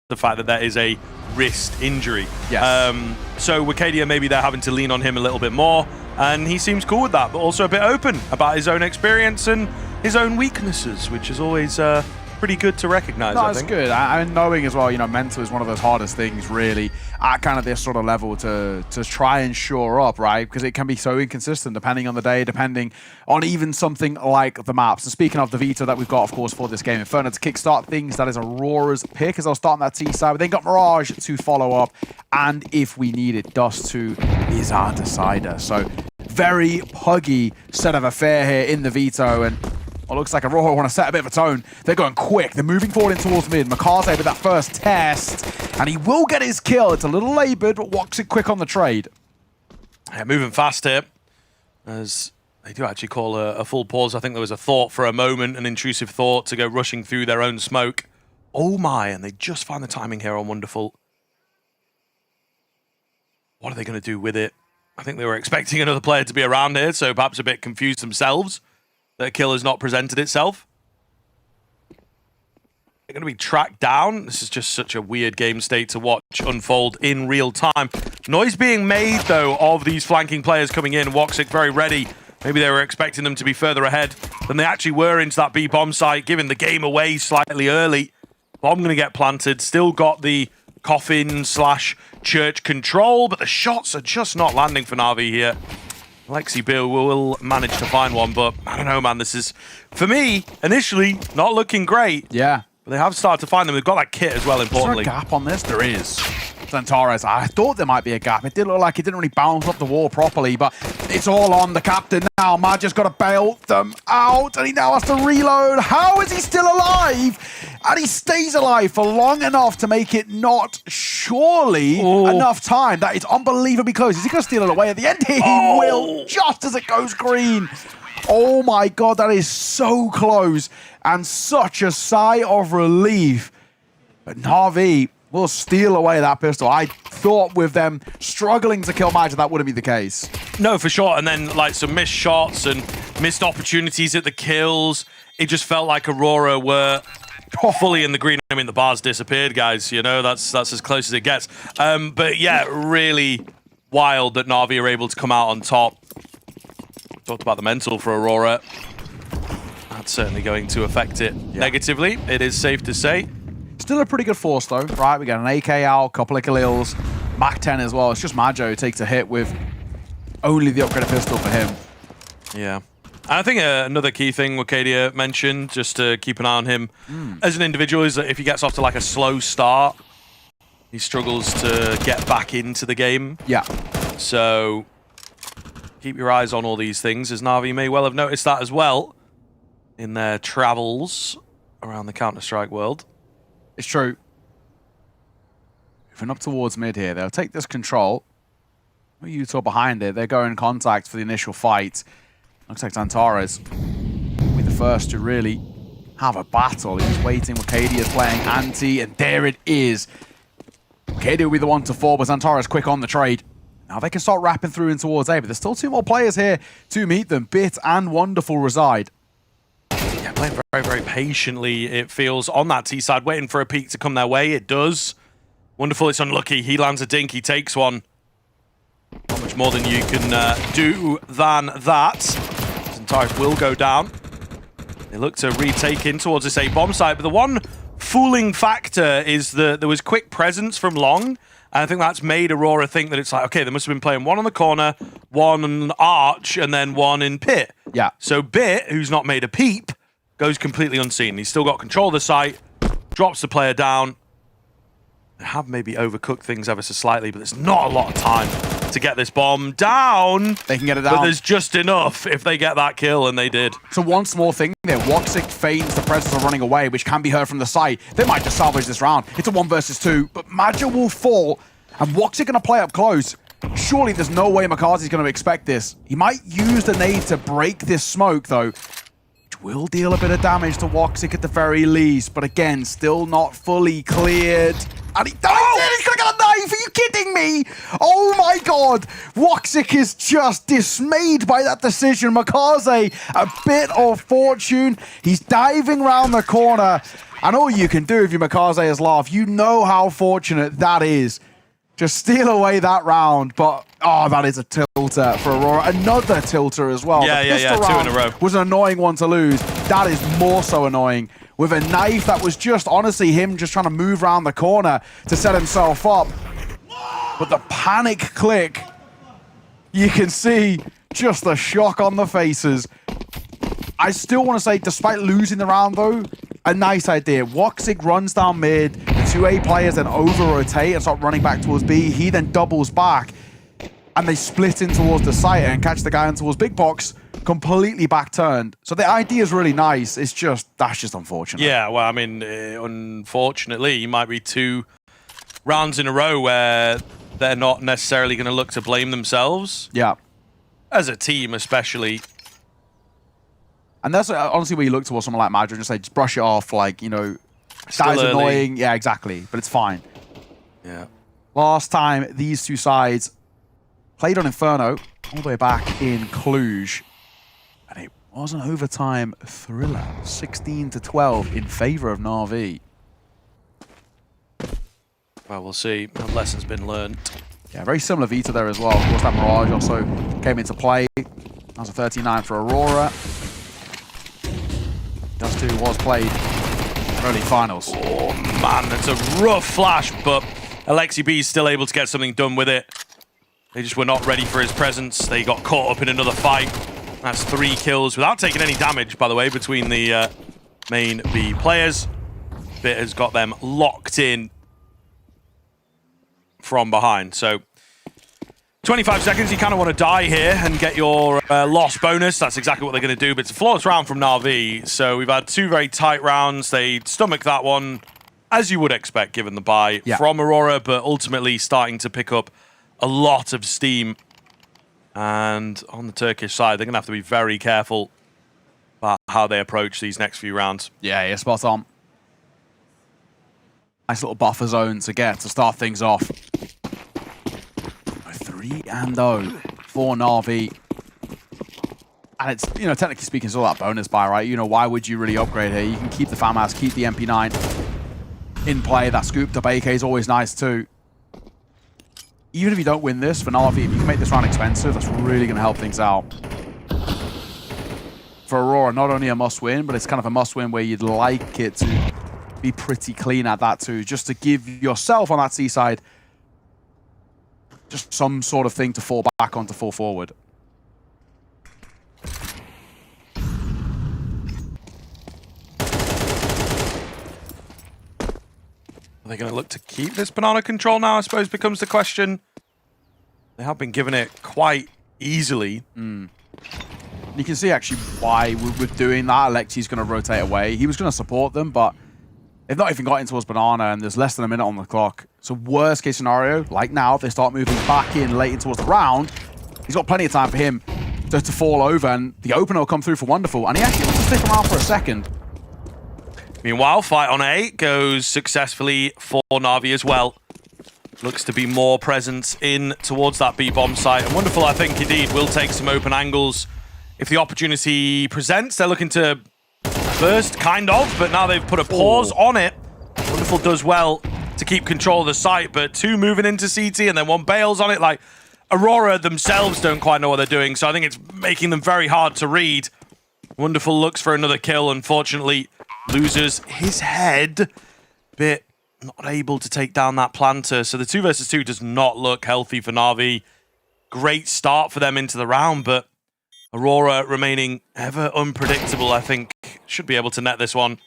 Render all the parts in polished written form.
the fact that that is a wrist injury. Yes. So Wicadia, maybe they're having to lean on him a little bit more, and he seems cool with that, but also a bit open about his own experience and his own weaknesses, which is always pretty good to recognize. No, I it's think. good. And knowing as well, you know, mental is one of those hardest things, really, at kind of this sort of level to try and shore up, right? Because it can be so inconsistent depending on the day, depending on even something like the maps. And speaking of the veto that we've got, of course, for this game, Inferno to kickstart things, that is Aurora's pick, as I'll start on that T side. We then got Mirage to follow up, and if we need it, Dust2 is our decider. So very puggy set of affair here in the veto, and well, looks like Aurora want to set a bit of a tone. They're going quick. They're moving forward in towards mid. Wicadia with that first test, and he will get his kill. It's a little labored, but walks it quick on the trade. Yeah, moving fast here, as they do actually call a full pause. I think there was a thought for a moment, an intrusive thought to go rushing through their own smoke. Oh my, and they just find the timing here on Wonderful. What are they going to do with it? I think they were expecting another player to be around here, so perhaps a bit confused themselves that a kill has not presented itself. They're going to be tracked down. This is just such a weird game state to watch unfold in real time. Noise being made, though, of these flanking players coming in. Woxic very ready. Maybe they were expecting them to be further ahead than they actually were into that B bomb site, giving the game away slightly early. Bomb going to get planted. Still got the coffin/church control, but the shots are just not landing for NAVI here. Lexi Bill will manage to find one, but I don't know, man. This is, for me, initially, not looking great. Yeah. But they have started to find them. They've got that kit as well, importantly. Is there a gap on this? There is. Zantares, I thought there might be a gap. It did look like it didn't really bounce up the wall properly, but it's all on the captain now. Magi's got to bail them out, and he now has to reload. How is he still alive? And he stays alive for long enough to make it not surely enough time. That is unbelievably close. Is he going to steal it away at the end? He will, just as it goes green. Oh my God, that is so close, and such a sigh of relief. But NAVI will steal away that pistol. I thought with them struggling to kill Magic, that wouldn't be the case. No, for sure. And then like some missed shots and missed opportunities at the kills. It just felt like Aurora were fully in the green. I mean, the bars disappeared, guys. You know, that's as close as it gets. But yeah, really wild that NAVI are able to come out on top. Talked about the mental for Aurora. That's certainly going to affect it negatively, it is safe to say. Still a pretty good force, though, right? We got an AK out, a couple of Khalils, Mach 10 as well. It's just Majo who takes a hit with only the upgraded pistol for him. Yeah. And I think another key thing Wicadia mentioned, just to keep an eye on him as an individual, is that if he gets off to like a slow start, he struggles to get back into the game. Yeah. So keep your eyes on all these things, as NAVI may well have noticed that as well in their travels around the Counter-Strike world. It's true. Moving up towards mid here, they'll take this control. Utah behind it, they're going contact for the initial fight. Looks like Zantares will be the first to really have a battle. He's waiting, Wicadia's playing anti, and there it is. Wicadia will be the one to fall, but Zantares quick on the trade. Now they can start wrapping through in towards A, but there's still two more players here to meet them. Bit and Wonderful reside. Yeah, playing very, very patiently, it feels, on that T side, waiting for a peek to come their way. It does. Wonderful, it's unlucky. He lands a dink, he takes one. Not much more than you can do than that. Zantares will go down. They look to retake in towards this A-bomb site, but the one fooling factor is that there was quick presence from Long, and I think that's made Aurora think that it's like, okay, they must have been playing one on the corner, one on Arch, and then one in Pit. Yeah. So Bit, who's not made a peep, goes completely unseen. He's still got control of the site, drops the player down. They have maybe overcooked things ever so slightly, but there's not a lot of time to get this bomb down. They can get it down. But there's just enough if they get that kill, and they did. So one small thing there, Woxic feigns the presence of running away, which can be heard from the site. They might just salvage this round. It's a 1 versus 2, but Majo will fall, and Woxic going to play up close. Surely there's no way McCarthy's going to expect this. He might use the nade to break this smoke, though, which will deal a bit of damage to Woxic at the very least, but again, still not fully cleared. And he does it! He's going to get a Are you kidding me? Oh my god. Woxic is just dismayed by that decision. Mikaze, a bit of fortune. He's diving around the corner. And all you can do if you're Mikaze is laugh. You know how fortunate that is. Just steal away that round. But, oh, that is a tilter for Aurora. Another tilter as well. Yeah, two in a row. Was an annoying one to lose. That is more so annoying. With a knife that was just, honestly, him just trying to move around the corner to set himself up. But the panic click, you can see just the shock on the faces. I still want to say, despite losing the round, though, a nice idea. Woxic runs down mid, the 2A players then over-rotate and start running back towards B. He then doubles back, and they split in towards the site and catch the guy in towards Big Box, completely back-turned. So the idea is really nice. It's just, that's just unfortunate. Yeah, well, I mean, unfortunately, you might be 2 rounds in a row where they're not necessarily going to look to blame themselves. Yeah. As a team, especially. And that's honestly where you look towards someone like Madrid and just say, just brush it off, like, you know, Still that is early. annoying. Yeah, exactly. But it's fine. Yeah. Last time these two sides played on Inferno, all the way back in Cluj. And it was an overtime thriller, 16-12 in favor of NAVI. Well, we'll see. A lesson's been learned. Yeah, very similar Vita there as well. Of course, that Mirage also came into play. That was a 39 for Aurora. Dust2 was played early finals. Oh, man, that's a rough flash, but Alexi B is still able to get something done with it. They just were not ready for his presence. They got caught up in another fight. That's 3 kills without taking any damage, by the way, between the main B players. Bit has got them locked in from behind. So 25 seconds, you kind of want to die here and get your loss bonus. That's exactly what they're going to do, but it's a flawless round from NAVI. So we've had 2 very tight rounds. They stomach that one, as you would expect, given the bye from Aurora, but ultimately starting to pick up a lot of steam. And on the Turkish side, they're going to have to be very careful about how they approach these next few rounds. Yeah, you're spot on. Nice little buffer zone to get to start things off. 3-0 for NAVI. And it's, you know, technically speaking, it's all that bonus buy, right? You know, why would you really upgrade here? You can keep the FAMAS, keep the MP9 in play. That scooped up AK is always nice too. Even if you don't win this for NAVI, if you can make this round expensive, that's really going to help things out. For Aurora, not only a must-win, but it's kind of a must-win where you'd like it to be pretty clean at that too, just to give yourself on that seaside just some sort of thing to fall back on to fall forward. Are they going to look to keep this banana control now, I suppose, becomes the question. They have been given it quite easily. You can see actually why with doing that, Alexi's going to rotate away. He was going to support them, but they've not even got in towards banana, and there's less than a minute on the clock. So worst case scenario, like now, if they start moving back in late in towards the round, he's got plenty of time for him to fall over, and the opener will come through for Wonderful. And he actually wants to stick around for a second. Meanwhile, fight on A goes successfully for NAVI as well. Looks to be more presence in towards that B-bomb site. And Wonderful, I think, indeed, will take some open angles if the opportunity presents. They're looking to burst, kind of, but now they've put a pause on it. Wonderful does well to keep control of the site, but 2 moving into CT and then 1 bails on it. Like, Aurora themselves don't quite know what they're doing, so I think it's making them very hard to read. Wonderful looks for another kill. Unfortunately, loses his head. Bit not able to take down that planter. So the 2 versus 2 does not look healthy for NAVI. Great start for them into the round, but Aurora remaining ever unpredictable, I think. Should be able to net this one.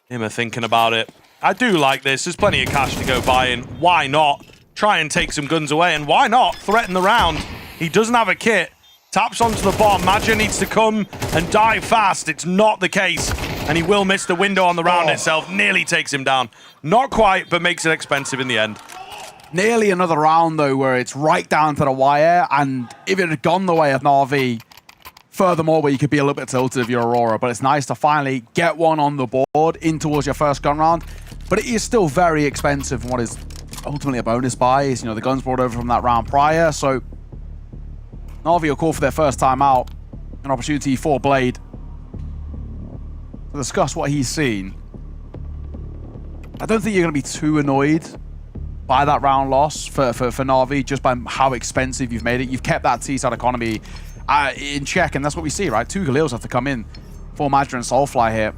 Him thinking about it. I do like this. There's plenty of cash to go buy in. Why not try and take some guns away? And why not threaten the round? He doesn't have a kit. Taps onto the bomb. Magia needs to come and die fast. It's not the case. And he will miss the window on the round itself. Nearly takes him down. Not quite, but makes it expensive in the end. Nearly another round, though, where it's right down to the wire. And if it had gone the way of NAVI, furthermore, where you could be a little bit tilted if you're Aurora. But it's nice to finally get one on the board in towards your first gun round. But it is still very expensive in what is ultimately a bonus buy. You know, the guns brought over from that round prior, so NAVI will call for their first time out. An opportunity for Blade to discuss what he's seen. I don't think you're going to be too annoyed by that round loss for NAVI, just by how expensive you've made it. You've kept that T-side economy in check, and that's what we see, right? 2 Galils have to come in for Major and Soulfly here.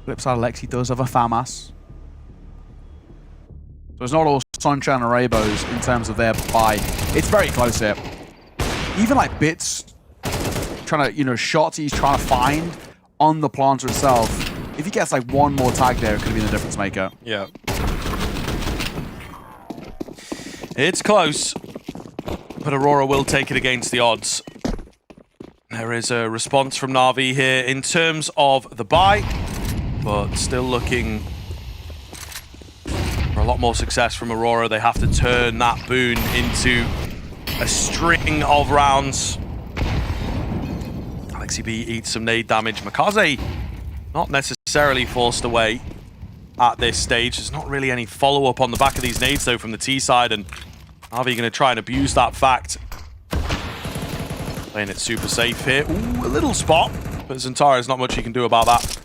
Flip side, Alexi does have a FAMAS. So it's not all sunshine and rainbows in terms of their buy. It's very close here. Even like Bits trying to, you know, shots he's trying to find on the planter itself. If he gets like one more tag there, it could have been the difference maker. Yeah. It's close, but Aurora will take it against the odds. There is a response from NAVI here in terms of the buy, but still looking for a lot more success from Aurora. They have to turn that boon into a string of rounds. Alexi B eats some nade damage. Makaze not necessarily forced away at this stage. There's not really any follow-up on the back of these nades, though, from the T side, and NAVI going to try and abuse that fact. Playing it super safe here. Ooh, a little spot, but Zantara's not much he can do about that.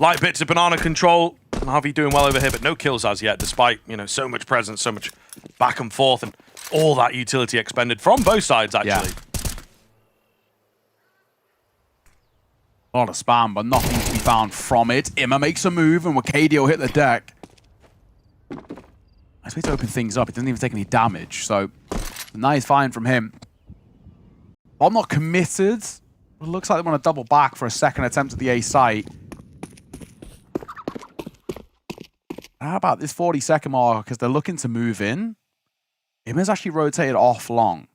Light bits of banana control. NAVI doing well over here, but no kills as yet, despite, you know, so much presence, so much back and forth, and all that utility expended from both sides, actually. Yeah. A lot of spam, but nothing to be found from it. Imma makes a move, and Wicadia will hit the deck. Nice way to open things up. It doesn't even take any damage, so a nice find from him. I'm not committed. It looks like they want to double back for a second attempt at the A site. How about this 40-second mark, because they're looking to move in? Imma's actually rotated off long.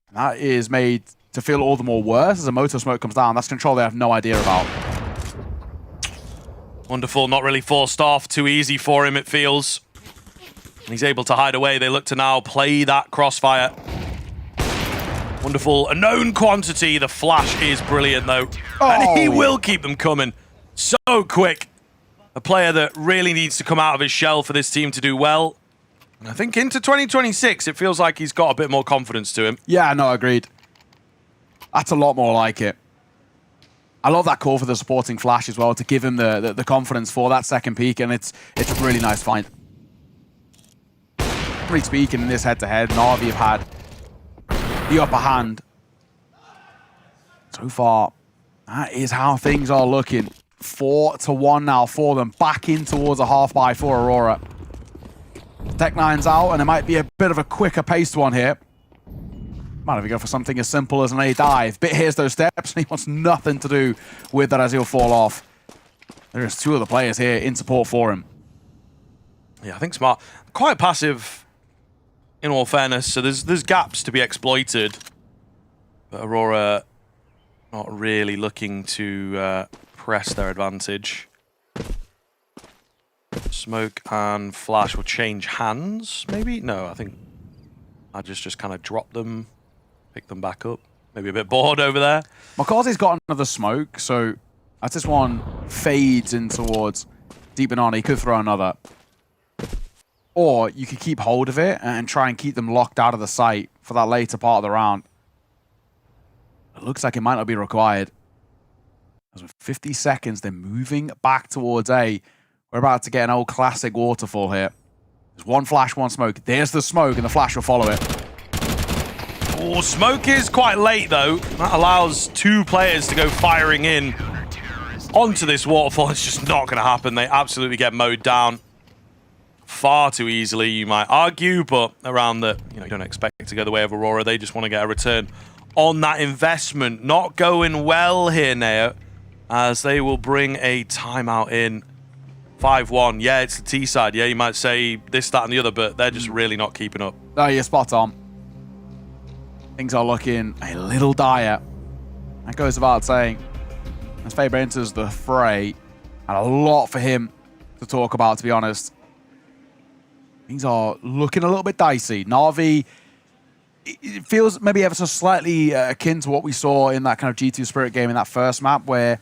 And that is made to feel all the more worse as a motor smoke comes down. That's control they have no idea about. Wonderful, not really forced off. Too easy for him, it feels. And he's able to hide away. They look to now play that crossfire. Wonderful. A known quantity. The flash is brilliant, though. Oh. And he will keep them coming so quick. A player that really needs to come out of his shell for this team to do well. And I think into 2026, it feels like he's got a bit more confidence to him. Yeah, no, agreed. That's a lot more like it. I love that call for the supporting flash as well, to give him the confidence for that second peak, and it's a really nice find. Really speaking, in this head-to-head, NAVI have had the upper hand. So far, that is how things are looking. 4-1 now for them, back in towards a half buy for Aurora. Tech 9's out, and it might be a bit of a quicker paced one here. Might have to go for something as simple as an A dive. Bit hears those steps, and he wants nothing to do with that as he'll fall off. There's 2 other players here in support for him. Yeah, I think smart. Quite passive, in all fairness, so there's gaps to be exploited. But Aurora not really looking to press their advantage. Smoke and flash will change hands, maybe? No, I think I just kind of drop them, pick them back up. Maybe a bit bored over there. Makaze's got another smoke, so as this one fades in towards Deep Banana, he could throw another. Or you could keep hold of it and try and keep them locked out of the site for that later part of the round. It looks like it might not be required. As with 50 seconds, they're moving back towards A. We're about to get an old classic waterfall here. There's one flash, one smoke. There's the smoke, and the flash will follow it. Oh, smoke is quite late, though. That allows 2 players to go firing in onto this waterfall. It's just not going to happen. They absolutely get mowed down far too easily, you might argue, but around the, you don't expect to go the way of Aurora. They just want to get a return on that investment. Not going well here, Neo, as they will bring a timeout in. 5-1. Yeah, it's the T side. Yeah, you might say this, that, and the other, but they're just really not keeping up. Oh, you're spot on. Things are looking a little dire. That goes without saying. As Faber enters the fray, and a lot for him to talk about, to be honest. Things are looking a little bit dicey. NAVI, it feels maybe ever so slightly akin to what we saw in that kind of G2 Spirit game in that first map, where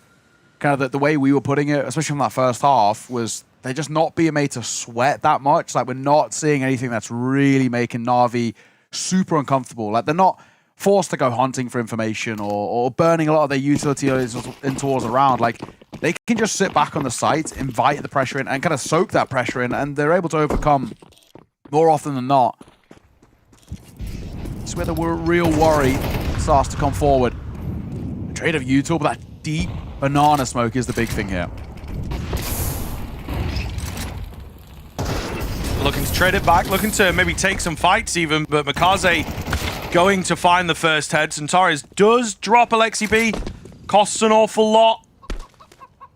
kind of the way we were putting it, especially from that first half, was they're just not being made to sweat that much. Like, we're not seeing anything that's really making Na'Vi super uncomfortable. Like, they're not forced to go hunting for information or burning a lot of their utility in towards a round. Like, they can just sit back on the site, invite the pressure in, and kind of soak that pressure in, and they're able to overcome more often than not. It's where the real worry starts to come forward. The trade of util, but that deep banana smoke is the big thing here. Looking to trade it back, looking to maybe take some fights even, but Mikaze going to find the first head. Centaurus does drop Alexi B, costs an awful lot,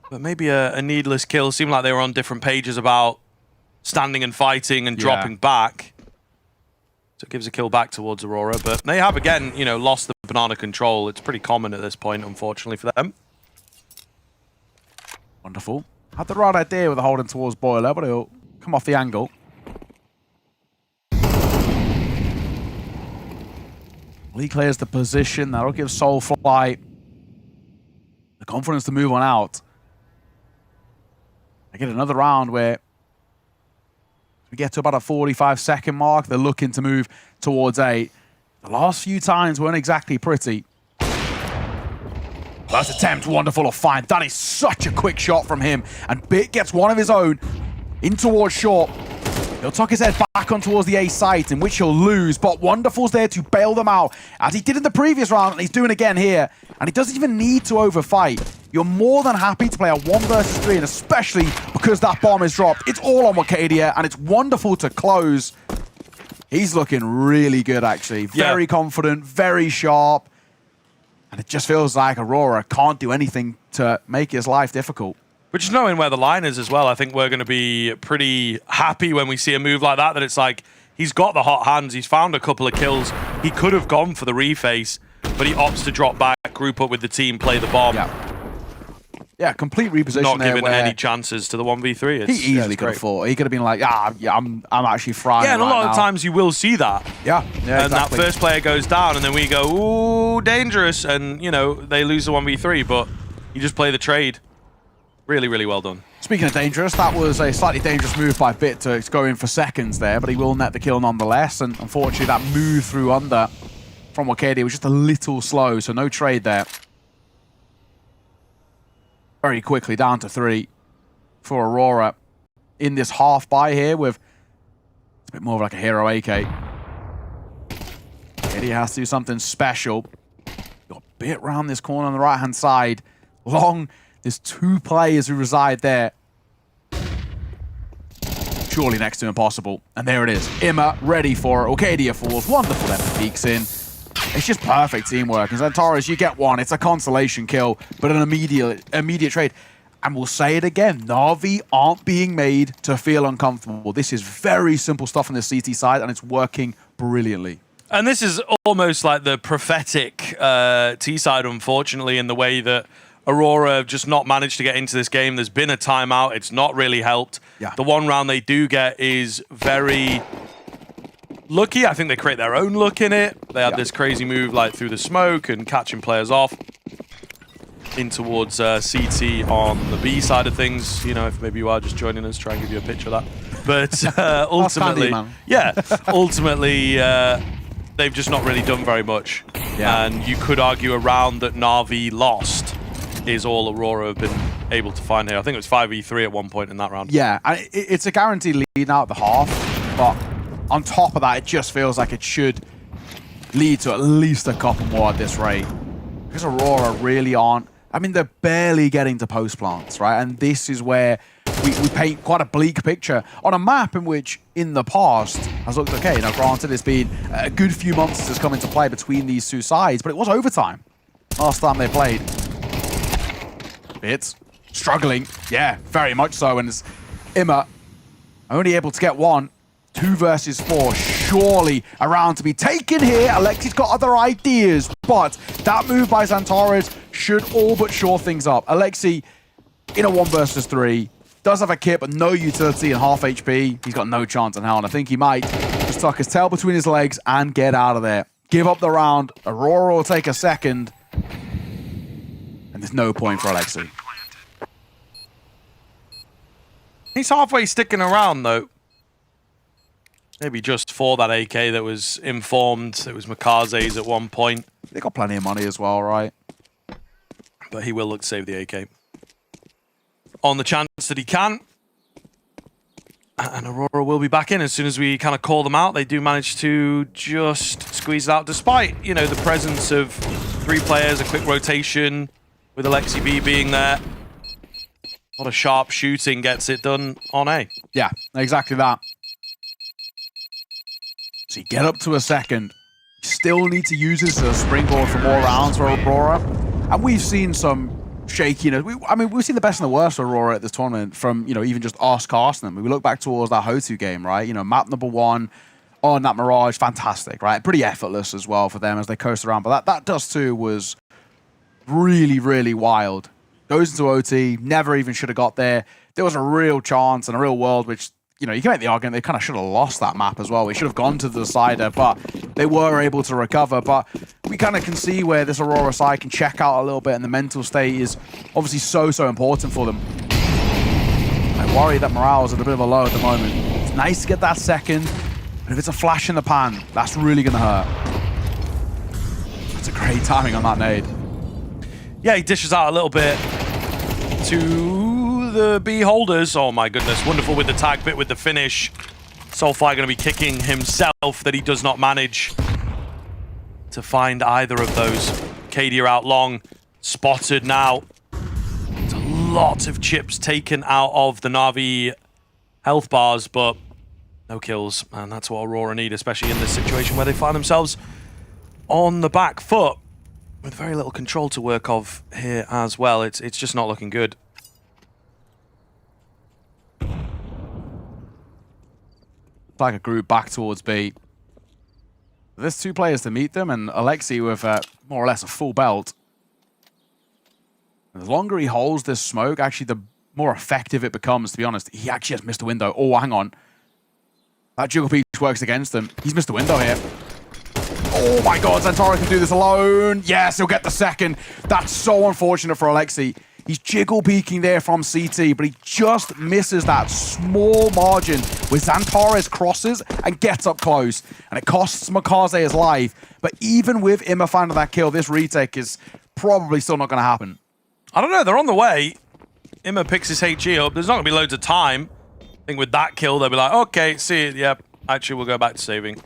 but maybe a needless kill. Seemed like they were on different pages about standing and fighting and dropping back. So it gives a kill back towards Aurora, but they have again, you know, lost the banana control. It's pretty common at this point, unfortunately for them. Wonderful. Had the right idea with the holding towards Boiler, but he'll come off the angle. He clears the position. That'll give Soulfly the confidence to move on out. I get another round where we get to about a 45-second mark. They're looking to move towards 8. The last few times weren't exactly pretty. First attempt, wonderful to find. That is such a quick shot from him. And Bit gets one of his own in towards short. He'll tuck his head back on towards the A site, in which he'll lose, but Wonderful's there to bail them out, as he did in the previous round, and he's doing again here. And he doesn't even need to overfight. You're more than happy to play a 1 versus 3, and especially because that bomb is dropped. It's all on Wicadia, and it's Wonderful to close. He's looking really good, actually. Very confident, very sharp. And it just feels like Aurora can't do anything to make his life difficult. But just knowing where the line is as well, I think we're going to be pretty happy when we see a move like that it's like, he's got the hot hands, he's found a couple of kills. He could have gone for the reface, but he opts to drop back, group up with the team, play the bomb. Yeah, complete reposition. Not there giving any chances to the 1v3. He easily could have fought. He could have been like, I'm actually frying. Yeah, and a lot of times you will see that. Yeah, and exactly. that first player goes down, and then we go, ooh, dangerous, and you know they lose the 1v3, but you just play the trade. Really, really well done. Speaking of dangerous, that was a slightly dangerous move by Bit to go in for seconds there, but he will net the kill nonetheless. And unfortunately, that move through under from Wicadia was just a little slow, so no trade there. Very quickly down to 3 for Aurora in this half buy here with a bit more of like a hero AK. Wicadia has to do something special. Got a bit round this corner on the right-hand side. Long. There's 2 players who reside there. Surely next to impossible. And there it is. Imma ready for it. Wicadia falls. Wonderful then peeks in. It's just perfect teamwork. And Centaurus, you get one. It's a consolation kill, but an immediate trade. And we'll say it again. Na'Vi aren't being made to feel uncomfortable. This is very simple stuff on the CT side, and it's working brilliantly. And this is almost like the prophetic T side, unfortunately, in the way that Aurora have just not managed to get into this game. There's been a timeout. It's not really helped. Yeah. The 1 round they do get is very lucky. I think they create their own luck in it. They had this crazy move like through the smoke and catching players off in towards CT on the B side of things. You know, if maybe you are just joining us, try and give you a picture of that. But ultimately, ultimately, they've just not really done very much. Yeah. And you could argue a round that Na'Vi lost is all Aurora have been able to find here. I think it was 5v3 at one point in that round. Yeah, and it's a guaranteed lead now at the half, but on top of that, it just feels like it should lead to at least a couple more at this rate. Because Aurora really aren't... I mean, they're barely getting to post plants, right? And this is where we paint quite a bleak picture on a map in which, in the past, has looked okay. Now, granted, it's been a good few months that's come into play between these 2 sides, but it was overtime last time they played. It's struggling. Yeah, very much so. And it's Imma only able to get 1. 2 versus 4. Surely a round to be taken here. Alexi's got other ideas, but that move by Centaurus should all but shore things up. Alexi in a 1 versus 3. Does have a kit, but no utility and half HP. He's got no chance in hell, and I think he might just tuck his tail between his legs and get out of there. Give up the round. Aurora will take a second. And there's no point for Alexi. He's halfway sticking around, though. Maybe just for that AK that was informed. It was Mikaze's at one point. They got plenty of money as well, right? But he will look to save the AK. On the chance that he can. And Aurora will be back in as soon as we kind of call them out. They do manage to just squeeze it out, despite, you know, the presence of 3 players, a quick rotation, with Alexi B being there. A lot of sharp shooting gets it done on A. Yeah, exactly that. So you get up to a second. You still need to use this as a springboard for more rounds for Aurora. And we've seen some shakiness. We've seen the best and the worst of Aurora at this tournament from, you know, even just us casting them. We look back towards that Hotu game, right? You know, map number 1 on that Mirage, fantastic, right? Pretty effortless as well for them as they coast around. But that Dust2 was really, really wild. Goes into OT, never even should have got there. There was a real chance and a real world which, you know, you can make the argument they kind of should have lost that map as well. We should have gone to the decider, but they were able to recover. But we kind of can see where this Aurora side can check out a little bit, and the mental state is obviously so important for them. I worry that morale is at a bit of a low at the moment. It's nice to get that second, but if it's a flash in the pan, that's really going to hurt. That's a great timing on that nade. Yeah, he dishes out a little bit to the B holders. Oh my goodness, wonderful with the tag bit with the finish. Soulfire going to be kicking himself that he does not manage to find either of those. Wicadia out long, spotted now. It's a lot of chips taken out of the NAVI health bars, but no kills. And that's what Aurora need, especially in this situation where they find themselves on the back foot. With very little control to work off here as well. It's just not looking good. Like a group back towards B. There's 2 players to meet them, and Alexi with more or less a full belt. And the longer he holds this smoke, actually the more effective it becomes, to be honest. He actually has missed a window. Oh, hang on. That jiggle piece works against him. He's missed a window here. Oh my god, Xantara can do this alone. Yes, he'll get the second. That's so unfortunate for Alexi. He's jiggle peeking there from CT, but he just misses that small margin where Xantares crosses and gets up close. And it costs Mikaze his life. But even with Imma finding that kill, this retake is probably still not going to happen. I don't know, they're on the way. Imma picks his HE up. There's not going to be loads of time. I think with that kill, they'll be like, okay, see it, yep. Actually, we'll go back to saving.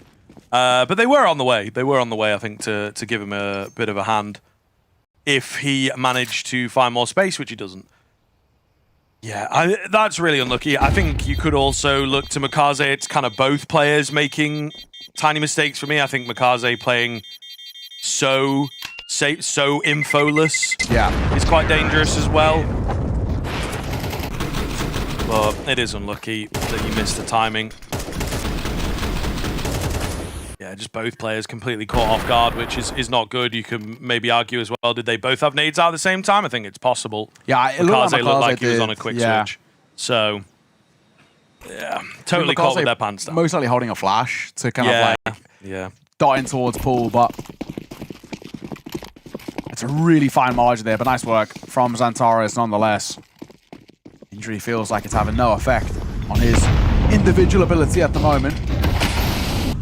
But they were on the way. They were on the way, I think, to give him a bit of a hand. If he managed to find more space, which he doesn't. Yeah, that's really unlucky. I think you could also look to Mikaze. It's kind of both players making tiny mistakes for me. I think Mikaze playing so safe, so infoless, is quite dangerous as well. But it is unlucky that you missed the timing. Yeah, just both players completely caught off guard, which is not good. You can maybe argue as well, did they both have nades out at the same time? I think it's possible. Yeah, it looked like he was on a quick switch. So, yeah, totally caught with their pants down. Most likely holding a flash to kind of like dot in towards pool, but it's a really fine margin there, but nice work from Xantares nonetheless. Injury feels like it's having no effect on his individual ability at the moment.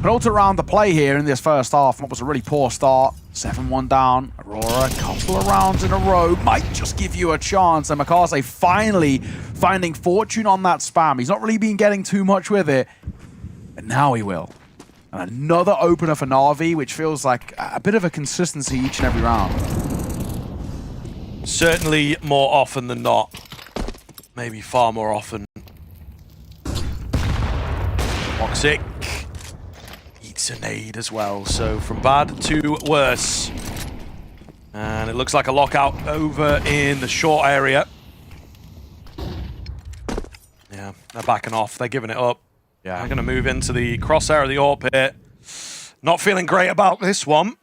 But also around the play here in this first half, what was a really poor start. 7-1 down. Aurora, a couple of rounds in a row might just give you a chance. And Mikaze finally finding fortune on that spam. He's not really been getting too much with it, but now he will. And another opener for NAVI, which feels like a bit of a consistency each and every round. Certainly more often than not. Maybe far more often. Toxic. Eats a nade as well, so from bad to worse. And it looks like a lockout over in the short area. Yeah, they're backing off. They're giving it up. Yeah, they're going to move into the crosshair of the AWP pit. Not feeling great about this one.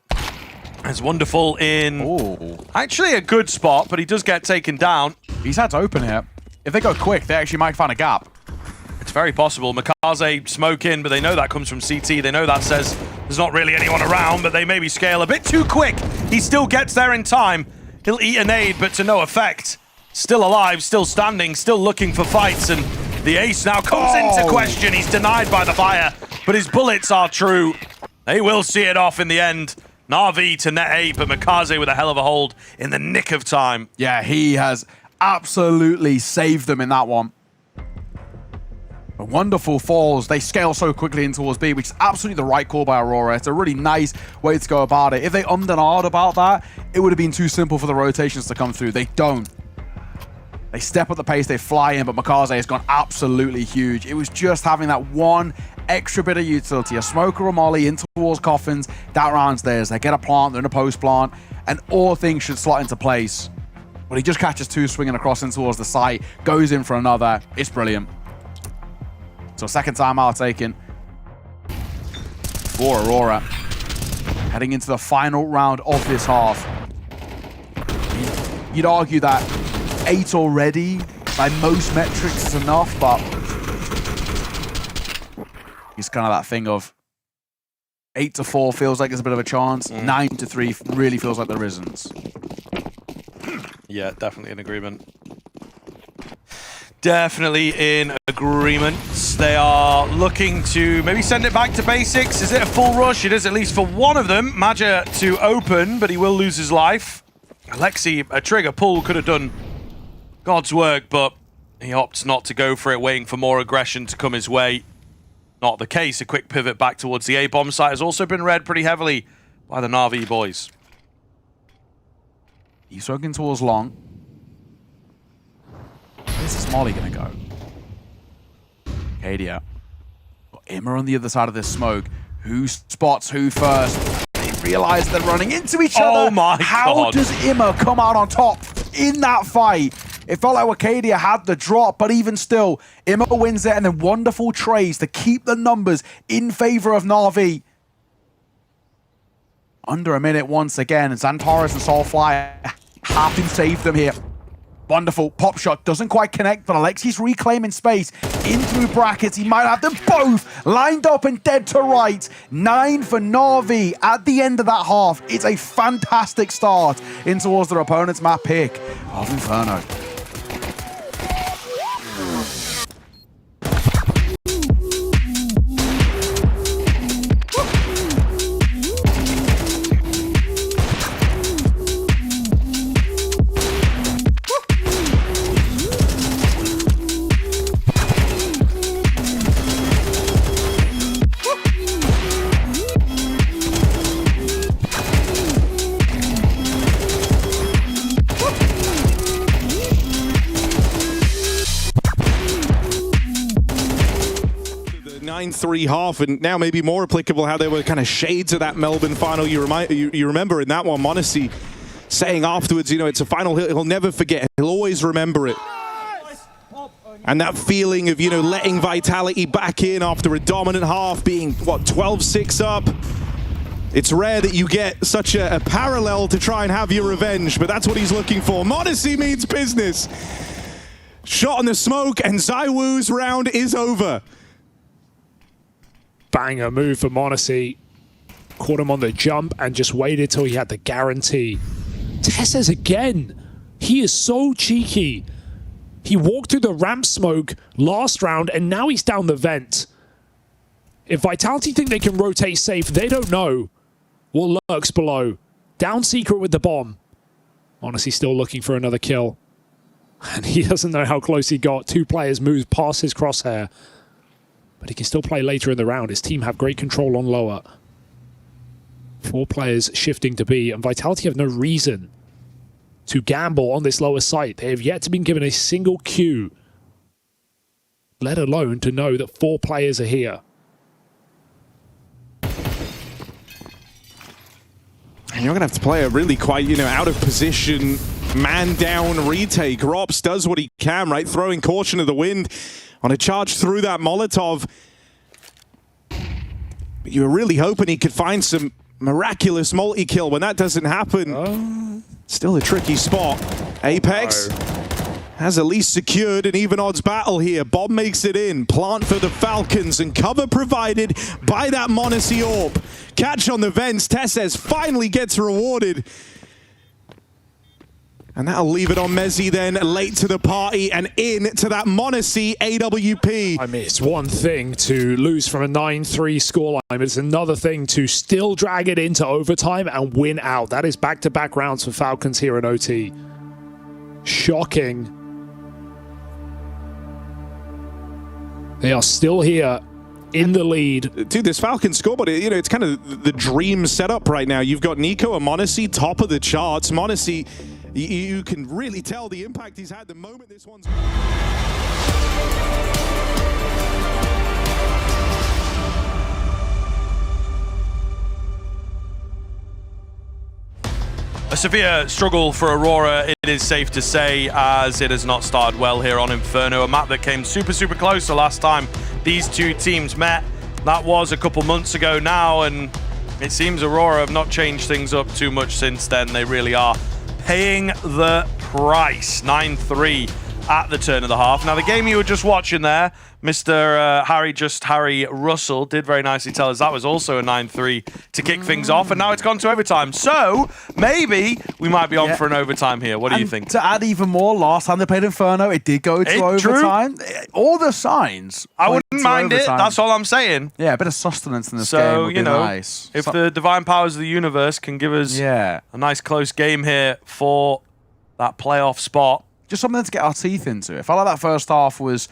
It's wonderful in actually a good spot, but he does get taken down. He's had to open here. If they go quick, they actually might find a gap. It's very possible. Mikaze smoke in, but they know that comes from CT. They know that says there's not really anyone around, but they maybe scale a bit too quick. He still gets there in time. He'll eat a nade, but to no effect. Still alive, still standing, still looking for fights, and The ace now comes into question. He's denied by the fire, but his bullets are true. They will see it off in the end. NAVI to net 8, but Wicadia with a hell of a hold in the nick of time. Yeah, he has absolutely saved them in that one. A wonderful falls. They scale so quickly in towards B, which is absolutely the right call by Aurora. It's a really nice way to go about it. If they ummed and ahed about that, it would have been too simple for the rotations to come through. They don't. They step at the pace, they fly in, but Wicadia has gone absolutely huge. It was just having that one extra bit of utility, a smoke or a molly in towards coffins. That round's theirs. They get a plant, they're in a post plant, and all things should slot into place. But he just catches two swinging across in towards the site, goes in for another. It's brilliant. So second timeout taken for Aurora. Heading into the final round of this half. You'd argue that 8 already, by most metrics, is enough, but it's kind of that thing of 8-4 feels like there's a bit of a chance. 9-3 really feels like there isn't. Yeah, definitely in agreement. Definitely in agreement. They are looking to maybe send it back to basics. Is it a full rush? It is, at least for one of them. Maja to open, but he will lose his life. Alexi, a trigger pull, could have done God's work, but he opts not to go for it, waiting for more aggression to come his way. Not the case. A quick pivot back towards the A-bomb site has also been read pretty heavily by the NAVI boys. He's working towards long. Where's this molly gonna go? Wicadia. Got Imma on the other side of this smoke. Who spots who first? They realize they're running into each other. Oh my God. How does Imma come out on top in that fight? It felt like Wicadia had the drop, but even still, Imma wins it, and then wonderful trades to keep the numbers in favor of NAVI. Under a minute once again, and Xantares and Soulfly have to save them here. Wonderful pop shot, doesn't quite connect, but Alexi's reclaiming space in through brackets. He might have them both lined up and dead to right. 9 for NAVI at the end of that half. It's a fantastic start in towards their opponent's map pick of Inferno. The 9-3 half, and now maybe more applicable how they were kind of shades of that Melbourne final. You remember in that one, Monacy saying afterwards, you know, it's a final he'll never forget. He'll always remember it. And that feeling of, you know, letting Vitality back in after a dominant half, being, what, 12-6 up. It's rare that you get such a parallel to try and have your revenge, but that's what he's looking for. Monacy means business. Shot on the smoke, and ZywOo's round is over. Banger move for Monacy. Caught him on the jump and just waited till he had the guarantee. Tessez again. He is so cheeky. He walked through the ramp smoke last round, and now he's down the vent. If Vitality think they can rotate safe, they don't know what lurks below. Down secret with the bomb. Honestly, still looking for another kill. And he doesn't know how close he got. 2 players moved past his crosshair. But he can still play later in the round. His team have great control on lower. 4 players shifting to B, and Vitality have no reason to gamble on this lower site. They have yet to be given a single cue, let alone to know that 4 players are here. And you're going to have to play a really quite, you know, out of position, man down retake. Rops does what he can, right? Throwing caution to the wind on a charge through that Molotov. But you were really hoping he could find some miraculous multi-kill. When that doesn't happen, still a tricky spot. Apex has at least secured an even odds battle here. Bob makes it in. Plant for the Falcons, and cover provided by that Monacy AWP. Catch on the vents. Tessez finally gets rewarded. And that'll leave it on Mezzi then, late to the party and in to that Monacy AWP. I mean, it's one thing to lose from a 9-3 scoreline, but it's another thing to still drag it into overtime and win out. That is back-to-back rounds for Falcons here in OT. Shocking. They are still here in the lead. Dude, this Falcon scoreboard, you know, it's kind of the dream setup right now. You've got Nico and Monacy top of the charts. Monacy, you can really tell the impact he's had the moment this one's... A severe struggle for Aurora, it is safe to say, as it has not started well here on Inferno, a map that came super, super close the last time these two teams met. That was a couple months ago now, and it seems Aurora have not changed things up too much since then. They really are paying the price. 9-3 at the turn of the half. Now, the game you were just watching there, Mr. Harry Russell did very nicely tell us that was also a 9-3 to kick things off, and now it's gone to overtime. So maybe we might be on for an overtime here. What do you think? To add even more, last time they played Inferno, it did go to overtime. All the signs. I wouldn't mind it. That's all I'm saying. Yeah, a bit of sustenance in this game would be nice. If the divine powers of the universe can give us a nice close game here for that playoff spot. Just something to get our teeth into. I felt like that first half was,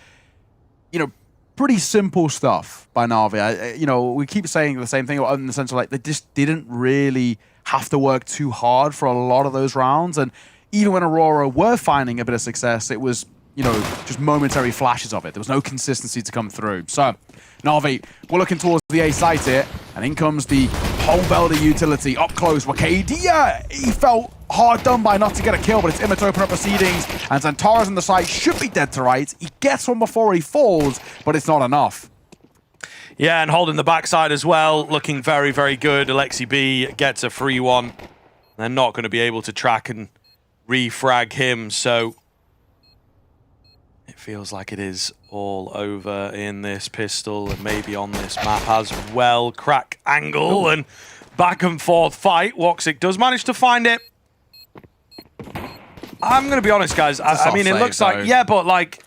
you know, pretty simple stuff by NAVI. You know, we keep saying the same thing in the sense of like they just didn't really have to work too hard for a lot of those rounds. And even when Aurora were finding a bit of success, it was, you know, just momentary flashes of it. There was no consistency to come through. So, NAVI, we're looking towards the A site here, and in comes the home builder utility up close. Wicadia, he felt hard done by not to get a kill, but it's Imma to open up proceedings, and Xantares on the side should be dead to rights. He gets one before he falls, but it's not enough. Yeah, and holding the backside as well, looking very, very good. Alexi B gets a free one. They're not going to be able to track and refrag him, so it feels like it is all over in this pistol and maybe on this map as well. Crack angle and back and forth fight. Woxic does manage to find it. I'm going to be honest, guys. I mean, it looks like, yeah, but like,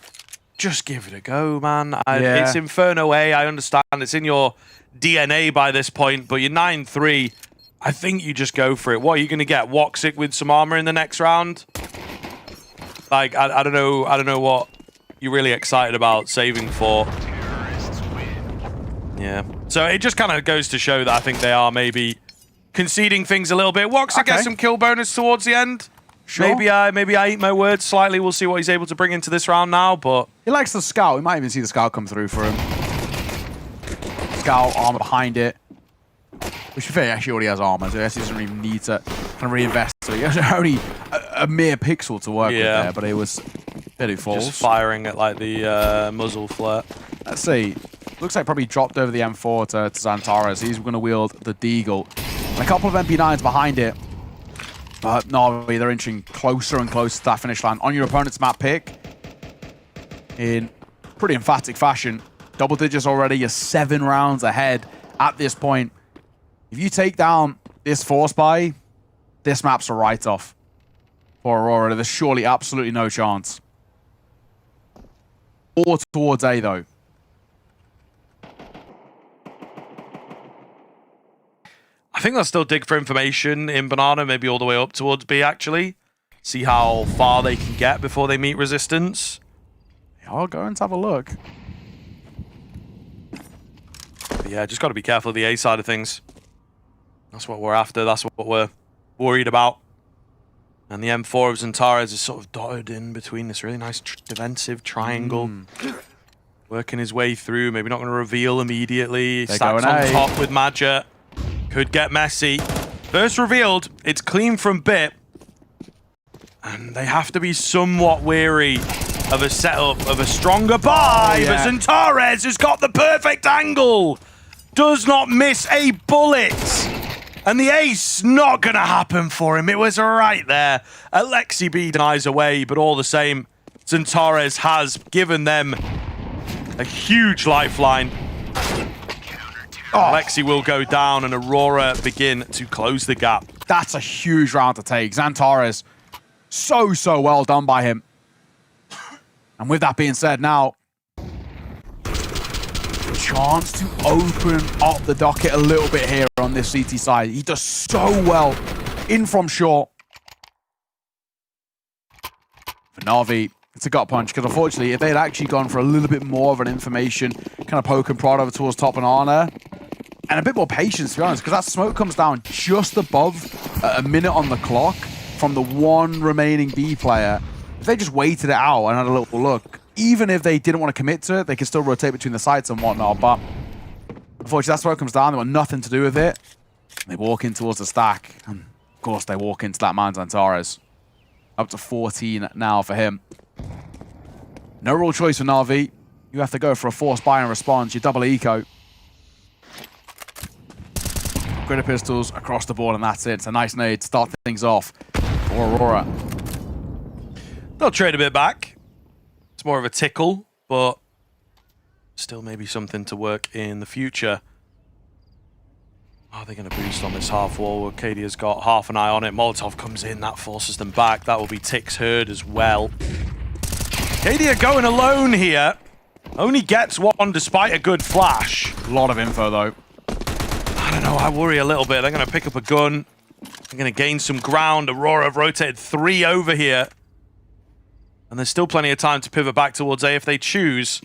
just give it a go, man. It's Inferno A. I understand it's in your DNA by this point, but you're 9-3. I think you just go for it. What are you going to get? Woxic with some armor in the next round? Like, I don't know what you're really excited about saving for. Yeah. So it just kind of goes to show that I think they are maybe conceding things a little bit. Woxic gets some kill bonus towards the end. Sure. Maybe I eat my words slightly. We'll see what he's able to bring into this round now, but he likes the scout. We might even see the scout come through for him. Scout, armor behind it. Which, to be fair, he actually already has armor, so he doesn't even need to kind of reinvest. So he has only a mere pixel to work with there, but it was very false. Just firing at like the muzzle flare. Let's see. Looks like probably dropped over the M4 to Xantares. He's going to wield the Deagle. And a couple of MP9s behind it. But no, they're inching closer and closer to that finish line. On your opponent's map pick, in pretty emphatic fashion. Double digits already, you're 7 rounds ahead at this point. If you take down this force buy, this map's a write-off for Aurora. There's surely absolutely no chance. Or towards A, though. I think they'll still dig for information in Banana, maybe all the way up towards B, actually. See how far they can get before they meet resistance. I'll go and have a look. But yeah, just got to be careful of the A side of things. That's what we're after. That's what we're worried about. And the M4 of Xantares is sort of dotted in between this really nice defensive triangle. Working his way through. Maybe not going to reveal immediately. Stacks on top with Madja. Could get messy. First revealed, it's clean from bit. And they have to be somewhat wary of a setup of a stronger buy. But Xantares has got the perfect angle. Does not miss a bullet. And the ace not going to happen for him. It was right there. Alexi B denies away, but all the same, Xantares has given them a huge lifeline. Alexi will go down and Aurora begin to close the gap. That's a huge round to take. Xantares So well done by him. And with that being said, now, chance to open up the docket a little bit here on this CT side. He does so well in from short. For Na'Vi, it's a gut punch, because unfortunately, if they'd actually gone for a little bit more of an information, kind of poke and prod over towards top and Arna, and a bit more patience, to be honest, because that smoke comes down just above a minute on the clock from the one remaining B player. If they just waited it out and had a little look, even if they didn't want to commit to it, they could still rotate between the sites and whatnot, but unfortunately, that smoke comes down, they want nothing to do with it. They walk in towards the stack, and of course, they walk into that man, Zantares. Up to 14 now for him. No real choice for Na'Vi. You have to go for a forced buy and response. You double eco. Gritter pistols across the board, and that's it. It's a nice nade to start things off for Aurora. They'll trade a bit back. It's more of a tickle, but still maybe something to work in the future. Are they going to boost on this half wall? Wicadia's got half an eye on it. Molotov comes in. That forces them back. That will be Tick's Herd as well. Wicadia going alone here. Only gets one despite a good flash. A lot of info, though. I don't know. I worry a little bit. They're going to pick up a gun. They're going to gain some ground. Aurora have rotated 3 over here. And there's still plenty of time to pivot back towards A if they choose.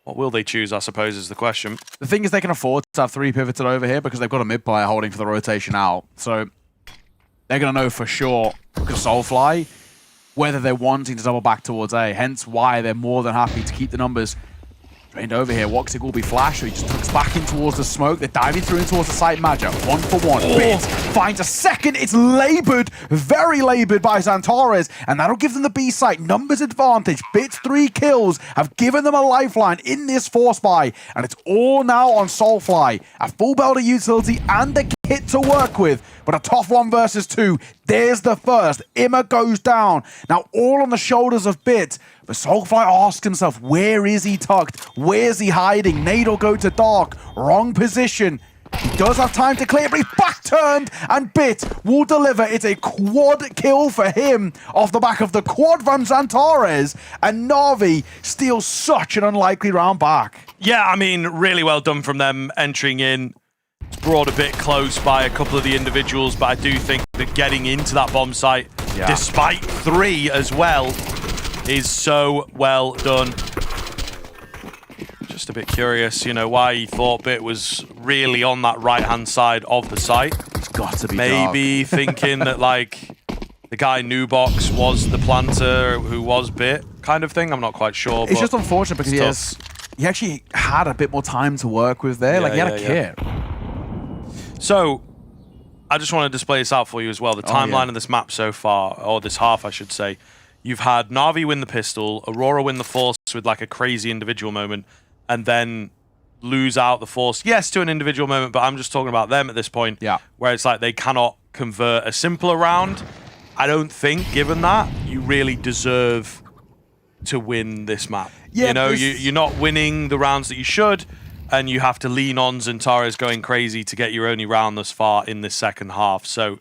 What will they choose, I suppose, is the question. The thing is, they can afford to have 3 pivoted over here because they've got a mid player holding for the rotation out. So they're going to know for sure, because Soulfly, whether they're wanting to double back towards A. Hence why they're more than happy to keep the numbers drained over here. Woxic will be flashed, so he just tucks back in towards the smoke. They're diving through in towards the site Magic. 1 for 1. Bit finds a second. It's labored, very labored by Zantares, and that'll give them the B site. Numbers advantage. Bit's 3 kills have given them a lifeline in this force buy, and it's all now on Soulfly. A full belt of utility and the kit to work with, but a tough 1 versus 2. There's the first. Imma goes down. Now all on the shoulders of Bit, but Soulfly asks himself, where is he tucked? Where's he hiding? Nade will go to dark. Wrong position. He does have time to clear, but he's back turned, and Bit will deliver. It's a quad kill for him off the back of the quad from Zantares, and Na'Vi steals such an unlikely round back. Yeah, I mean, really well done from them entering in. It's brought a bit close by a couple of the individuals, but I do think that getting into that bomb site, despite 3 as well, is so well done. Just a bit curious, you know, why he thought Bit was really on that right-hand side of the site. It's got to be maybe thinking that, like, the guy Nubox was the planter who was Bit, kind of thing. I'm not quite sure. It's just unfortunate because he actually had a bit more time to work with there. Like, he had a kit. So, I just want to display this out for you as well. The timeline of this map so far, or this half, I should say. You've had Na'Vi win the pistol, Aurora win the force with like a crazy individual moment, and then lose out the force. Yes, to an individual moment, but I'm just talking about them at this point. Yeah. Where it's like they cannot convert a simpler round. I don't think, given that, you really deserve to win this map. Yeah, you know, you're not winning the rounds that you should, and you have to lean on Zantares going crazy to get your only round thus far in this second half. So,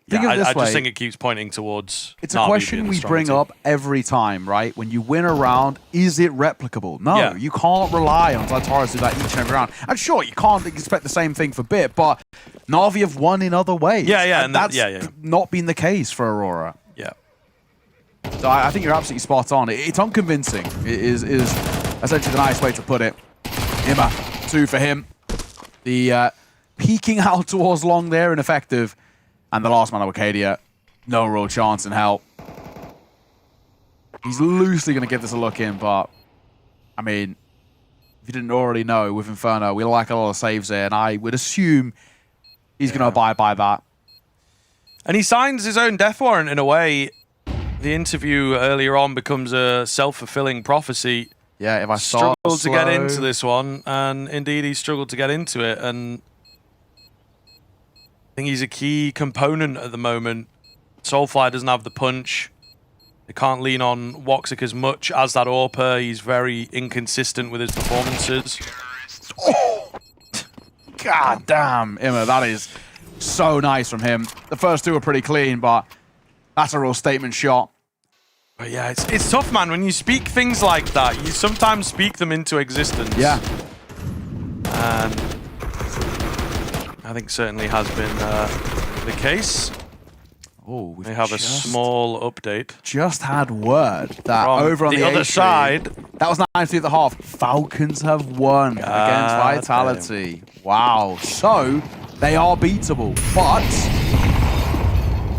yeah, I just think it keeps pointing towards It's a Na'Vi question we bring team. up every time, right? When you win a round, is it replicable? No, you can't rely on Zantares to do that each and every round. And sure, you can't expect the same thing for Bit, but Na'Vi have won in other ways. And that's not been the case for Aurora. Yeah. So I think you're absolutely spot on. It's unconvincing, is essentially the nice way to put it. Imma, 2 for him. The peeking out towards long there, ineffective. And the last man of Wicadia, no real chance in hell. He's loosely going to give this a look in, but, I mean, if you didn't already know, with Inferno, we like a lot of saves there, and I would assume he's going to abide by that. And he signs his own death warrant in a way. The interview earlier on becomes a self-fulfilling prophecy. Yeah, if I start struggled to get into this one, and indeed he struggled to get into it, and I think he's a key component at the moment. Soulfly doesn't have the punch. They can't lean on Woxic as much as that Orpa. He's very inconsistent with his performances. Oh! God damn, Imma, that is so nice from him. The first 2 were pretty clean, but That's a real statement shot. But yeah, it's tough, man. When you speak things like that, you sometimes speak them into existence. Yeah. And I think certainly has been the case. Oh, We have a small update. Just had word that From over on the other A side. that was 9-3 at the half. Falcons have won against Vitality. Wow. So they are beatable, but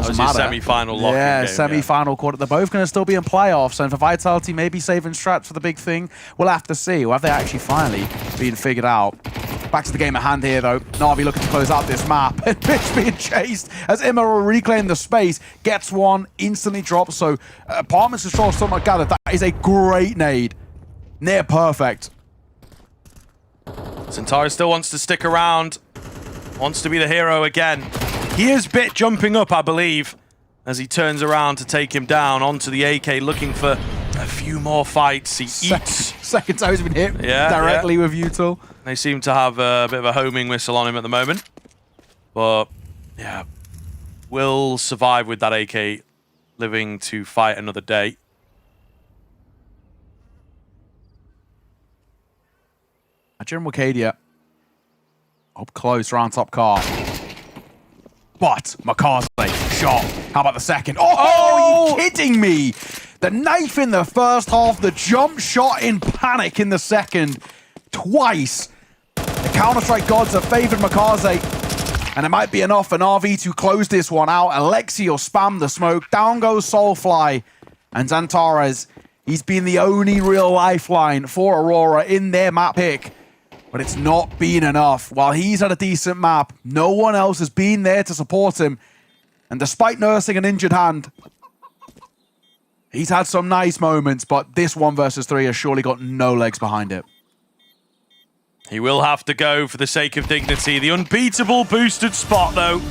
That was your semi-final lock-in yeah, game, semi-final quarter. They're both going to still be in playoffs, and for Vitality, maybe saving strats for the big thing. We'll have to see. Or have they actually finally been figured out? Back to the game at hand here, though. Na'Vi looking to close out this map. And Mitch being chased as Imma will reclaim the space. Gets one, instantly drops. So Apartments Control still not gathered. That is a great nade. Near perfect. Centaurus still wants to stick around. Wants to be the hero again. He is bit jumping up, I believe, as he turns around to take him down onto the AK, looking for a few more fights. He eats. Second time he's been hit directly with Util. They seem to have a bit of a homing whistle on him at the moment. But, yeah, will survive with that AK, living to fight another day. Imagine Wicadia up close around top car. But Makaze shot. How about the second? Oh, are you kidding me? The knife in the first half, the jump shot in panic in the second. Twice. The Counter-Strike gods have favored Makaze. And it might be enough for NAVI to close this one out. Alexi will spam the smoke. Down goes Soulfly. And Xantares, he's been the only real lifeline for Aurora in their map pick. But it's not been enough. While he's had a decent map, no one else has been there to support him. And despite nursing an injured hand, he's had some nice moments, but this 1 versus 3 has surely got no legs behind it. He will have to go for the sake of dignity. The unbeatable boosted spot, though,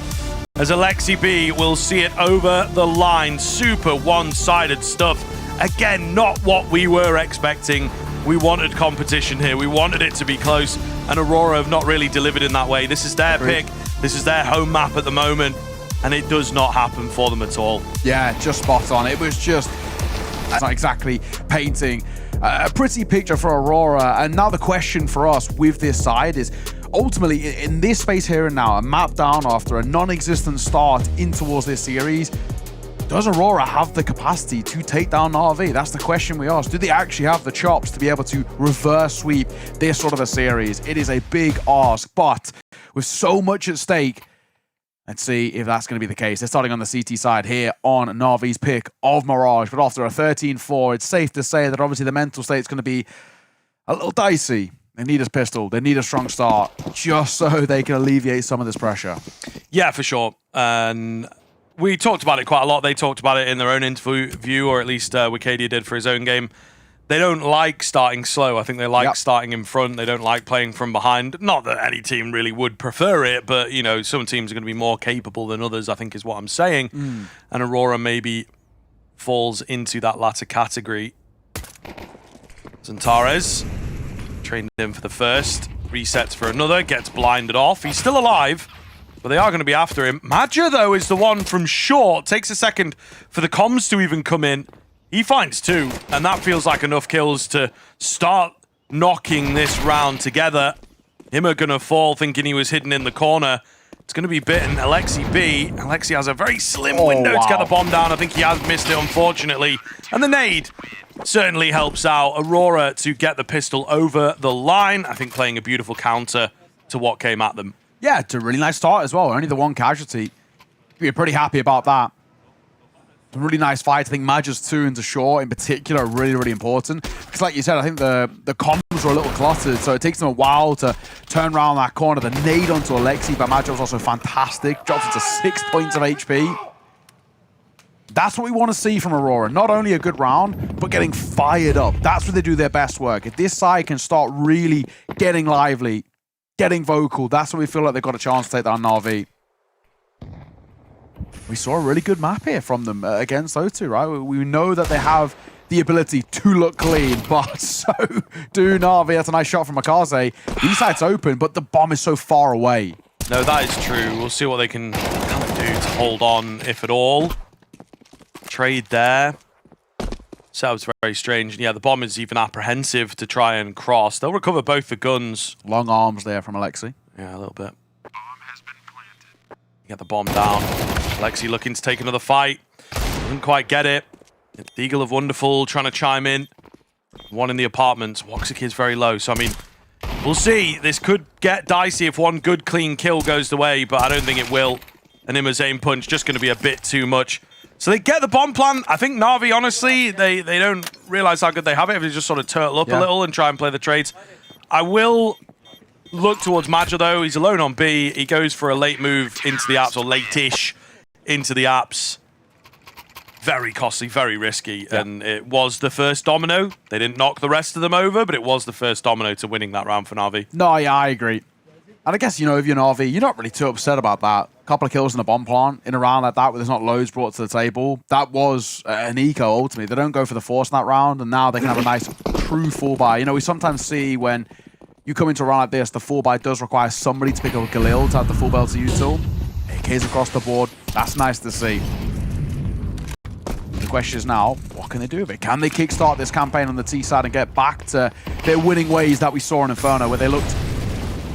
as Alexi B will see it over the line. Super one-sided stuff. Again, not what we were expecting. We wanted competition here. We wanted it to be close, and Aurora have not really delivered in that way. This is their pick. This is their home map at the moment, and it does not happen for them at all. Yeah, just spot on. It was just not exactly painting a pretty picture for Aurora. And now the question for us with this side is, ultimately, in this space here and now, a map down after a non-existent start in towards this series, does Aurora have the capacity to take down NAVI? That's the question we ask. Do they actually have the chops to be able to reverse sweep this sort of a series? It is a big ask, but with so much at stake, let's see if that's going to be the case. They're starting on the CT side here on NAVI's pick of Mirage, but after a 13-4, it's safe to say that obviously the mental state is going to be a little dicey. They need a pistol. They need a strong start just so they can alleviate some of this pressure. Yeah, for sure. And we talked about it quite a lot. They talked about it in their own interview, or at least Wicadia did for his own game. They don't like starting slow. I think they like starting in front. They don't like playing from behind. Not that any team really would prefer it, but, you know, some teams are going to be more capable than others, I think is what I'm saying. And Aurora maybe falls into that latter category. Xantares trained in for the first, resets for another, gets blinded off. He's still alive, but they are going to be after him. Madja, though, is the one from short. Takes a second for the comms to even come in. He finds 2, and that feels like enough kills to start knocking this round together. Him are going to fall, thinking he was hidden in the corner. It's going to be bitten. Alexi B. Alexi has a very slim window to get the bomb down. I think he has missed it, unfortunately. And the nade certainly helps out Aurora to get the pistol over the line. I think playing a beautiful counter to what came at them. Yeah, it's a really nice start as well. Only the 1 casualty. We're pretty happy about that. A really nice fight. I think Madja's 2 into short in particular are really, really important. Because like you said, I think the comms were a little cluttered, so it takes them a while to turn around that corner. The nade onto Alexi by Madja was also fantastic. Drops into 6 points of HP. That's what we want to see from Aurora. Not only a good round, but getting fired up. That's where they do their best work. If this side can start really getting lively, getting vocal, that's when we feel like they've got a chance to take down NAVI. We saw a really good map here from them against O2, right? We know that they have the ability to look clean, but so do NAVI. That's a nice shot from Makaze. The side's open, but the bomb is so far away. No, that is true. We'll see what they can kind of do to hold on, if at all. trade there. Sounds very strange. And yeah, the bomb is even apprehensive to try and cross. They'll recover both the guns. Long arms there from Alexi. Yeah, a little bit. Get the bomb down. Alexi looking to take another fight. Didn't quite get it. The Eagle of Wonderful trying to chime in. One in the apartments. Woxic is very low. So, I mean, we'll see. This could get dicey if one good, clean kill goes the way, but I don't think it will. And Imma's aim punch just going to be a bit too much. So they get the bomb plan. I think Navi, honestly, they don't realize how good they have it if they just sort of turtle up a little and try and play the trades. I will look towards Madja, though. He's alone on B. He goes for a late move into the apps, or late-ish into the apps. Very costly, very risky, and it was the first domino. They didn't knock the rest of them over, but it was the first domino to winning that round for Navi. No, yeah, I agree. And I guess, you know, if you're Navi, you're not really too upset about that. A couple of kills in the bomb plant in a round like that where there's not loads brought to the table. That was an eco, ultimately. They don't go for the force in that round, and now they can have a nice, true full buy. You know, we sometimes see when you come into a round like this, the full buy does require somebody to pick up a Galil to have the full belt to use tool. AKs across the board. That's nice to see. The question is now, what can they do with it? Can they kickstart this campaign on the T side and get back to their winning ways that we saw in Inferno, where they looked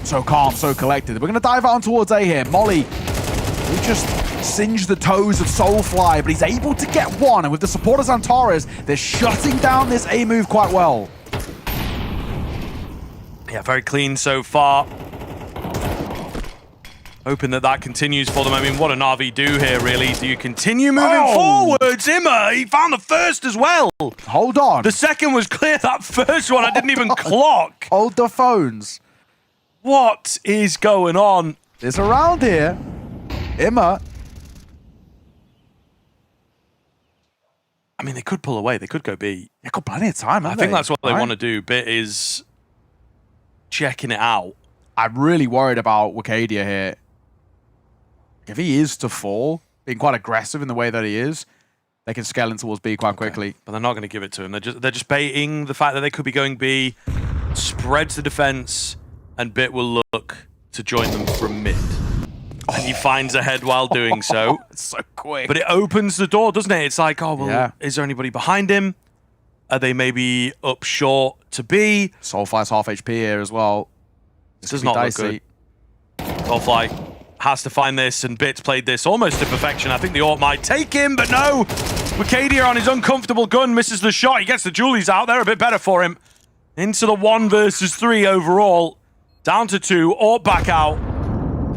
so calm, so collected? We're going to dive on towards A here. Molly, who just singed the toes of Soulfly, but he's able to get one. And with the support of Xantares, they're shutting down this A move quite well. Yeah, very clean so far. Hoping that that continues for them. I mean, what a Navi do here, really? Do you continue moving forwards? Imma, he found the first as well. Hold on. The second was clear. That first one, I didn't even clock. Hold the phones. What is going on? There's a round here. Imma. I mean, they could pull away. They could go B. They've got plenty of time, I think that's what they want to do. Bit is checking it out. I'm really worried about Wicadia here. If he is to fall, being quite aggressive in the way that he is, they can scale in towards B quite quickly. But they're not going to give it to him. They're just baiting the fact that they could be going B, spreads the defense, and Bit will look to join them from mid. And he finds a head while doing so. It's so quick. But it opens the door, doesn't it? It's like, oh, well, is there anybody behind him? Are they maybe up short to B? Soulfly's half HP here as well. This does not look good. Soulfly has to find this, and Bit's played this almost to perfection. I think the AWP might take him, but no! Wicadia on his uncomfortable gun misses the shot. He gets the Julies out. They're a bit better for him. Into the 1 versus 3 overall. Down to 2. AWP back out.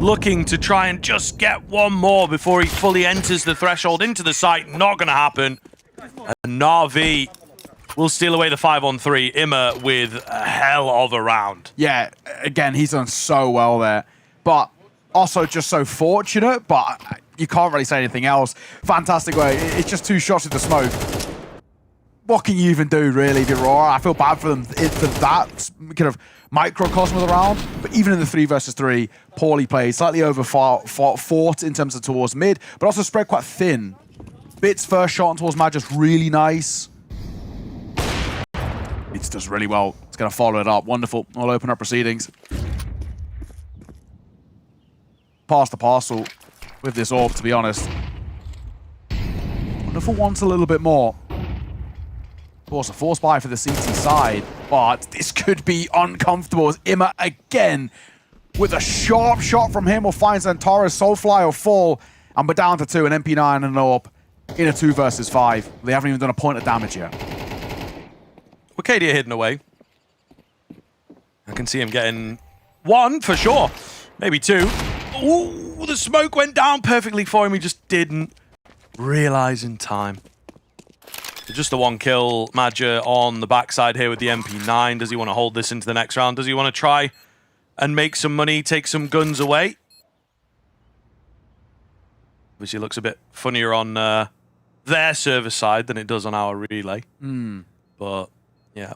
Looking to try and just get one more before he fully enters the threshold into the site. Not going to happen. And Navi will steal away the 5-on-3. Imma with a hell of a round. Yeah, again, he's done so well there. But also just so fortunate, but you can't really say anything else. Fantastic way. It's just 2 shots with the smoke. What can you even do, really, if you're Aurora? I feel bad for them for that kind of microcosm of the round. But even in the 3 versus 3, poorly played. Slightly over fought in terms of towards mid, but also spread quite thin. Bit's first shot towards Mad just really nice. It does really well. It's going to follow it up. Wonderful. I'll open up proceedings. Pass the parcel with this AWP, to be honest. Wonderful wants a little bit more. Of course, a force buy for the CT side, but this could be uncomfortable as Imma again with a sharp shot from him will find Xantares, Soulfly will fall, and we're down to 2, an MP9 and an AWP in a 2 versus 5. They haven't even done a point of damage yet. Wicadia hidden away. I can see him getting 1 for sure. Maybe 2. Ooh, the smoke went down perfectly for him. He just didn't realize in time. Just the 1 kill. Madja on the backside here with the MP9. Does he want to hold this into the next round? Does he want to try and make some money, take some guns away? Obviously, it looks a bit funnier on their server side than it does on our relay. But yeah,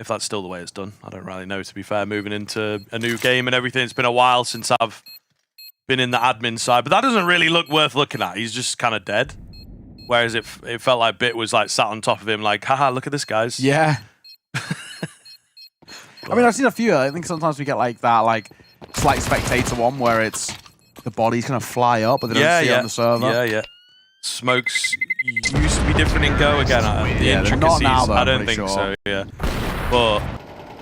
if that's still the way it's done, I don't really know, to be fair, moving into a new game and everything. It's been a while since I've been in the admin side, but that doesn't really look worth looking at. He's just kind of dead. Whereas it felt like Bit was like sat on top of him like, haha, look at this, guys. Yeah. I mean, I've seen a few. I think sometimes we get like that, like slight spectator one where it's the bodies kind of fly up, but they don't see it on the server. Yeah. Smokes used to be different in Go. Again, the Yeah, they're not intricacies, now, though, I I'm don't pretty think sure. so, yeah. But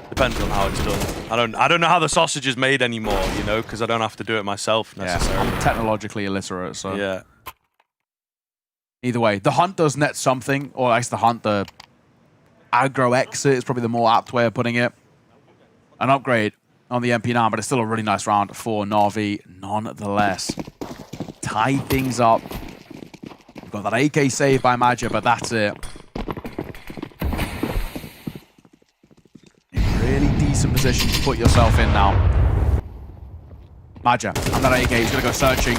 depends on how it's done. I don't know how the sausage is made anymore, you know, because I don't have to do it myself necessarily. I'm technologically illiterate, so... Yeah. Either way, the hunt does net something, or at least the hunt, the aggro exit is probably the more apt way of putting it. An upgrade on the MP9, but it's still a really nice round for NAVI, nonetheless. Tie things up. We've got that AK save by Magia, but that's it. Really decent position to put yourself in now. Magia, and that AK is going to go searching.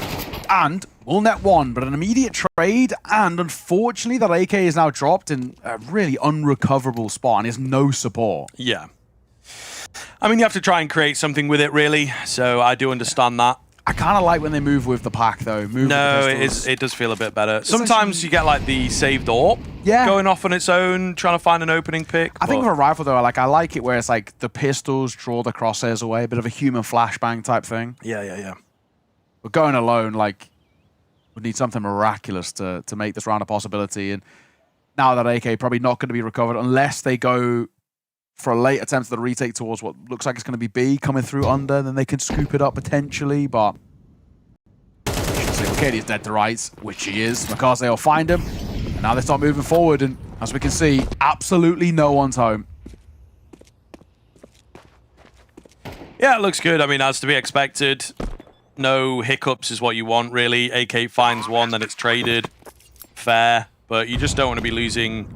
And will net one, but an immediate trade, and unfortunately that AK is now dropped in a really unrecoverable spot and is no support. Yeah. I mean, you have to try and create something with it, really, so I do understand that. I kind of like when they move with the pack, though. No, it does feel a bit better. Sometimes you get, like, the saved AWP going off on its own, trying to find an opening pick. I think with a rifle, though, I like it where it's like the pistols draw the crosshairs away, a bit of a human flashbang type thing. Yeah. But going alone, like, would need something miraculous to make this round a possibility. And now that AK probably not going to be recovered unless they go for a late attempt at the retake towards what looks like it's going to be B coming through under, then they can scoop it up potentially, but Wicadia's dead to rights, which he is. Makaze will find him, and now they start moving forward, and as we can see, absolutely no one's home. Yeah, it looks good. I mean, as to be expected. No hiccups is what you want, really. AK finds one, then it's traded. Fair, but you just don't want to be losing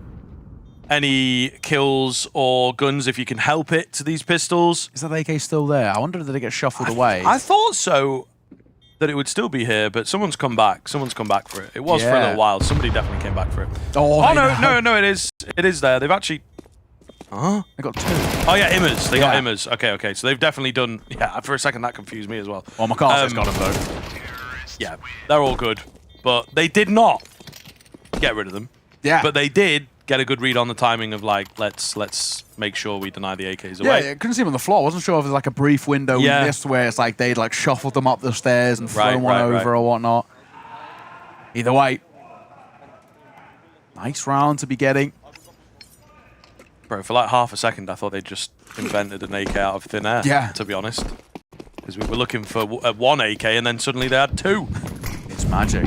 any kills or guns if you can help it to these pistols. Is that AK still there? I wonder did it get shuffled away? I thought so, that it would still be here, but someone's come back. Someone's come back for it. It was for a little while. Somebody definitely came back for it. Oh no, it is. It is there. They've actually... Huh? They got two. Oh, yeah, Immers. They got Immers. Okay. So they've definitely done... Yeah, for a second, that confused me as well. Well, Makaze's got them, though. Yeah, they're all good. But they did not get rid of them. Yeah. But they did get a good read on the timing of, like, let's make sure we deny the AKs away. Yeah, I couldn't see them on the floor. I wasn't sure if there's, like, a brief window we missed where it's like they'd, like, shuffled them up the stairs and thrown one over or whatnot. Either way. Nice round to be getting. Bro, for like half a second, I thought they just invented an AK out of thin air, to be honest. Because we were looking for one AK, and then suddenly they had two. It's magic.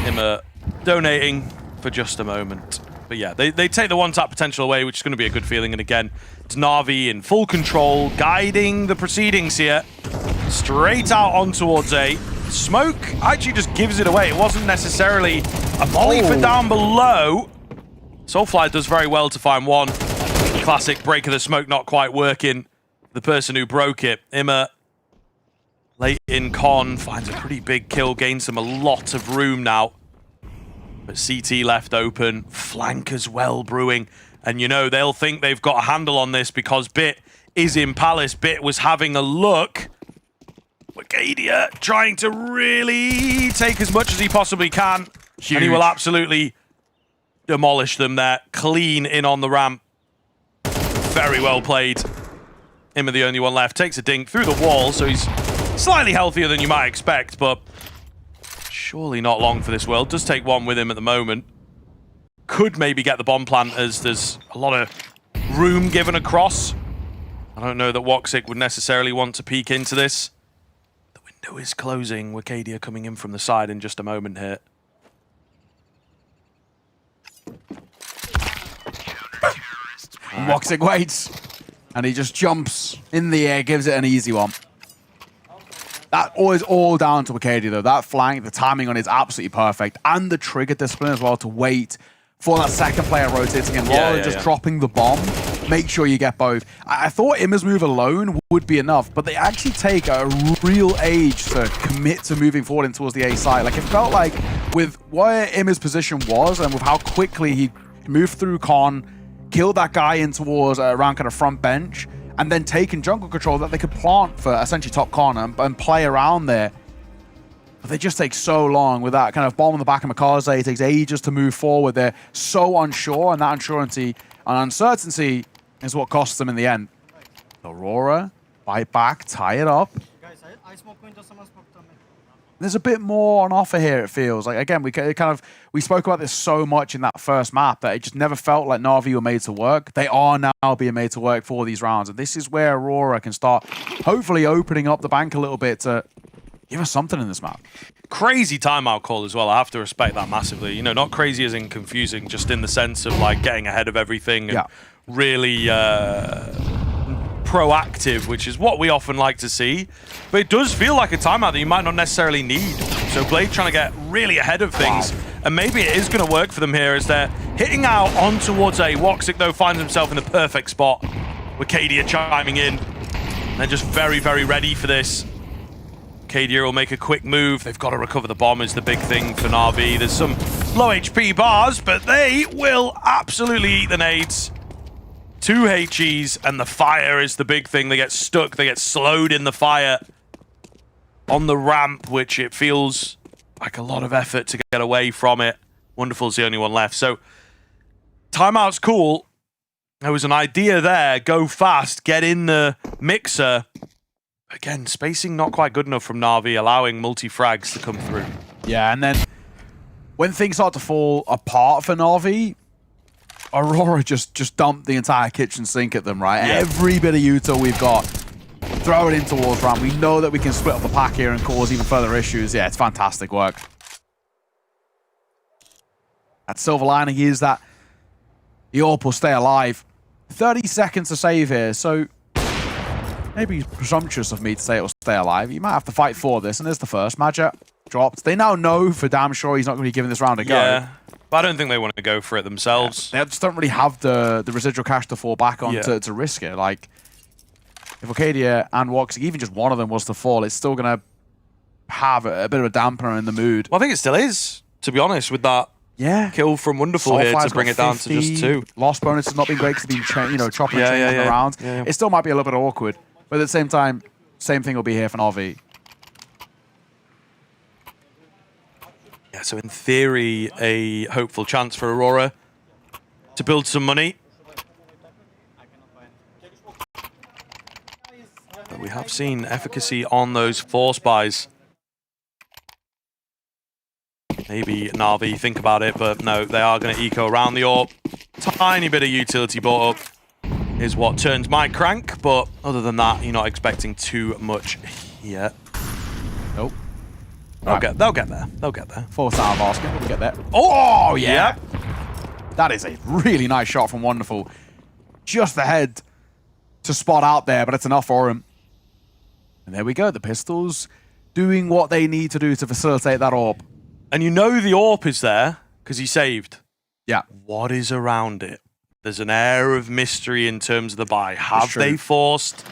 Him donating for just a moment. But yeah, they take the one-tap potential away, which is going to be a good feeling. And again, it's NAVI in full control, guiding the proceedings here. Straight out on towards A. Smoke actually just gives it away. It wasn't necessarily a volley for down below. Soulfly does very well to find one. Classic break of the smoke not quite working. The person who broke it, Imma, late in con, finds a pretty big kill, gains them a lot of room now. But CT left open, flank as well brewing. And you know, they'll think they've got a handle on this because Bit is in Palace. Bit was having a look. Wicadia trying to really take as much as he possibly can. Huge. And he will absolutely demolish them there. Clean in on the ramp. Very well played. Him are the only one left. Takes a dink through the wall, so he's slightly healthier than you might expect, but surely not long for this world. Does take one with him at the moment. Could maybe get the bomb plant as there's a lot of room given across. I don't know that Woxic would necessarily want to peek into this. The window is closing. Wicadia coming in from the side in just a moment here. Woxic waits, and he just jumps in the air, gives it an easy one. That always all down to Wicadia, though. That flank, the timing on it is absolutely perfect, and the trigger discipline as well to wait for that second player rotating in rather than just dropping the bomb. Make sure you get both. I thought Imma's move alone would be enough, but they actually take a real age to commit to moving forward in towards the A side. Like, it felt like with where Imma's position was and with how quickly he moved through con, killed that guy in towards around kind of front bench, and then taken jungle control that they could plant for essentially top corner and play around there. But they just take so long with that kind of bomb on the back of Makaze. It takes ages to move forward. They're so unsure, and that uncertainty is what costs them in the end. Aurora, bite back, tie it up. Guys, I smoke window, someone smoke top mid. There's a bit more on offer here, it feels. Like, again, we spoke about this so much in that first map that it just never felt like NAVI were made to work. They are now being made to work for these rounds. And this is where Aurora can start hopefully opening up the bank a little bit to give us something in this map. Crazy timeout call as well. I have to respect that massively. You know, not crazy as in confusing, just in the sense of like getting ahead of everything and really proactive, which is what we often like to see. But it does feel like a timeout that you might not necessarily need. So Blade trying to get really ahead of things. Wow. And maybe it is going to work for them here as they're hitting out on towards A. Woxic, though, finds himself in the perfect spot. Wicadia chiming in. They're just very, very ready for this. Wicadia will make a quick move. They've got to recover the bomb is the big thing for NAVI. There's some low HP bars, but they will absolutely eat the nades. 2 HEs, and the fire is the big thing. They get stuck, they get slowed in the fire on the ramp, which it feels like a lot of effort to get away from it. Wonderful's the only one left. So, timeout's cool. There was an idea there. Go fast, get in the mixer. Again, spacing not quite good enough from NAVI, allowing multi-frags to come through. Yeah, and then when things start to fall apart for NAVI, Aurora just dumped the entire kitchen sink at them, right? Yeah. Every bit of util we've got, throw it in towards ramp. We know that we can split up the pack here and cause even further issues. Yeah, it's fantastic work. That silver lining is that the AWP will stay alive. 30 seconds to save here, so maybe presumptuous of me to say it will stay alive. You might have to fight for this, and there's the first. Magic dropped. They now know for damn sure he's not going to be giving this round a go. Yeah. But I don't think they want to go for it themselves. Yeah. They just don't really have the residual cash to fall back on to risk it. Like, if Wicadia and Woxic, even just one of them was to fall, it's still going to have a bit of a dampener in the mood. Well, I think it still is, to be honest, with that kill from Wonderful here to bring it down to just 2. Lost bonus has not been great because it's been chopping and changing around. Yeah. It still might be a little bit awkward. But at the same time, same thing will be here for NAVI. Yeah, so in theory, a hopeful chance for Aurora to build some money. But we have seen efficacy on those force buys. Maybe NAVI think about it, but no, they are going to eco around the AWP. Tiny bit of utility bought up is what turns my crank, but other than that, you're not expecting too much yet. Nope. They'll get there. They'll get there. Force out of asking, we'll get there. Oh, yeah. Yep. That is a really nice shot from Wonderful. Just the head to spot out there, but it's enough for him. And there we go. The pistols doing what they need to do to facilitate that AWP. And you know the AWP is there because he saved. Yeah. What is around it? There's an air of mystery in terms of the buy. Have they forced?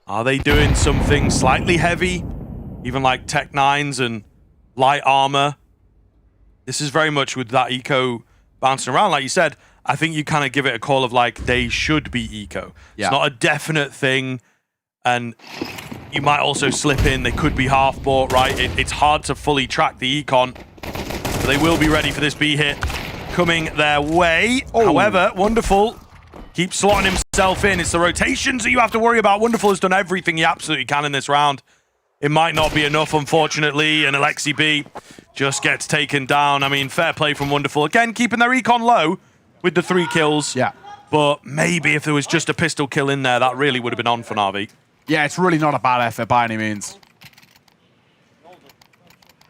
Are they doing something slightly heavy? Even like Tech 9s and light armor. This is very much with that eco bouncing around. Like you said, I think you kind of give it a call of like, they should be eco. Yeah. It's not a definite thing. And you might also slip in, they could be half bought, right? It's hard to fully track the econ. But they will be ready for this B hit coming their way. Oh. However, Wonderful keeps slotting himself in. It's the rotations that you have to worry about. Wonderful has done everything he absolutely can in this round. It might not be enough, unfortunately, and Alexi B just gets taken down. I mean, fair play from Wonderful. Again, keeping their econ low with the 3 kills. Yeah. But maybe if there was just a pistol kill in there, that really would have been on for NAVI. Yeah, it's really not a bad effort by any means.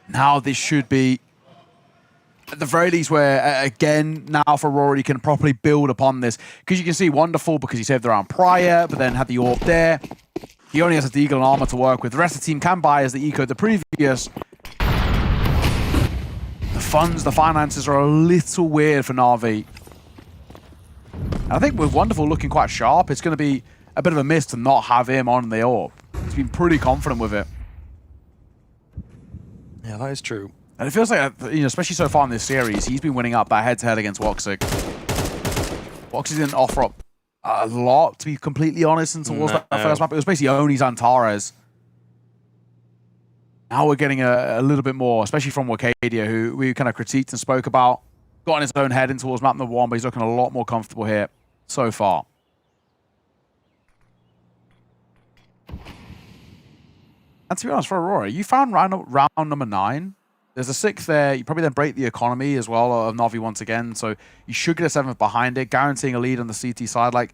Now this should be, at the very least, where, again, now for Aurora, you can properly build upon this. Because you can see Wonderful, because he saved the round prior, but then had the AWP there. He only has a Deagle and armor to work with. The rest of the team can buy as the eco the previous. The funds, the finances are a little weird for NAVI. And I think with Wonderful looking quite sharp, it's going to be a bit of a miss to not have him on the AWP. He's been pretty confident with it. Yeah, that is true. And it feels like, especially so far in this series, he's been winning up by head-to-head against Woxic. Woxic didn't offer up a lot, to be completely honest, and towards that first map. It was basically only Xantares. Now we're getting a little bit more, especially from Wicadia, who we kind of critiqued and spoke about. Got in his own head in towards map number 1, but he's looking a lot more comfortable here so far. And And to be honest, for Aurora, you found round number 9. There's a 6 there. You probably then break the economy as well of NAVI once again. So you should get a 7th behind it, guaranteeing a lead on the CT side. Like,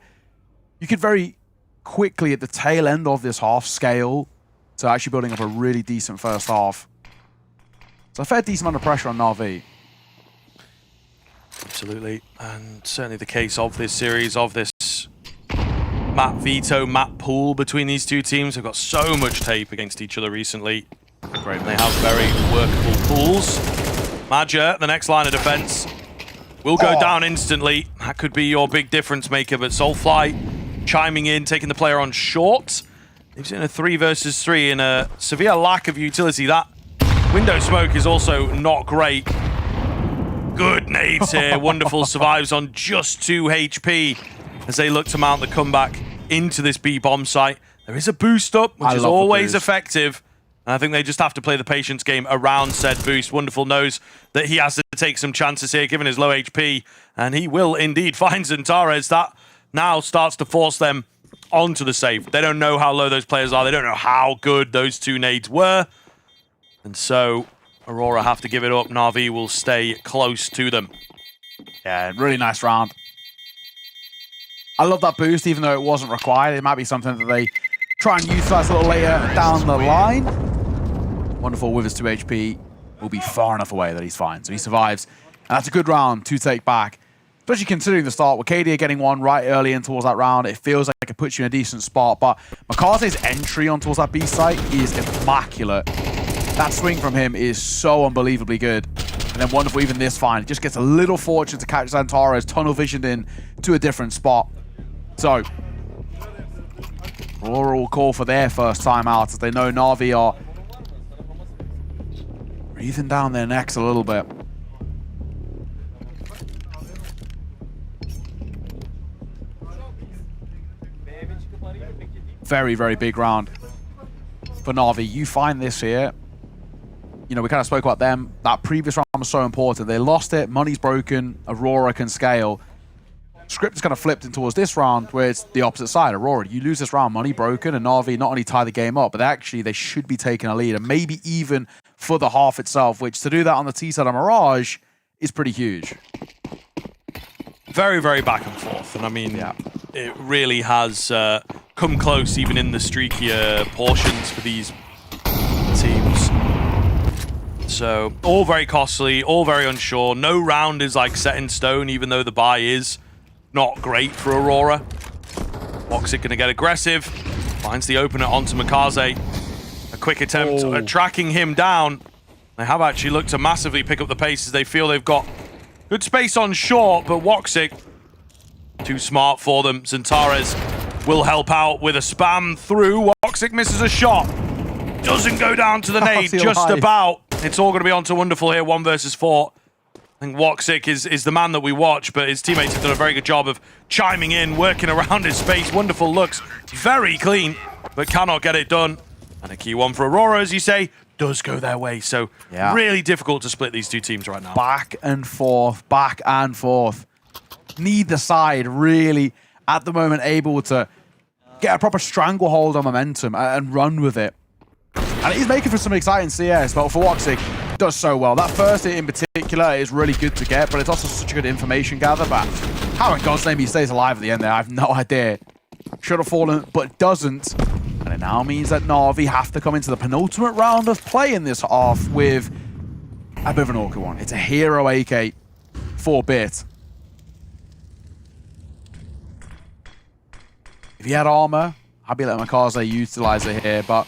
you could very quickly at the tail end of this half scale to actually building up a really decent first half. So a fair decent amount of pressure on NAVI. Absolutely. And certainly the case of this series, of this map veto, map pool between these two teams. They've got so much tape against each other recently. Great. And they have very workable pools. Madja, the next line of defense, will go down instantly. That could be your big difference maker, but Soulfly chiming in, taking the player on short. They've seen a 3 versus 3 and a severe lack of utility. That window smoke is also not great. Good nades here. Wonderful survives on just 2 HP as they look to mount the comeback into this B bomb site. There is a boost up, which is always effective. And I think they just have to play the patience game around said boost. Wonderful knows that he has to take some chances here, given his low HP. And he will indeed find Xantares. That now starts to force them onto the save. They don't know how low those players are. They don't know how good those 2 nades were. And so Aurora have to give it up. NAVI will stay close to them. Yeah, really nice round. I love that boost, even though it wasn't required. It might be something that they try and utilize a little later down the line. Wonderful with his 2 HP. Will be far enough away that he's fine. So he survives. And that's a good round to take back. Especially considering the start. Wicadia getting one right early in towards that round. It feels like it puts you in a decent spot. But Makaze's entry on towards that B site is immaculate. That swing from him is so unbelievably good. And then wonderful even this find. It just gets a little fortune to catch Xantares tunnel visioned in to a different spot. So Aurora will call for their first time out as they know NAVI are breathing down their necks a little bit. Very, very big round for NAVI. You find this here. You know, we kind of spoke about them. That previous round was so important. They lost it. Money's broken. Aurora can scale. Script is kind of flipped in towards this round where it's the opposite side. Aurora, you lose this round, money broken, and NAVI not only tie the game up, but actually they should be taking a lead, and maybe even for the half itself, which to do that on the T side of Mirage is pretty huge. Very, very back and forth. And I mean, it really has come close even in the streakier portions for these teams. So all very costly, all very unsure. No round is like set in stone, even though the buy is not great for Aurora. Woxic going to get aggressive. Finds the opener onto Makaze. A quick attempt at tracking him down. They have actually looked to massively pick up the pace as they feel they've got good space on short, but Woxic too smart for them. Xantares will help out with a spam through. Woxic misses a shot. Doesn't go down to the nade, just about. It's all going to be onto Wonderful here, 1 versus 4. I think Woxic is the man that we watch, but his teammates have done a very good job of chiming in, working around his space. Wonderful looks very clean, but cannot get it done. And a key one for Aurora, as you say, does go their way. So really difficult to split these two teams right now. Back and forth, back and forth. Neither side really, at the moment, able to get a proper stranglehold on momentum and run with it. And he's making for some exciting CS, but for Woxic, does so well. That first hit in particular is really good to get, but it's also such a good information gather. But how in God's name he stays alive at the end there, I have no idea. Should have fallen, but doesn't. And it now means that NAVI have to come into the penultimate round of play in this half with a bit of an awkward one. It's a hero AK 4-bit. If he had armor, I'd be letting Makaze utilize it here, but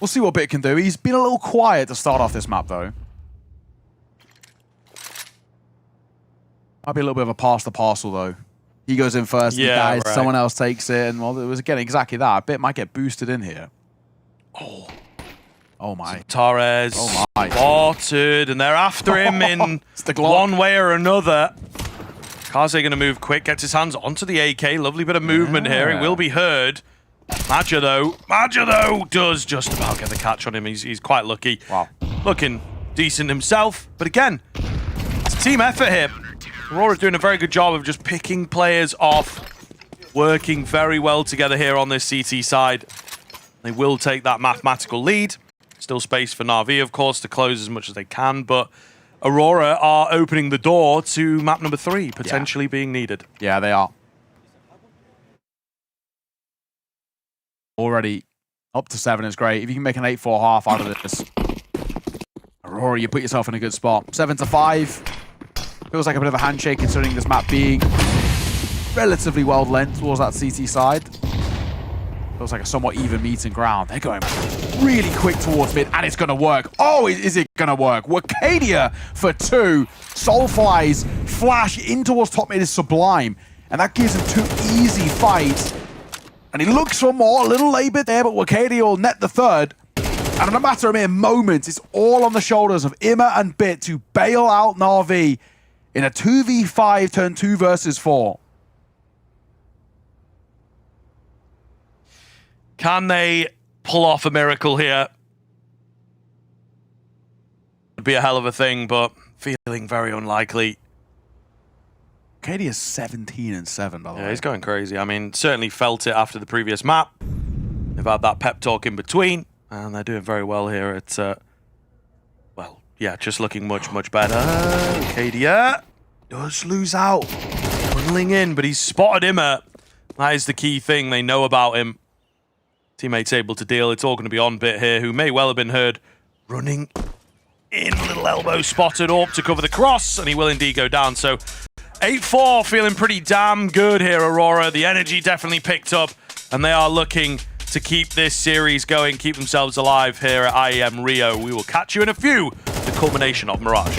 we'll see what Bit can do. He's been a little quiet to start off this map, though. Might be a little bit of a pass the parcel, though. He goes in first, he dies, someone else takes it, and well, it was getting exactly that. Bit might get boosted in here. Oh my. Torres spotted, and they're after him in one way or another. Kaze going to move quick, gets his hands onto the AK. Lovely bit of movement here. He will be heard. Madja though, does just about get the catch on him. He's quite lucky. Wow. Looking decent himself. But again, it's a team effort here. Aurora's doing a very good job of just picking players off. Working very well together here on this CT side. They will take that mathematical lead. Still space for NAVI, of course, to close as much as they can, but Aurora are opening the door to map number 3, potentially being needed. Yeah, they are. Already up to 7 is great. If you can make an 8-4 half out of this, Aurora, you put yourself in a good spot. 7-5. Feels like a bit of a handshake considering this map being relatively well lent towards that CT side. Feels like a somewhat even meeting ground. They're going really quick towards mid, and it's going to work. Oh, is it going to work? Wicadia for 2. Soulfly's flash in towards top mid is sublime, and that gives him 2 easy fights. And he looks for more, a little late bit there, but Wicadia will net the 3rd. And in a matter of mere moments, it's all on the shoulders of Imma and Bit to bail out NAVI in a 2v5 turn 2 versus 4. Can they pull off a miracle here? Would be a hell of a thing, but feeling very unlikely. Wicadia is 17-7, by the way. Yeah, he's going crazy. I mean, certainly felt it after the previous map. They've had that pep talk in between, and they're doing very well here at, well, yeah, just looking much, much better. Wicadia does lose out. Funneling in, but he's spotted Imma. That is the key thing they know about him. Teammates able to deal. It's all going to be on Bit here, who may well have been heard running in. Little elbow spotted up to cover the cross, and he will indeed go down. So 8-4, feeling pretty damn good here, Aurora. The energy definitely picked up, and they are looking to keep this series going, keep themselves alive here at IEM Rio. We will catch you in a few. The culmination of Mirage.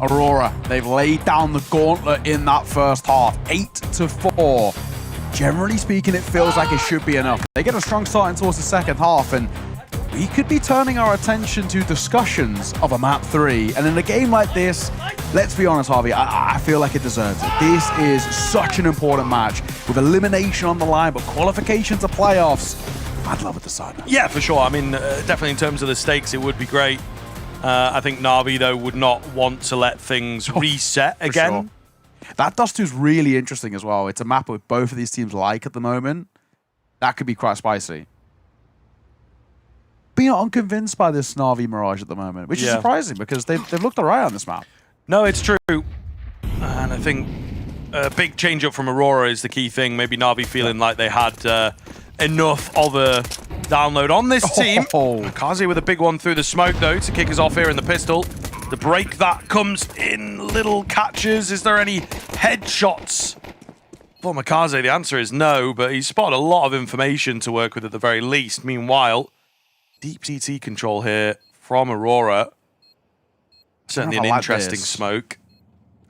Aurora, they've laid down the gauntlet in that first half. 8-4. Generally speaking, it feels like it should be enough. They get a strong start in towards the second half, and we could be turning our attention to discussions of a map 3. And in a game like this, let's be honest, Harvey, I feel like it deserves it. This is such an important match with elimination on the line, but qualification to playoffs. I'd love it to sign that. Yeah, for sure. I mean, definitely in terms of the stakes, it would be great. I think NAVI, though, would not want to let things reset again. Sure. That Dust2 is really interesting as well. It's a map with both of these teams like at the moment. That could be quite spicy. Being unconvinced by this NAVI Mirage at the moment, which is surprising because they've looked all right on this map. No, it's true. And I think a big change up from Aurora is the key thing. Maybe NAVI feeling like they had enough of a download on this team. Kazi with a big one through the smoke, though, to kick us off here in the pistol. The break that comes in little catches. Is there any headshots for Makaze? The answer is no, but he's spotted a lot of information to work with at the very least. Meanwhile, deep CT control here from Aurora. Certainly an interesting smoke.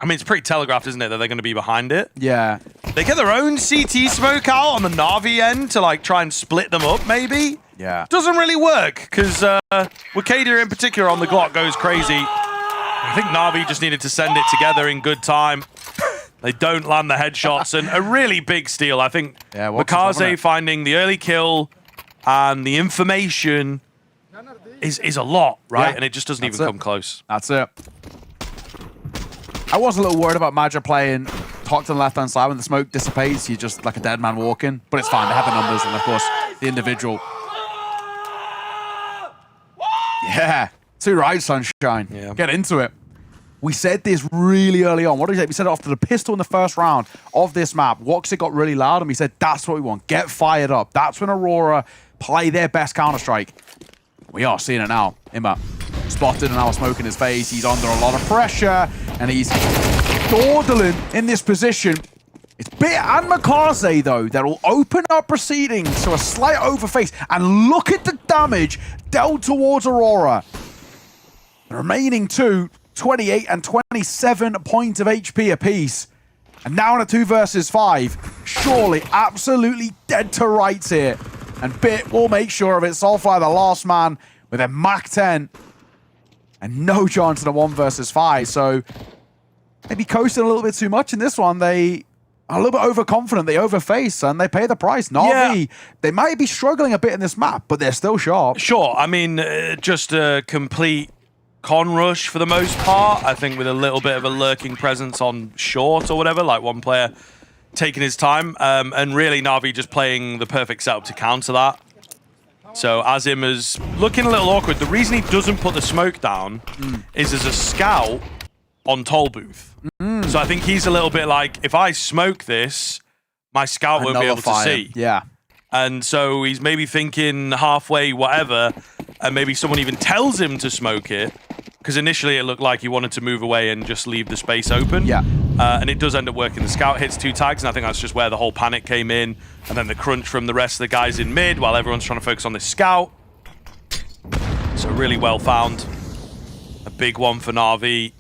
I mean, it's pretty telegraphed, isn't it, that they're going to be behind it? Yeah. They get their own CT smoke out on the NAVI end to, like, try and split them up, maybe? Yeah. Doesn't really work, because Wicadia in particular on the Glock goes crazy. I think NAVI just needed to send it together in good time. They don't land the headshots, and a really big steal. I think Makaze finding the early kill and the information is a lot, right? And it just doesn't even come close. That's it. I was a little worried about Madja playing talk to the left-hand side. When the smoke dissipates, you're just like a dead man walking. But it's fine. They have the numbers and, of course, the individual. Yeah. 2 right, Sunshine. Yeah. Get into it. We said this really early on. What did we say? We said it after the pistol in the first round of this map. Woxit got really loud, and we said, that's what we want. Get fired up. That's when Aurora play their best Counter-Strike. We are seeing it now. Imma spotted and now smoke in his face. He's under a lot of pressure, and he's dawdling in this position. It's Bit and Makaze, though, that will open up proceedings to a slight overface. And look at the damage dealt towards Aurora. The remaining 2, 28 and 27 points of HP apiece. And now in a 2 versus 5. Surely absolutely dead to rights here. And Bit will make sure of it. Soulfly, the last man, with a Mach 10. And no chance in a 1 versus 5. So maybe coasting a little bit too much in this one. They are a little bit overconfident. They overface and they pay the price. NAVI, they might be struggling a bit in this map, but they're still sharp. Sure. I mean, just a complete con rush for the most part. I think with a little bit of a lurking presence on short or whatever, like one player taking his time. And really NAVI just playing the perfect setup to counter that. So Azim is looking a little awkward. The reason he doesn't put the smoke down is as a scout on toll booth. So I think he's a little bit like, if I smoke this, my scout won't be able to see. Yeah. And so he's maybe thinking halfway whatever, and maybe someone even tells him to smoke it, because initially it looked like he wanted to move away and just leave the space open. Yeah. And it does end up working. The scout hits 2 tags, and I think that's just where the whole panic came in, and then the crunch from the rest of the guys in mid while everyone's trying to focus on this scout. So really well found. A big one for NAVI.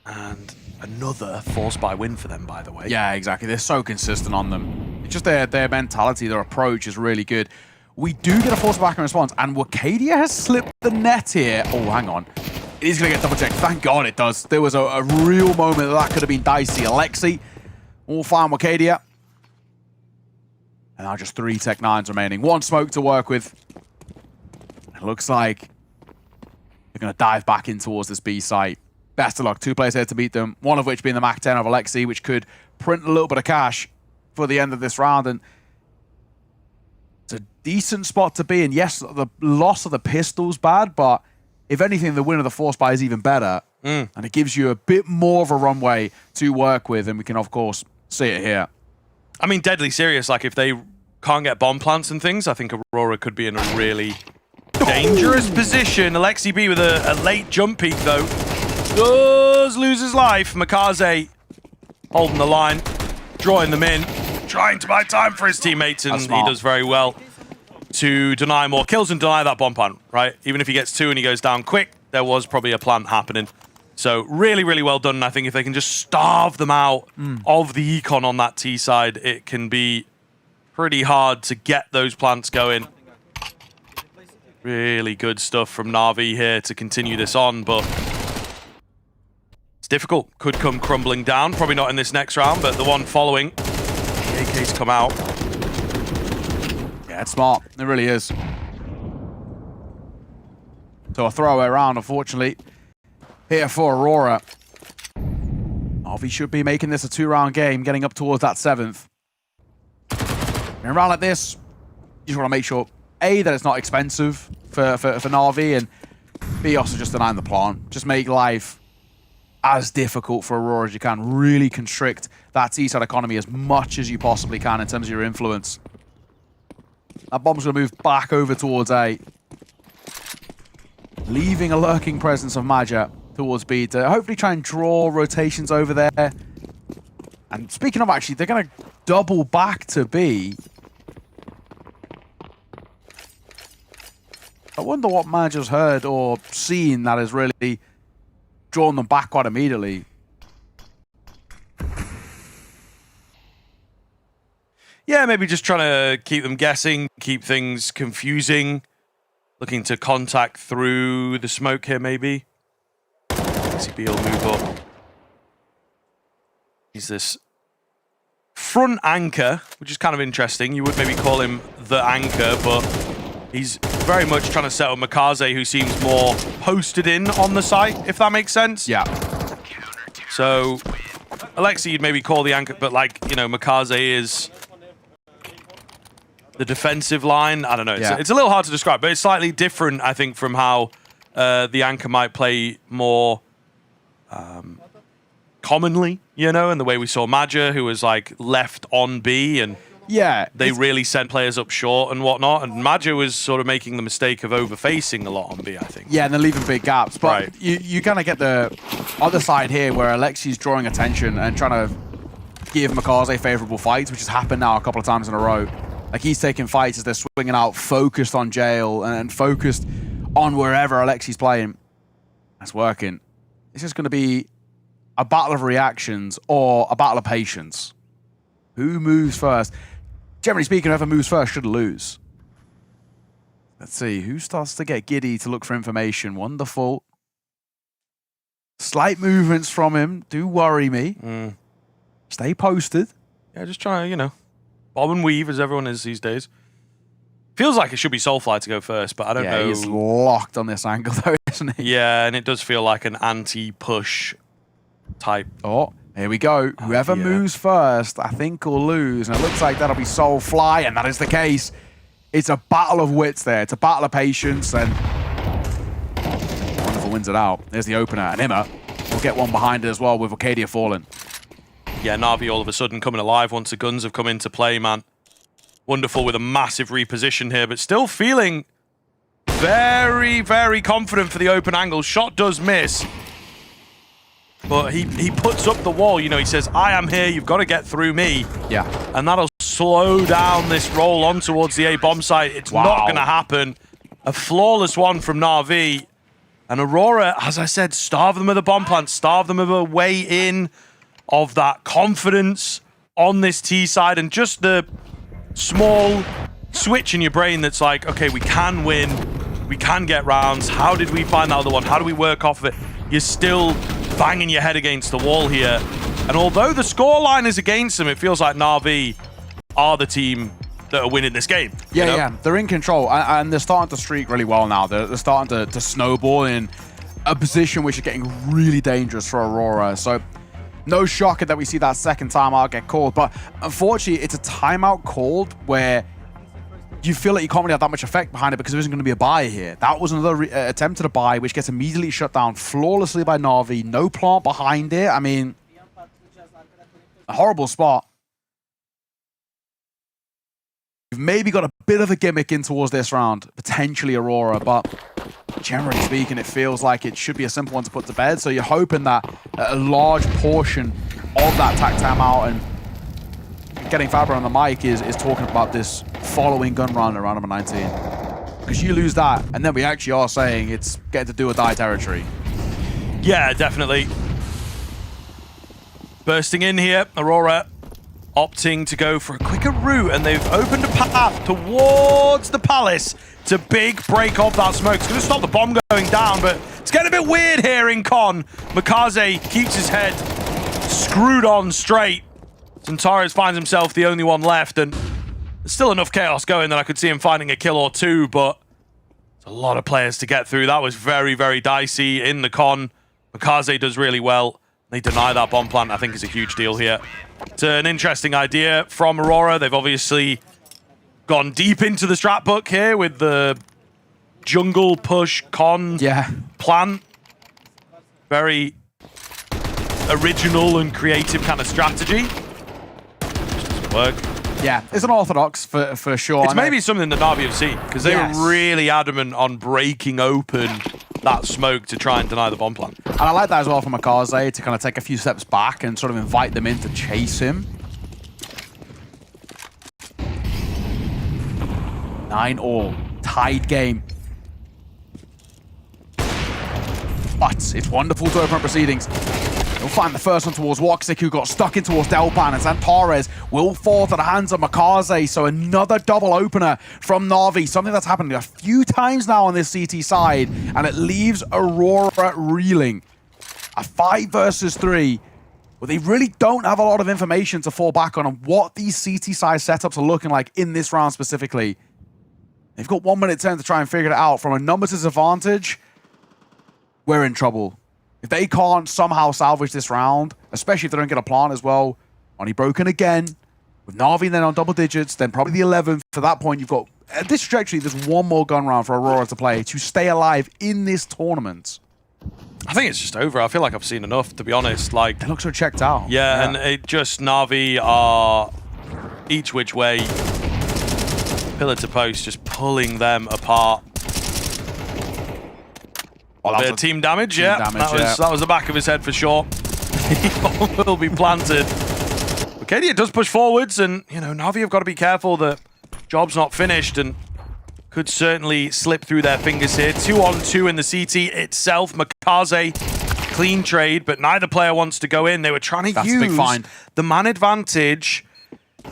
And another force by win for them, by the way. Yeah, exactly. They're so consistent on them. It's just their mentality, their approach is really good. We do get a force back in response, and Wicadia has slipped the net here. Oh, hang on. It is going to get double checked. Thank God it does. There was a real moment that could have been dicey. Alexi will find Wicadia. And now just 3 Tech 9s remaining. 1 smoke to work with. It looks like they're going to dive back in towards this B site. Best of luck. 2 players here to beat them. One of which being the Mach 10 of Alexi, which could print a little bit of cash for the end of this round. And it's a decent spot to be in. Yes, the loss of the pistol's bad, but if anything, the win of the force buy is even better. And it gives you a bit more of a runway to work with, and we can, of course, see it here. I mean, deadly serious. Like, if they can't get bomb plants and things, I think Aurora could be in a really dangerous position. Alexi B with a late jump peek, though. Does lose his life. Makaze holding the line, drawing them in, trying to buy time for his teammates, and he does very well to deny more kills and deny that bomb plant, right? Even if he gets 2 and he goes down quick, there was probably a plant happening. So really, really well done. And I think if they can just starve them out of the econ on that T side, it can be pretty hard to get those plants going. Really good stuff from NAVI here to continue this on, but it's difficult. Could come crumbling down. Probably not in this next round, but the one following, the AK's come out. Yeah, it's smart. It really is. So a throwaway round, unfortunately, here for Aurora. NAVI should be making this a 2-round game, getting up towards that 7th. In a round like this, you just want to make sure, A, that it's not expensive for NAVI, and B, also just denying the plant. Just make life as difficult for Aurora as you can. Really constrict that T-side economy as much as you possibly can in terms of your influence. That bomb's going to move back over towards A, leaving a lurking presence of Maja towards B to hopefully try and draw rotations over there. And speaking of, actually, they're going to double back to B. I wonder what Maja's heard or seen that has really drawn them back quite immediately. Yeah, maybe just trying to keep them guessing, keep things confusing. Looking to contact through the smoke here, maybe. CB will move up. He's this front anchor, which is kind of interesting. You would maybe call him the anchor, but he's very much trying to set up Mikaze, who seems more posted in on the site, if that makes sense. Yeah. So, Alexi, you'd maybe call the anchor, but like, you know, Mikaze is the defensive line. I don't know. It's a little hard to describe, but it's slightly different, I think, from how the anchor might play more commonly, you know, and the way we saw Maja, who was like left on B, and they really sent players up short and whatnot. And Maja was sort of making the mistake of overfacing a lot on B, I think. Yeah, and then leaving big gaps. But you kind of get the other side here where Alexi's drawing attention and trying to give Mikaze favorable fights, which has happened now a couple of times in a row. Like, he's taking fights as they're swinging out, focused on jail and focused on wherever Alexi's playing. That's working. It's just going to be a battle of reactions or a battle of patience. Who moves first? Generally speaking, whoever moves first should lose. Let's see. Who starts to get giddy to look for information? Wonderful. Slight movements from him do worry me. Stay posted. Yeah, just trying to, you know, bob and weave as everyone is these days. Feels like it should be Soulfly to go first, but I don't know. Yeah, he's locked on this angle though, isn't he? Yeah, and it does feel like an anti-push type. Oh, here we go. Whoever moves first, I think, will lose. And it looks like that'll be Soulfly, and that is the case. It's a battle of wits there. It's a battle of patience, and Wonderful wins it out. There's the opener, and Imma will get one behind it as well with Wicadia falling. Yeah, Navi all of a sudden coming alive once the guns have come into play, man. Wonderful with a massive reposition here, but still feeling very, very confident for the open angle. Shot does miss, but he puts up the wall. You know, he says, I am here, you've got to get through me. Yeah. And that'll slow down this roll on towards the A bomb site. It's not going to happen. A flawless one from NAVI. And Aurora, as I said, starve them of the bomb plant, starve them of a way in of that confidence on this T side, and just the small switch in your brain that's like, okay, we can win, we can get rounds. How did we find that other one? How do we work off of it? You're still banging your head against the wall here. And although the scoreline is against them, it feels like NAVI are the team that are winning this game. Yeah, you know? yeah, they're in control, and they're starting to streak really well now. They're starting to snowball in a position which is getting really dangerous for Aurora. So no shocker that we see that second timeout get called, but unfortunately, it's a timeout called where you feel like you can't really have that much effect behind it because there isn't going to be a buy here. That was another attempt at a buy, which gets immediately shut down flawlessly by NAVI. No plant behind it. I mean, a horrible spot. We've maybe got a bit of a gimmick in towards this round, potentially Aurora, but generally speaking, it feels like it should be a simple one to put to bed. So you're hoping that a large portion of that tack timeout, and getting Faber on the mic is talking about this following gun round around number 19. Because you lose that, and then we actually are saying it's getting to do or die territory. Yeah, definitely. Bursting in here, Aurora opting to go for a quicker route, and they've opened a path towards the palace. It's a big break of that smoke. It's going to stop the bomb going down, but it's getting a bit weird here in Con. Wicadia keeps his head screwed on straight. Xantares finds himself the only one left, and there's still enough chaos going that I could see him finding a kill or two, but it's a lot of players to get through. That was very, very dicey in the Con. Wicadia does really well. They deny that bomb plant, I think, is a huge deal here. It's an interesting idea from Aurora. They've obviously gone deep into the strat book here with the jungle push Con plan. Very original and creative kind of strategy. Just doesn't work. Yeah, it's unorthodox for sure. It's maybe something that NAVI have seen, because they were really adamant on breaking open that smoke to try and deny the bomb plant. And I like that as well from Wicadia to kind of take a few steps back and sort of invite them in to chase him. 9-all, tied game. But it's wonderful to open up proceedings. He'll find the first one towards Woxic, who got stuck in towards Delpan, and Xantares will fall to the hands of Wicadia. So another double opener from Navi, something that's happened a few times now on this CT side, and it leaves Aurora reeling. A 5 versus 3, where they really don't have a lot of information to fall back on what these CT side setups are looking like in this round specifically. They've got 1 minute 10 to try and figure it out. From a numbers disadvantage, we're in trouble. If they can't somehow salvage this round, especially if they don't get a plant as well, money broken again, with Navi then on double digits, then probably the 11th. For that point, you've got, at this trajectory, there's one more gun round for Aurora to play to stay alive in this tournament. I think it's just over. I feel like I've seen enough, to be honest. Like, They look so checked out. Yeah, and it just, Navi are each which way, pillar to post, just pulling them apart. A bit of team damage, that was the back of his head for sure. He will be planted. Wicadia does push forwards, and, you know, Navi have got to be careful that job's not finished, and could certainly slip through their fingers here. 2-on-2 in the CT itself. Wicadia, clean trade, but neither player wants to go in. They were trying to use the man advantage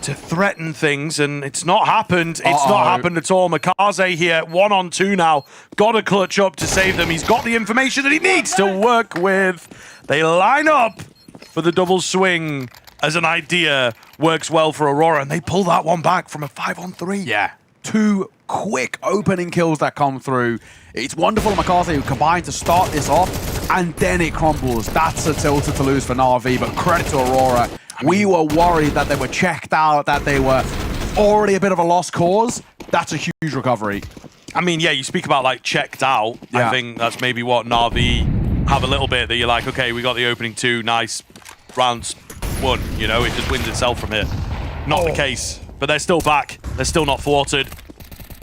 to threaten things, and it's not happened. It's not happened at all. Wicadia here, 1-on-2 now. Got to clutch up to save them. He's got the information that he needs to work with. They line up for the double swing as an idea. Works well for Aurora, and they pull that one back from a 5-on-3. Yeah. 2 quick opening kills that come through. It's wonderful Wicadia who combined to start this off, and then it crumbles. That's a tilted to lose for Navi, but credit to Aurora. We were worried that they were checked out, that they were already a bit of a lost cause. That's a huge recovery. I mean, yeah, you speak about, like, checked out. I think that's maybe what Navi have a little bit, that you're like, okay, we got the opening 2, nice, rounds 1, you know, it just wins itself from here. Not the case, but they're still back. They're still not thwarted.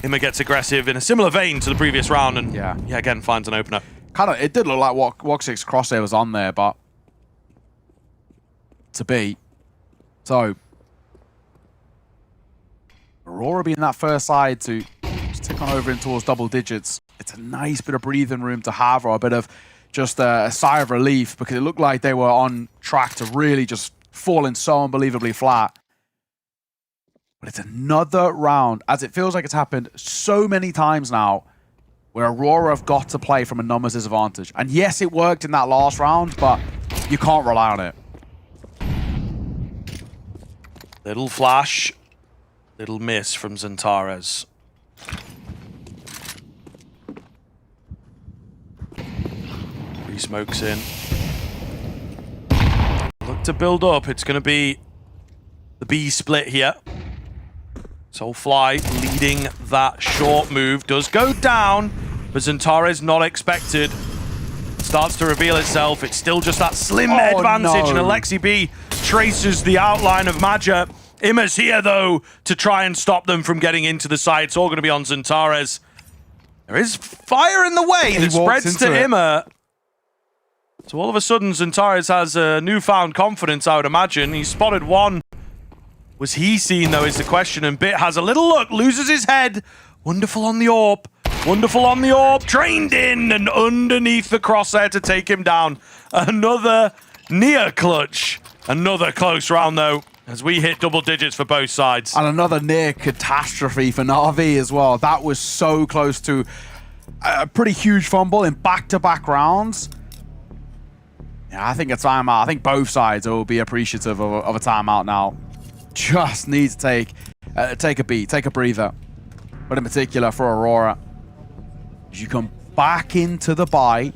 Ima gets aggressive in a similar vein to the previous round, and yeah, again, finds an opener. It did look like Woxic's crosshair was on there, but to be. So, Aurora being that first side to just tick on over in towards double digits. It's a nice bit of breathing room to have, or a bit of just a sigh of relief, because it looked like they were on track to really just fall in so unbelievably flat. But it's another round, as it feels like it's happened so many times now, where Aurora have got to play from a numbers disadvantage. And yes, it worked in that last round, but you can't rely on it. Little flash, little miss from Xantares. Three smokes in. Look to build up. It's going to be the B split here. Soulfly leading that short move. Does go down, but Xantares not expected. Starts to reveal itself. It's still just that slim advantage, and Alexi B traces the outline of Maja. Ima's here, though, to try and stop them from getting into the side. It's all going to be on Xantares. There is fire in the way that spreads to Ima. So all of a sudden, Xantares has a newfound confidence, I would imagine. He spotted one. Was he seen, though, is the question. And Bit has a little look, loses his head. Wonderful on the AWP. Wonderful on the orb, trained in and underneath the crosshair to take him down. Another near clutch. Another close round though, as we hit double digits for both sides. And another near catastrophe for NAVI as well. That was so close to a pretty huge fumble in back-to-back rounds. Yeah, I think a timeout. I think both sides will be appreciative of a timeout now. Just need to take a beat, take a breather. But in particular for Aurora, as you come back into the buy,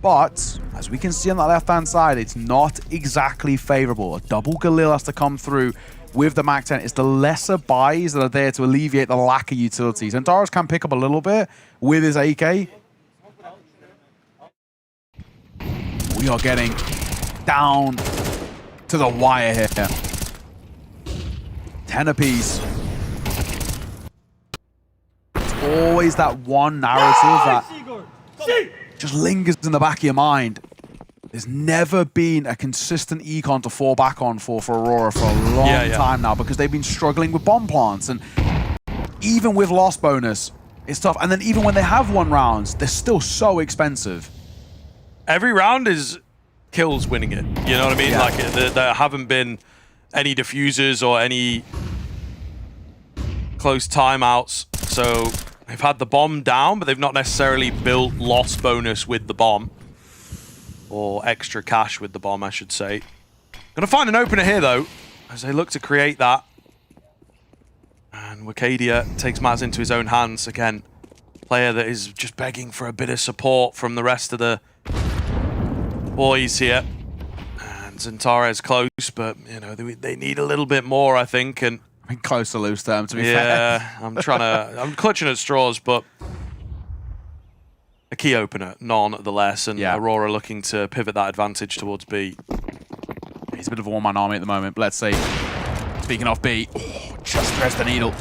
but as we can see on that left-hand side, it's not exactly favorable. A double Galil has to come through with the Mac 10. It's the lesser buys that are there to alleviate the lack of utilities. And Doros can pick up a little bit with his AK. We are getting down to the wire here. 10 apiece. It's always that one narrative that just lingers in the back of your mind. There's never been a consistent econ to fall back on for Aurora for a long time now, because they've been struggling with bomb plants. And even with loss bonus, it's tough. And then even when they have won rounds, they're still so expensive. Every round is kills winning it. You know what I mean? Yeah. Like there haven't been any diffusers or any close timeouts. So they've had the bomb down, but they've not necessarily built loss bonus with the bomb. Or extra cash with the bomb, I should say. Gonna find an opener here, though, as they look to create that. And Wicadia takes matters into his own hands. Again, player that is just begging for a bit of support from the rest of the boys here. And Xantares close, but, you know, they need a little bit more, I think. And I mean, close to loose term, to be fair. yeah, I'm clutching at straws, but a key opener, nonetheless, and Aurora looking to pivot that advantage towards B. He's a bit of a one-man army at the moment, but let's see. Speaking of B, just threads the needle.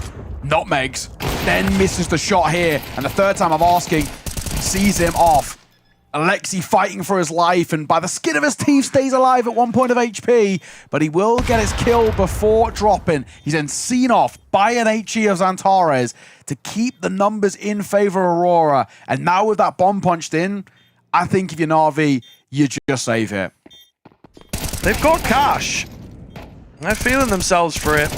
Nutmegs, then misses the shot here, and the third time I'm asking, sees him off. Alexi fighting for his life, and by the skin of his teeth stays alive at 1 point of HP, but he will get his kill before dropping. He's then seen off by an HE of Xantares to keep the numbers in favor of Aurora. And now with that bomb punched in, I think if you're NAVI, you just save it. They've got cash. They're feeling themselves for it.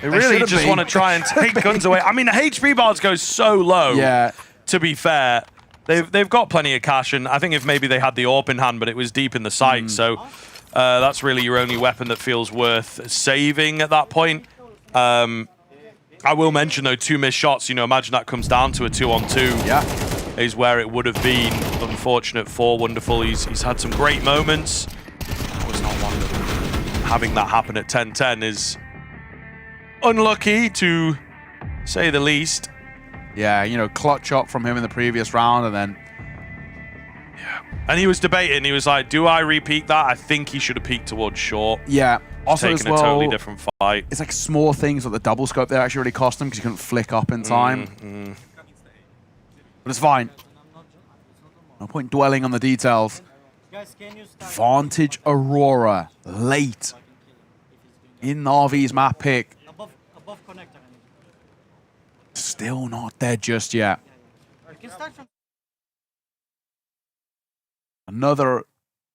They really just want to try and take guns away. I mean, the HP bars go so low, to be fair. They've got plenty of cash, and I think if maybe they had the AWP in hand, but it was deep in the sight, so that's really your only weapon that feels worth saving at that point. I will mention, though, 2 missed shots. You know, imagine that comes down to a 2-on-2. Is where it would have been. Unfortunate for Wonderful. He's had some great moments. That was not one of them. Having that happen at 10-10 is unlucky, to say the least. Yeah, you know, clutch up from him in the previous round, and then... Yeah. And he was debating. He was like, do I repeat that? I think he should have peeked towards short. Yeah. Also taking as well, a totally different fight. It's like small things like the double scope there actually really cost him because he couldn't flick up in time. But it's fine. No point dwelling on the details. Vantage Aurora late in NAVI's map pick. Still not dead just yet. Another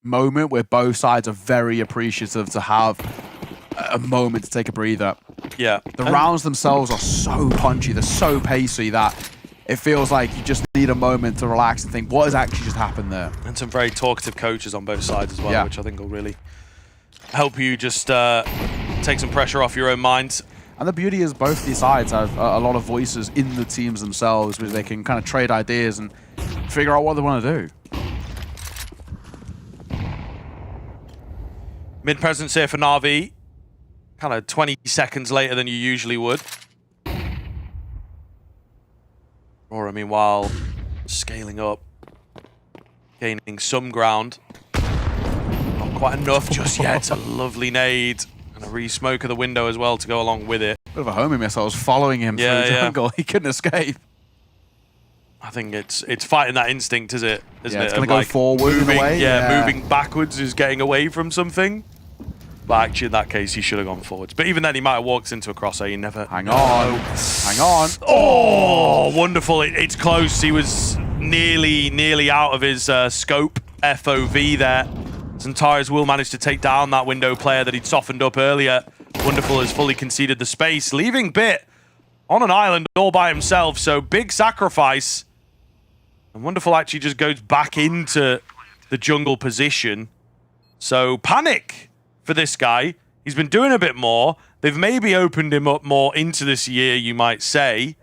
moment where both sides are very appreciative to have a moment to take a breather. Yeah. The rounds themselves are so punchy, they're so pacey that it feels like you just need a moment to relax and think, what has actually just happened there? And some very talkative coaches on both sides as well, which I think will really help you just take some pressure off your own mind. And the beauty is both these sides have a lot of voices in the teams themselves, where they can kind of trade ideas and figure out what they want to do. Mid presence here for NAVI. Kind of 20 seconds later than you usually would. Aurora, meanwhile, scaling up, gaining some ground. Not quite enough just yet. It's a lovely nade. And a re-smoke of the window as well to go along with it. Bit of a homing missile was following him through the jungle. He couldn't escape. I think it's fighting that instinct, is it? Isn't it? It's going to go forward in a way. Moving backwards is getting away from something. But actually, in that case, he should have gone forwards. But even then, he might have walked into a crosshair. He never... Hang on. Oh, wonderful. It's close. He was nearly out of his scope FOV there. Xantares will manage to take down that window player that he'd softened up earlier. Wonderful has fully conceded the space, leaving Bit on an island all by himself. So big sacrifice. And Wonderful actually just goes back into the jungle position. So panic for this guy. He's been doing a bit more. They've maybe opened him up more into this year, you might say.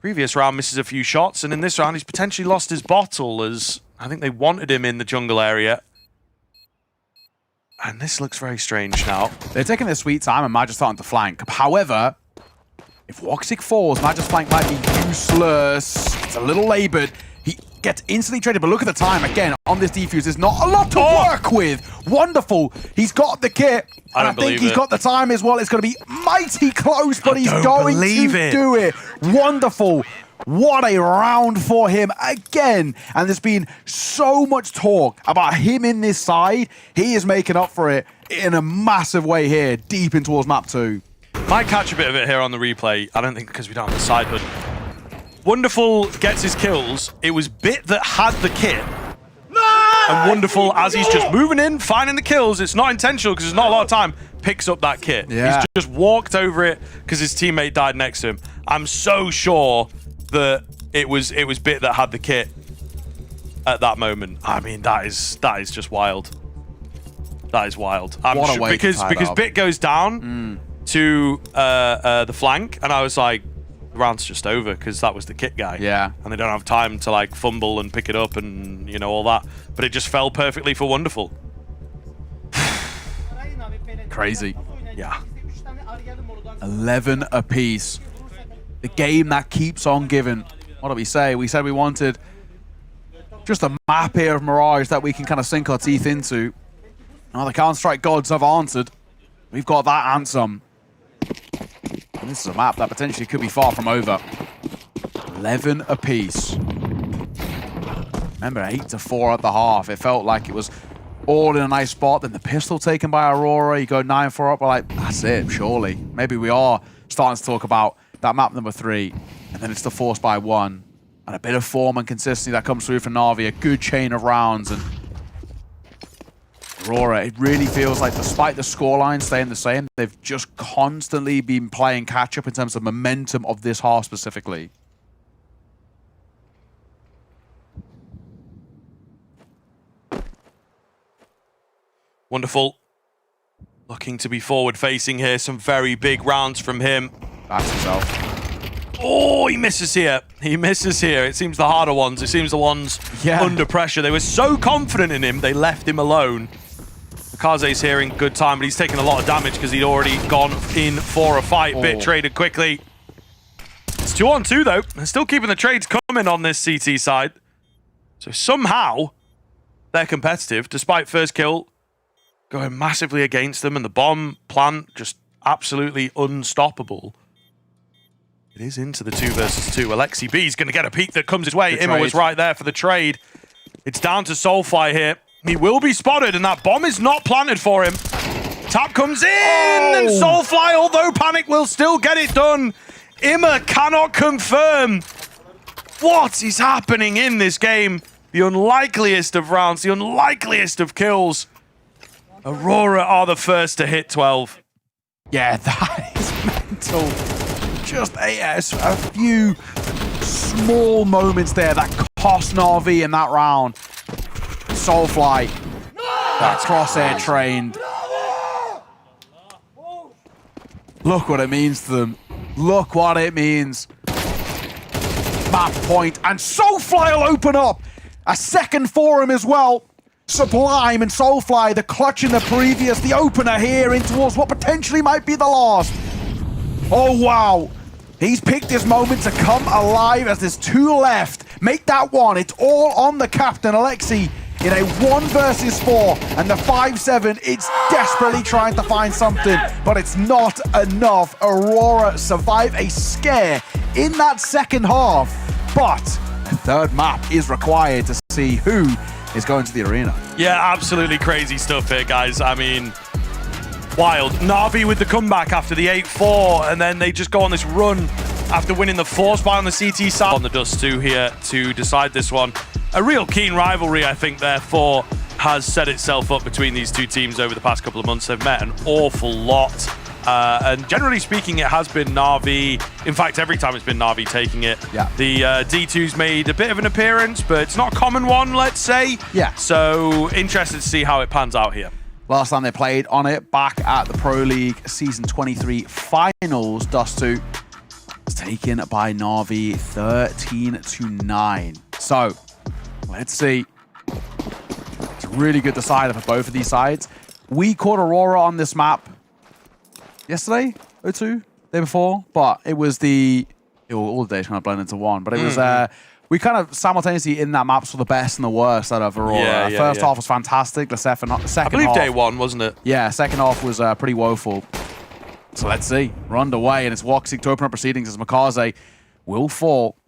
Previous round misses a few shots, and in this round he's potentially lost his bottle, as I think they wanted him in the jungle area. And this looks very strange now. They're taking their sweet time and Magic starting to flank. However, if Woxic falls, Magic's flank might be useless. It's a little labored. He gets instantly traded, but look at the time. Again, on this defuse, there's not a lot to work with. Wonderful. He's got the kit. And I think he's got the time as well. It's going to be mighty close, but he's going to do it. Wonderful. What a round for him again. And there's been so much talk about him in this side. He is making up for it in a massive way here, deep in towards map 2. Might catch a bit of it here on the replay. I don't think because we don't have the side hood. Wonderful gets his kills. It was Bit that had the kit. And Wonderful, as he's just moving in, finding the kills, it's not intentional because there's not a lot of time, picks up that kit. Yeah. He's just walked over it because his teammate died next to him. I'm so sure that it was Bit that had the kit at that moment. I mean, that is just wild. That is wild. What a way because Bit goes down to the flank, and I was like, the round's just over because that was the kit guy. Yeah. And they don't have time to like fumble and pick it up and you know all that. But it just fell perfectly for Wonderful. Crazy. Yeah. 11 apiece. The game that keeps on giving. What did we say? We said we wanted just a map here of Mirage that we can kind of sink our teeth into. Now the Counter-Strike gods have answered. We've got that and some. And this is a map that potentially could be far from over. 11 apiece. Remember, 8-4 at the half. It felt like it was all in a nice spot. Then the pistol taken by Aurora. You go 9-4 up. We're like, that's it, surely. Maybe we are starting to talk about that map number 3. And then it's the force by 1. And a bit of form and consistency that comes through for NAVI. A good chain of rounds. And Aurora, it really feels like despite the scoreline staying the same, they've just constantly been playing catch-up in terms of momentum of this half specifically. Wonderful. Looking to be forward-facing here. Some very big rounds from him. That's himself. Oh, he misses here. He misses here. It seems the harder ones. It seems the ones under pressure. They were so confident in him, they left him alone. Kaze's here in good time, but he's taken a lot of damage because he'd already gone in for a fight. Bit traded quickly. It's 2-on-2 though. They're still keeping the trades coming on this CT side. So somehow they're competitive, despite first kill going massively against them and the bomb plant just absolutely unstoppable. It is into the 2 versus 2. Alexi B is going to get a peek that comes his way. Imma was right there for the trade. It's down to Soulfly here. He will be spotted, and that bomb is not planted for him. Tap comes in, and Soulfly, although Panic will still get it done. Imma cannot confirm what is happening in this game. The unlikeliest of rounds, the unlikeliest of kills. Aurora are the first to hit 12. Yeah, that is mental. Just a few small moments there that cost NAVI in that round. Soulfly, that crosshair trained. Look what it means to them. Look what it means. Map point, and Soulfly will open up a second for him as well. Sublime and Soulfly, the clutch in the previous, the opener here in towards what potentially might be the last. Oh wow. He's picked this moment to come alive as there's 2 left. Make that 1. It's all on the captain, Alexi. In a 1 versus 4, and the 5-7, it's desperately trying to find something, but it's not enough. Aurora survive a scare in that second half, but a 3rd map is required to see who is going to the arena. Yeah, absolutely crazy stuff here, guys. I mean, Wild. Na'Vi with the comeback after the 8-4, and then they just go on this run after winning the force buy on the CT side. On the Dust2 here to decide this one. A real keen rivalry, I think, therefore, has set itself up between these two teams over the past couple of months. They've met an awful lot. And generally speaking, it has been Na'Vi. In fact, every time it's been Na'Vi taking it. Yeah. The D2's made a bit of an appearance, but it's not a common one, let's say. Yeah. So interested to see how it pans out here. Last time they played on it, back at the Pro League Season 23 Finals, Dust2 was taken by NAVI 13-9. So, let's see. It's a really good decider for both of these sides. We caught Aurora on this map yesterday, O2, day before, but it was all the days kind of blend into one, but it was, we kind of simultaneously in that map saw the best and the worst out of Aurora. First half was fantastic, the second half... I believe day one, wasn't it? Yeah, second half was pretty woeful. So let's see. We're underway, and it's Woxic to open up proceedings as Makaze will fall.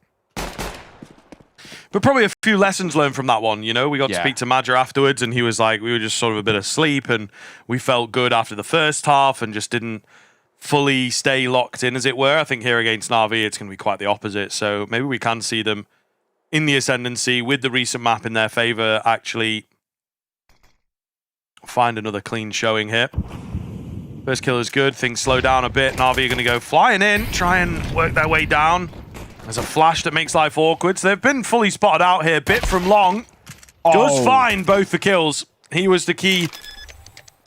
But probably a few lessons learned from that one, you know? We got to speak to Madger afterwards, and he was like, we were just sort of a bit asleep, and we felt good after the first half and just didn't fully stay locked in, as it were. I think here against Na'Vi, it's going to be quite the opposite. So maybe we can see them in the ascendancy with the recent map in their favor, actually find another clean showing here. First kill is good. Things slow down a bit. Na'Vi are going to go flying in, try and work their way down. There's a flash that makes life awkward. So they've been fully spotted out here. Bit from Long does find both the kills. He was the key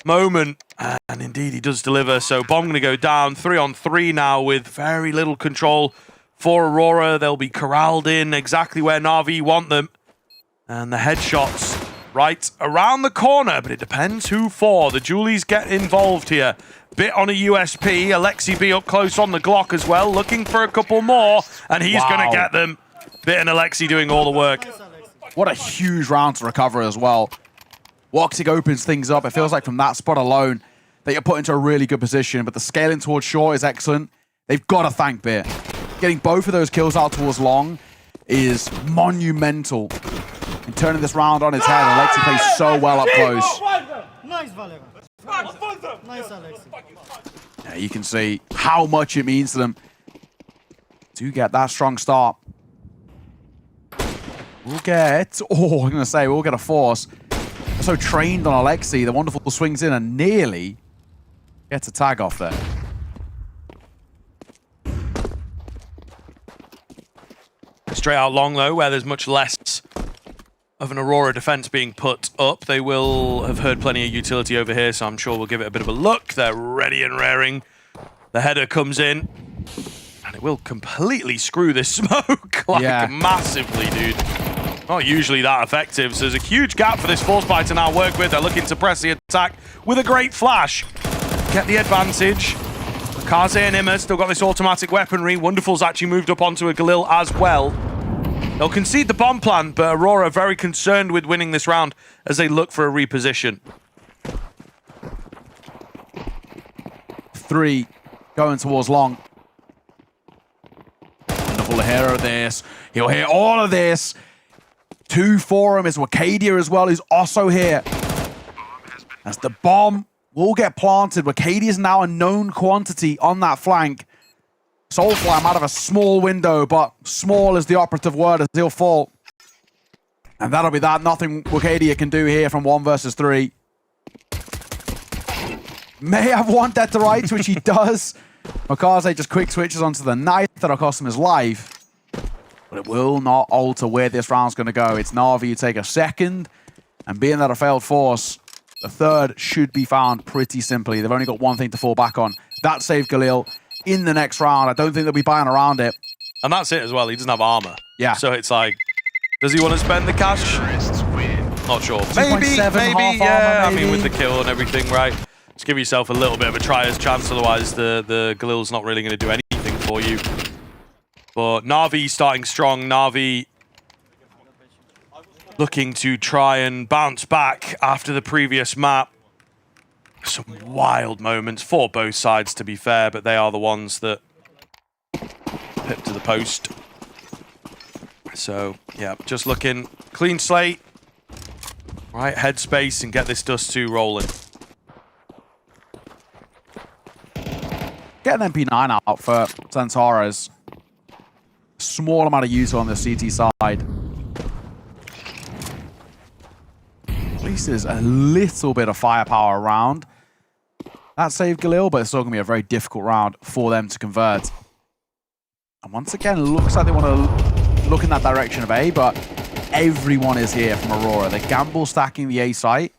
moment, and indeed he does deliver. So Bomb going to go down 3-on-3 now with very little control for Aurora. They'll be corralled in exactly where Na'Vi want them. And the headshots right around the corner, but it depends who for. The Julies get involved here. Bit on a USP. Alexi B up close on the Glock as well, looking for a couple more, and he's going to get them. Bit and Alexi doing all the work. What a huge round to recover as well. Woxic opens things up. It feels like from that spot alone that you're put into a really good position, but the scaling towards short is excellent. They've got to thank Bit. Getting both of those kills out towards Long is monumental. And turning this round on its head, Alexi plays so well up close. Nice, Valera. Nice, Alexi. Yeah, you can see how much it means to them to get that strong start. We'll get, I'm going to say, we'll get a force. So trained on Alexi, the wonderful swings in and nearly gets a tag off there. Straight out Long, though, where there's much less of an Aurora defense being put up. They will have heard plenty of utility over here, so I'm sure we'll give it a bit of a look. They're ready and raring. The header comes in, and it will completely screw this smoke, like massively, dude. Not usually that effective, so there's a huge gap for this force buy to now work with. They're looking to press the attack with a great flash. Get the advantage. Kaze and Imma still got this automatic weaponry. Wonderful's actually moved up onto a Galil as well. They'll concede the bomb plan, but Aurora very concerned with winning this round as they look for a reposition. 3 going towards Long. Wonderful to hear this. He'll hear all of this. 2 for him is Wicadia as well, who's also here. As the bomb will get planted. Wicadia is now a known quantity on that flank. Soulfly out of a small window, but small is the operative word as he'll fall. And that'll be that. Nothing Wicadia can do here from 1 versus 3. May have one dead to rights, which he does. Makaze just quick switches onto the knife that'll cost him his life. But it will not alter where this round's going to go. It's Na'Vi who take a second. And being that a failed force, the third should be found pretty simply. They've only got one thing to fall back on. That saved Galil in the next round. I don't think they'll be buying around it. And that's it as well. He doesn't have armor. Yeah. So it's like, does he want to spend the cash? Not sure. Maybe, yeah. I mean, with the kill and everything, right? Just give yourself a little bit of a tryer's chance. Otherwise, the Galil's not really going to do anything for you. But Na'Vi starting strong. Na'Vi looking to try and bounce back after the previous map. Some wild moments for both sides, to be fair, but they are the ones that pip to the post. So, yeah, just looking clean slate, right headspace, and get this Dust2 rolling. Get an MP9 out for Centaurus. Small amount of use on the CT side. At least there's a little bit of firepower around. That saved Galil, but it's still going to be a very difficult round for them to convert. And once again, it looks like they want to look in that direction of A, but everyone is here from Aurora. They gamble stacking the A site.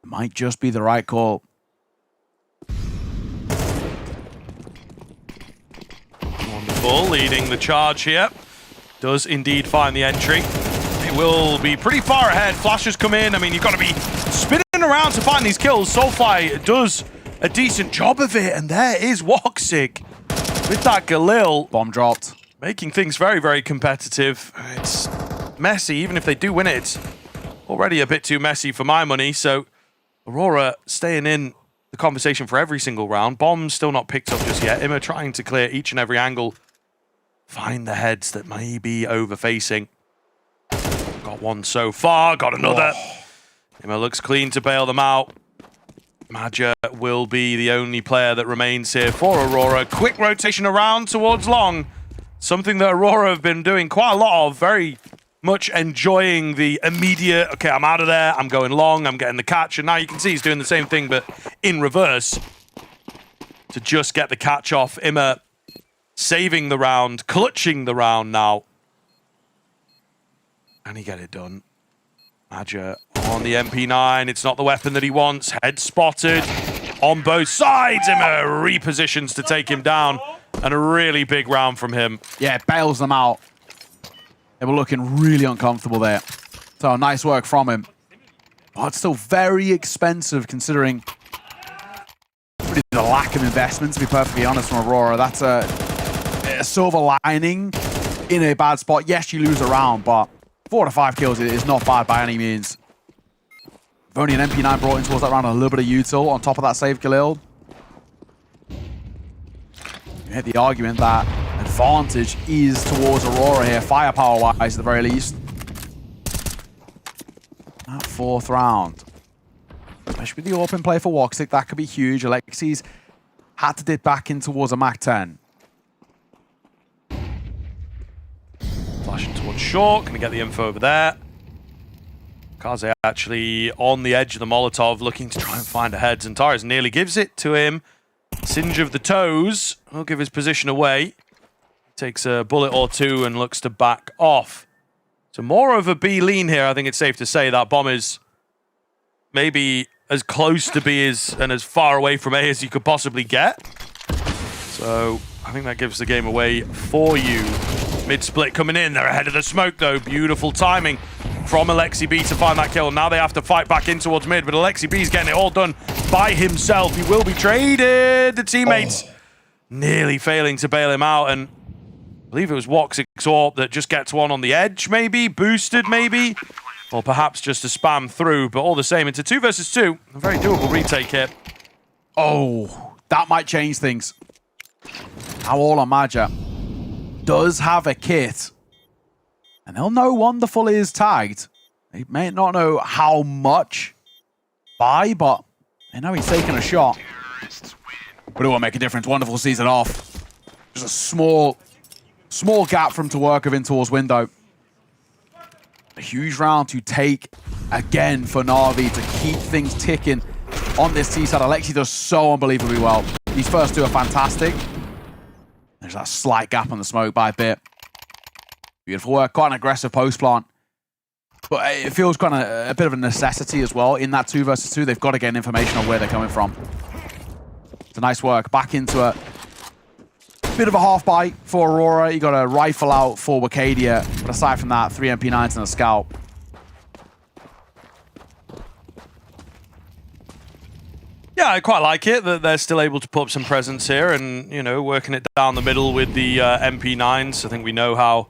It might just be the right call. Wonderful, leading the charge here. Does indeed find the entry. It will be pretty far ahead. Flashes come in. I mean, you've got to be spinning around to find these kills. Soulfly does a decent job of it, and there is Woxic with that Galil. Bomb dropped. Making things very, very competitive. It's messy. Even if they do win it, it's already a bit too messy for my money. So Aurora staying in the conversation for every single round. Bomb's still not picked up just yet. Imma trying to clear each and every angle. Find the heads that may be over-facing. Got one so far, got another. Imma looks clean to bail them out. Maja will be the only player that remains here for Aurora. Quick rotation around towards long. Something that Aurora have been doing quite a lot of. Very much enjoying the immediate, okay, I'm out of there, I'm going long, I'm getting the catch. And now you can see he's doing the same thing, but in reverse. To just get the catch off. Imma saving the round, clutching the round now. And he get it done. Maja on the MP9. It's not the weapon that he wants. Head spotted on both sides. Imma repositions to take him down. And a really big round from him. Yeah, bails them out. They were looking really uncomfortable there. So nice work from him. But it's still very expensive considering really the lack of investment, to be perfectly honest, from Aurora. That's a silver lining in a bad spot. Yes, you lose a round, but 4 to 5 kills is not bad by any means. If only an MP9 brought in towards that round a little bit of util on top of that save Galil. You hit the argument that advantage is towards Aurora here, firepower-wise at the very least. That 4th round. Especially with the open play for Woxic, that could be huge. Alexi's had to dip back in towards a Mach 10. Flashing towards short, gonna get the info over there. Kaze actually on the edge of the Molotov, looking to try and find a head. Zantares nearly gives it to him. Singe of the toes will give his position away. Takes a bullet or two and looks to back off. So more of a B lean here, I think it's safe to say. That bomb is maybe as close to B and as far away from A as you could possibly get. So I think that gives the game away for you. Mid-split coming in. They're ahead of the smoke, though. Beautiful timing from Alexi B to find that kill. Now they have to fight back in towards mid, but Alexi B's getting it all done by himself. He will be traded. The teammates nearly failing to bail him out, and I believe it was Woxic's AWP that just gets one on the edge, maybe? Boosted, maybe? Or perhaps just a spam through, but all the same, into 2 versus 2. A very doable retake here. Oh, that might change things. Now all on Maja does have a kit. And they'll know Wonderful is tagged. They may not know how much by, but they know he's taking a shot. But it won't make a difference. Wonderful sees it off. Just a small gap from to work of in towards window. A huge round to take again for Na'Vi to keep things ticking on this T side. Alexi does so unbelievably well. These first two are fantastic. There's that slight gap on the smoke by a bit. Beautiful work. Quite an aggressive post plant. But it feels kind of a bit of a necessity as well. In that 2 versus 2, they've got to get information on where they're coming from. It's a nice work. Back into a bit of a half bite for Aurora. You got a rifle out for Wicadia. But aside from that, 3 MP9s and a scout. Yeah, I quite like it that they're still able to put up some presence here and, you know, working it down the middle with the MP9s. I think we know how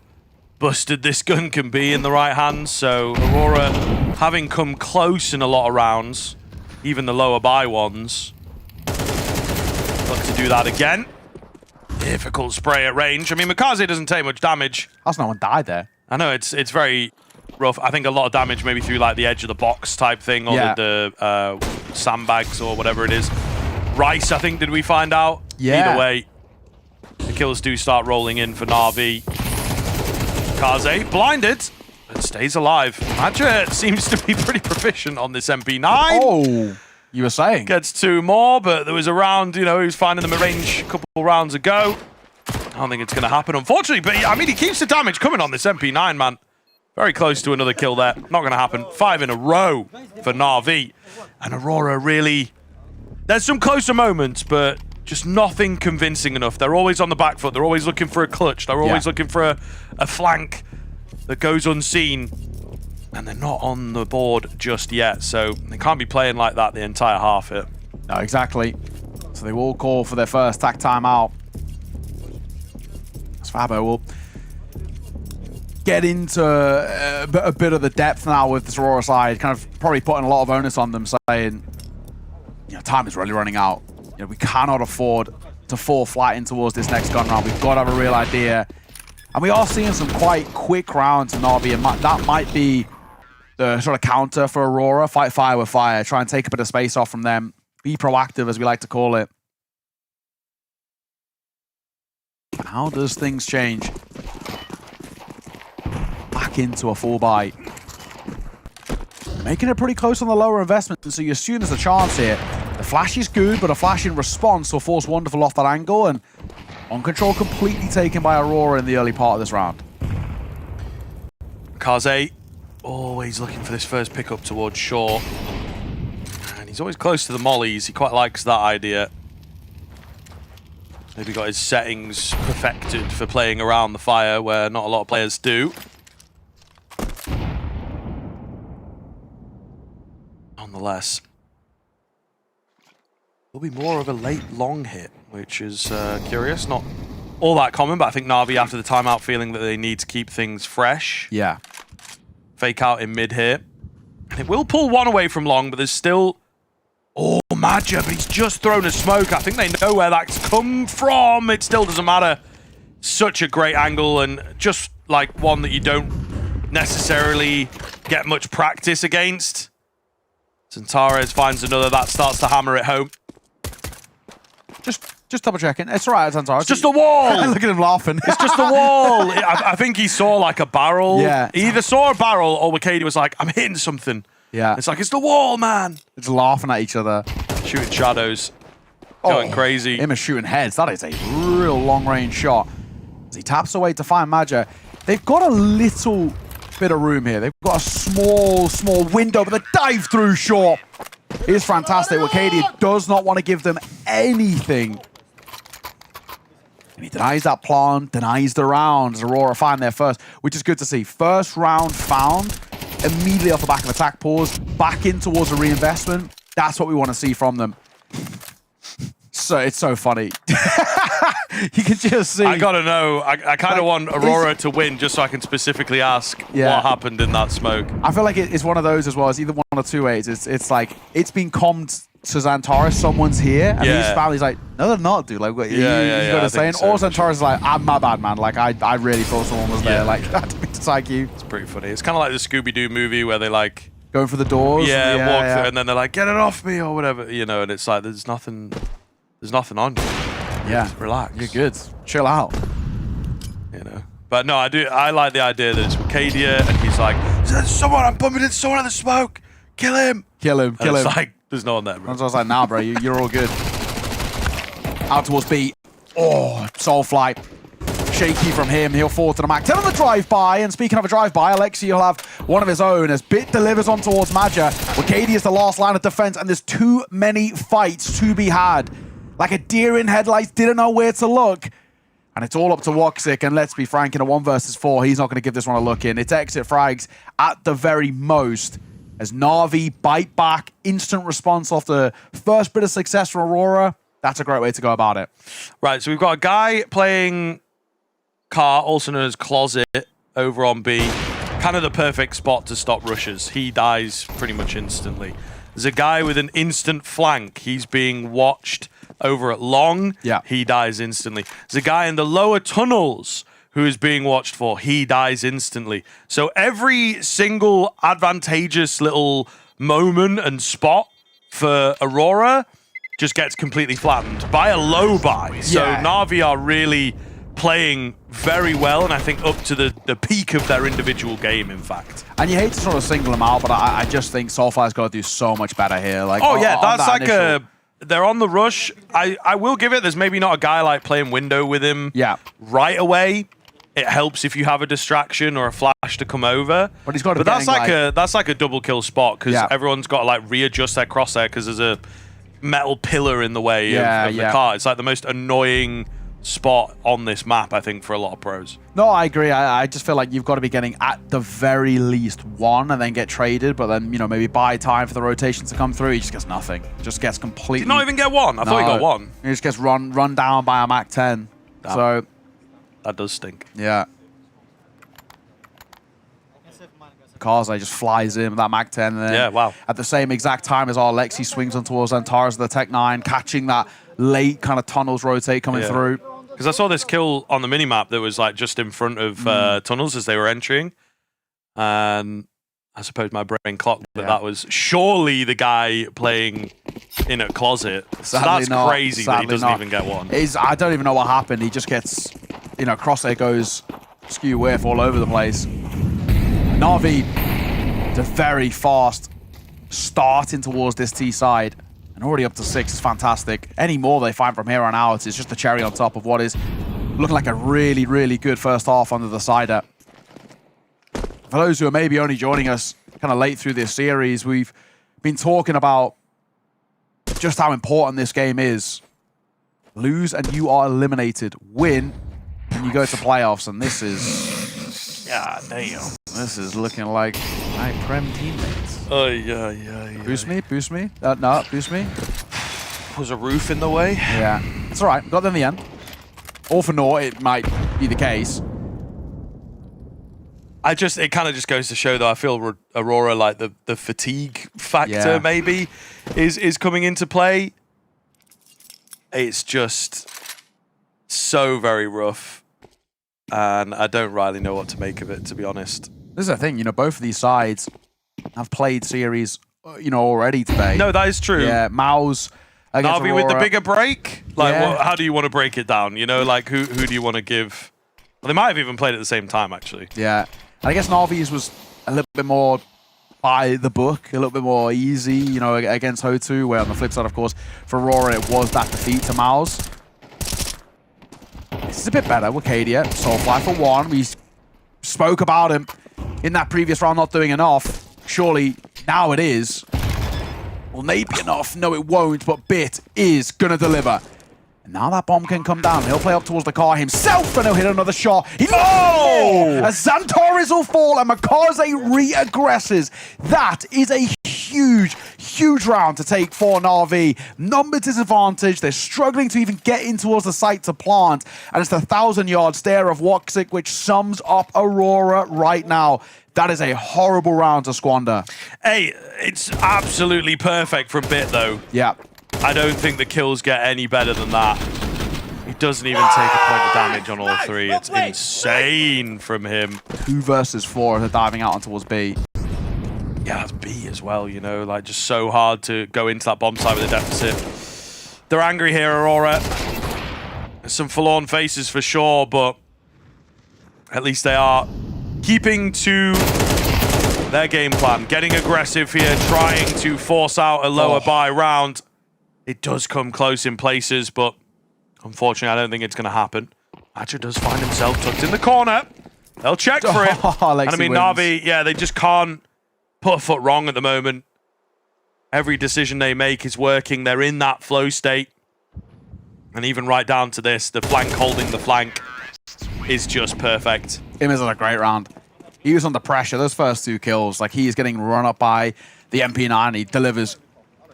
busted this gun can be in the right hands. So Aurora, having come close in a lot of rounds, even the lower buy ones, look to do that again. Difficult spray at range. I mean, Mikaze doesn't take much damage. That's no one died there. I know, it's very rough. I think a lot of damage maybe through like the edge of the box type thing, or the sandbags or whatever it is. Rice, I think, did we find out? Yeah. Either way, the kills do start rolling in for NAVI. Kaze blinded, but stays alive. Madja seems to be pretty proficient on this MP9. Oh, you were saying? Gets 2 more, but there was a round, you know, he was finding them at range a couple rounds ago. I don't think it's going to happen, unfortunately, but I mean, he keeps the damage coming on this MP9, man. Very close to another kill there. Not going to happen. 5 in a row for NAVI. And Aurora really... There's some closer moments, but just nothing convincing enough. They're always on the back foot. They're always looking for a clutch. They're always looking for a flank that goes unseen. And they're not on the board just yet, so they can't be playing like that the entire half here. No, exactly. So they will call for their first tack timeout. Fabo will get into a bit of the depth now with this Aurora side, kind of probably putting a lot of onus on them, saying, you know, time is really running out. You know, we cannot afford to fall flat in towards this next gun round. We've got to have a real idea. And we are seeing some quite quick rounds in NAVI, and that might be the sort of counter for Aurora. Fight fire with fire. Try and take a bit of space off from them. Be proactive, as we like to call it. How does things change? Back into a full buy. Making it pretty close on the lower investment, so you assume there's a chance here. The flash is good, but a flash in response will force Wonderful off that angle, and on control completely taken by Aurora in the early part of this round. Kaze always looking for this first pickup towards short. And he's always close to the mollies. He quite likes that idea. Maybe got his settings perfected for playing around the fire where not a lot of players do. Nonetheless, will be more of a late long hit, which is curious. Not all that common, but I think NAVI after the timeout feeling that they need to keep things fresh. Yeah. Fake out in mid here. And it will pull one away from long, but there's still... Oh, Madja, but he's just thrown a smoke. I think they know where that's come from. It still doesn't matter. Such a great angle, and just like one that you don't necessarily get much practice against. Zantares finds another. That starts to hammer it home. Just double checking. It's all right, Zantares. It's just a wall. Look at him laughing. It's just a wall. I think he saw like a barrel. Yeah. He either saw a barrel or Wicadia was like, I'm hitting something. Yeah. It's like, it's the wall, man. It's laughing at each other. Shooting shadows. Going crazy. Him is shooting heads. That is a real long-range shot. As he taps away to find Madja. They've got a little bit of room here. They've got a small window, but the dive through shot is fantastic. Wicadia does not want to give them anything. And he denies that plant, denies the round as Aurora find their first, which is good to see. First round found, immediately off the back of attack pause, back in towards a reinvestment. That's what we want to see from them. So it's so funny. You can just see. I gotta know. I kind of want Aurora to win just so I can specifically ask what happened in that smoke. I feel like it's one of those as well. It's either one or two ways. It's like it's been commed to Zantares. Someone's here, and his family's like, no, they're not, dude. Like, what you got to say. And all Zantares is like, I'm my bad, man. Like, I really thought someone was there. Like, I didn't mean to tag you. It's pretty funny. It's kind of like the Scooby-Doo movie where they like going for the doors. walk through, and then they're like, get it off me or whatever, you know. And it's like, there's nothing on you. Yeah, just relax. You're good. Chill out. You know. But no, I like the idea that it's Wicadia, and he's like, someone, I'm bumping into someone in the smoke. Kill him. Kill him. And it's like, there's no one there, bro. I was like, nah, bro, you're all good. Out towards B. Oh, Soulfly. Shaky from him. He'll fall to the Mac. 10 on the drive-by. And speaking of a drive-by, Alexi will have one of his own as Bit delivers on towards Madja. Wicadia is the last line of defense, and there's too many fights to be had. Like a deer in headlights, didn't know where to look. And it's all up to Woxic, and let's be frank, in a 1 versus 4, he's not going to give this one a look in. It's exit frags at the very most. As NAVI bite back, instant response off the first bit of success from Aurora. That's a great way to go about it. Right, so we've got a guy playing Car, also known as Closet, over on B. Kind of the perfect spot to stop rushes. He dies pretty much instantly. There's a guy with an instant flank. He's being watched over at long. Yeah. He dies instantly. There's a guy in the lower tunnels who is being watched for. He dies instantly. So every single advantageous little moment and spot for Aurora just gets completely flattened by a low buy. So Yeah. NAVI are really playing very well, and I think up to the peak of their individual game, in fact. And you hate to sort of single them out, but I just think Soulfire's got to do so much better here. Like, Oh yeah, on that's that like initial- they're on the rush. I will give it, there's maybe not a guy like playing window with him right away. It helps if you have a distraction or a flash to come over. But he's got to be that's getting, that's like a double kill spot, because Yeah. everyone's got to like readjust their crosshair because there's a metal pillar in the way of the car. It's like the most annoying spot on this map, I think, for a lot of pros. No, I agree. I just feel like you've got to be getting at the very least one and then get traded, but then, you know, maybe buy time for the rotations to come through. He just gets nothing. Just gets completely... Did not even get one. I thought he got one. He just gets run down by a Mac 10. So, that does stink. yeah. Kaze just flies in with that Mac 10. And then Yeah, wow. At the same exact time as our Lexi swings on towards Antares with the Tech 9, catching that late kind of tunnels rotate coming through. Because I saw this kill on the minimap that was like just in front of tunnels as they were entering. And I suppose my brain clocked that that was surely the guy playing in a closet. So that's not. crazy that he Sadly doesn't not. even get one. I don't even know what happened. He just gets, you know, crosshair goes skew whiff all over the place. NAVI, a very fast starting towards this T side. And already up to 6 is fantastic. Any more they find from here on out is just the cherry on top of what is looking like a really, really good first half under the cider. For those who are maybe only joining us kind of late through this series, we've been talking about just how important this game is. Lose and you are eliminated. Win and you go to playoffs. And this is... Yeah, damn. This is looking like my Prem teammates. Oh, yeah. Boost me, boost me. No, boost me. Was a roof in the way? Yeah. It's all right. Got them in the end. All for naught, it might be the case. It kind of just goes to show, though, I feel Aurora, like the fatigue factor maybe is coming into play. It's just so very rough. And I don't really know what to make of it, to be honest. This is the thing, you know, both of these sides have played series, you know, already today. No, that is true. Yeah, Maus against NAVI Aurora. with the bigger break? Like, Yeah. how do you want to break it down? You know, like, who do you want to give? Well, they might have even played at the same time, actually. Yeah. And I guess NAVI's was a little bit more by the book, a little bit more easy, you know, against Ho2, where on the flip side, of course, for Aurora, it was that defeat to Maus. This is a bit better. Wicadia, Soulfire for one. We spoke about him in that previous round not doing enough. Surely now it is. Will Nate be enough? No, it won't, but Bit is going to deliver. And now that bomb can come down. He'll play up towards the car himself, and he'll hit another shot. As Xantares will fall, and Makaze re-aggresses. That is a huge round to take for NAVI. Number disadvantage. They're struggling to even get in towards the site to plant. And it's the 1,000-yard stare of Woxic, which sums up Aurora right now. That is a horrible round to squander. Hey, it's absolutely perfect from Bit, though. Yeah. I don't think the kills get any better than that. He doesn't even take a point of damage on all three. It's insane from him. 2 versus 4 as they're diving out on towards B. Yeah, that's B as well, you know, like just so hard to go into that bomb site with a deficit. They're angry here, Aurora. There's some forlorn faces for sure, but at least they are keeping to their game plan. Getting aggressive here, trying to force out a lower buy round. It does come close in places, but unfortunately, I don't think it's going to happen. Matcher does find himself tucked in the corner. They'll check for it. And I mean, NAVI, yeah, they just can't put a foot wrong at the moment. Every decision they make is working. They're in that flow state. And even right down to this, the flank holding the flank is just perfect. Him is on a great round. He was under pressure. Those first 2 kills, like he is getting run up by the MP9. He delivers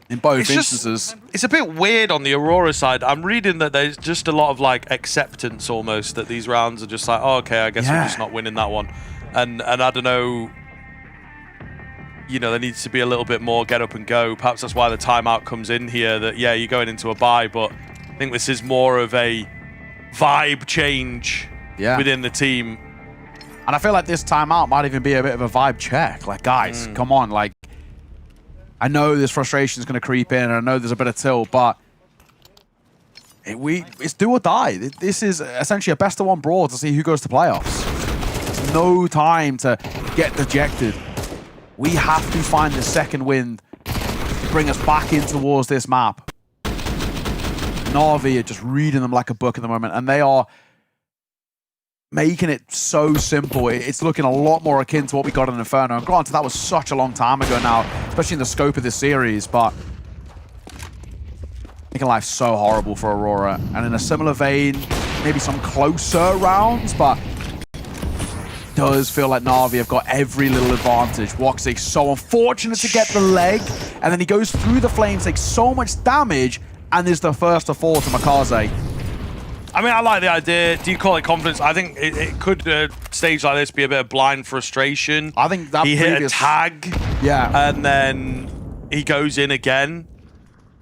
in both instances. It's a bit weird on the Aurora side. I'm reading that there's just a lot of like acceptance almost that these rounds are just like, oh, okay, I guess we're just not winning that one. And I don't know, you know, there needs to be a little bit more get up and go. Perhaps that's why the timeout comes in here, that, yeah, you're going into a bye, but I think this is more of a vibe change within the team. And I feel like this timeout might even be a bit of a vibe check. Like, guys, come on. Like, I know this frustration is going to creep in, and I know there's a bit of tilt, but It's do or die. This is essentially a best-of-1 brawl to see who goes to playoffs. There's no time to get dejected. We have to find the second wind to bring us back in towards this map. NAVI are just reading them like a book at the moment, and they are making it so simple. It's looking a lot more akin to what we got in Inferno. And granted, that was such a long time ago now, especially in the scope of this series, but making life so horrible for Aurora. And in a similar vein, maybe some closer rounds, but does feel like NAVI have got every little advantage. Woxic so unfortunate to get the leg, and then he goes through the flames, takes so much damage, and is the first to fall to Makaze. I mean, I like the idea. Do you call it confidence? I think it could, stage like this, be a bit of blind frustration. I think that he hit a tag, yeah, and then he goes in again.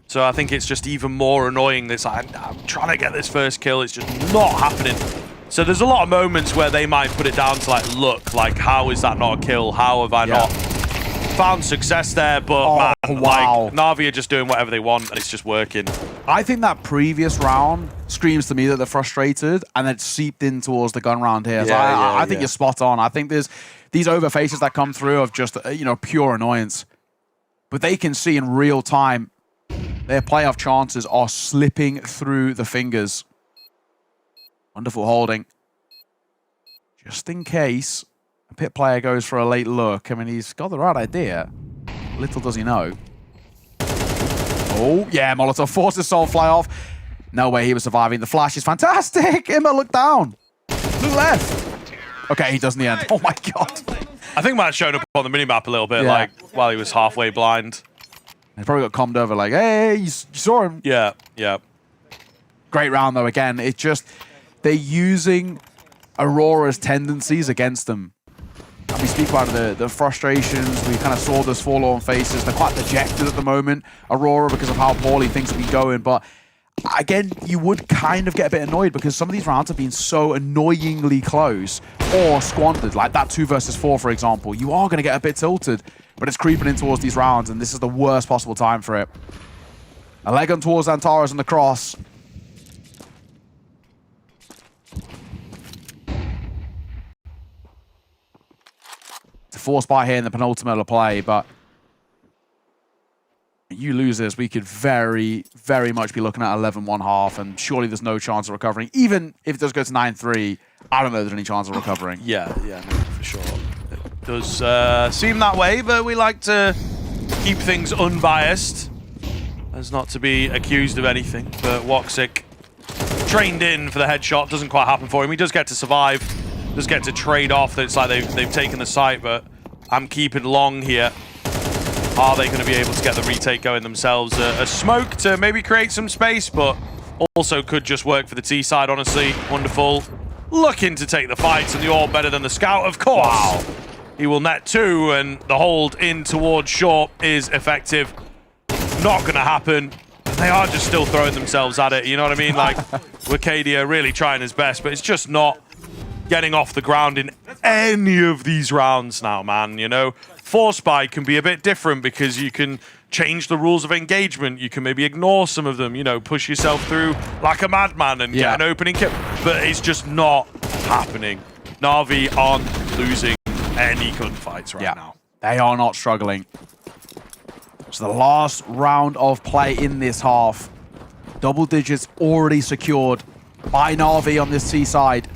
So I think it's just even more annoying. This I'm trying to get this first kill. It's just not happening. So there's a lot of moments where they might put it down to like, look, like how is that not a kill? How have I not found success there? But man, wow. like NAVI are just doing whatever they want, and it's just working. I think that previous round screams to me that they're frustrated, and it seeped in towards the gun round here. So I think you're spot on. I think there's these overfaces that come through of just pure annoyance, but they can see in real time their playoff chances are slipping through the fingers. Wonderful holding. Just in case a pit player goes for a late look. I mean, he's got the right idea. Little does he know. Oh, yeah, Molotov forces Soul fly off. No way he was surviving. The flash is fantastic. Imma, look down. Look left. Okay, he does in the end. Oh, my God. I think Matt showed up on the minimap a little bit, like, while he was halfway blind. He probably got calmed over like, hey, you saw him. Yeah, yeah. Great round, though, again. It's just, they're using Aurora's tendencies against them. And we speak about the frustrations. We kind of saw those forlorn faces. They're quite dejected at the moment, Aurora, because of how poorly things have been going. But again, you would kind of get a bit annoyed because some of these rounds have been so annoyingly close or squandered. Like that 2 versus 4, for example. You are going to get a bit tilted, but it's creeping in towards these rounds, and this is the worst possible time for it. A leg on towards Antares on the cross. Force buy here in the penultimate play, but you lose this, we could very, very much be looking at 11-1 half, and surely there's no chance of recovering. Even if it does go to 9-3, I don't know if there's any chance of recovering. Yeah, no, for sure. It does seem that way, but we like to keep things unbiased, as not to be accused of anything. But Woxic trained in for the headshot, doesn't quite happen for him. He does get to survive, does get to trade off. It's like they've taken the site, but I'm keeping long here. Are they going to be able to get the retake going themselves? A smoke to maybe create some space, but also could just work for the T side, honestly. Wonderful. Looking to take the fights, and the all better than the scout, of course. Wow. He will net 2, and the hold in towards short is effective. Not going to happen. They are just still throwing themselves at it, you know what I mean? Like, Wicadia really trying his best, but it's just not getting off the ground in any of these rounds now, man, you know? Force buy can be a bit different because you can change the rules of engagement. You can maybe ignore some of them, you know, push yourself through like a madman and get an opening kill. But it's just not happening. NAVI aren't losing any gunfights right now. They are not struggling. So the last round of play in this half. Double digits already secured by NAVI on this T side.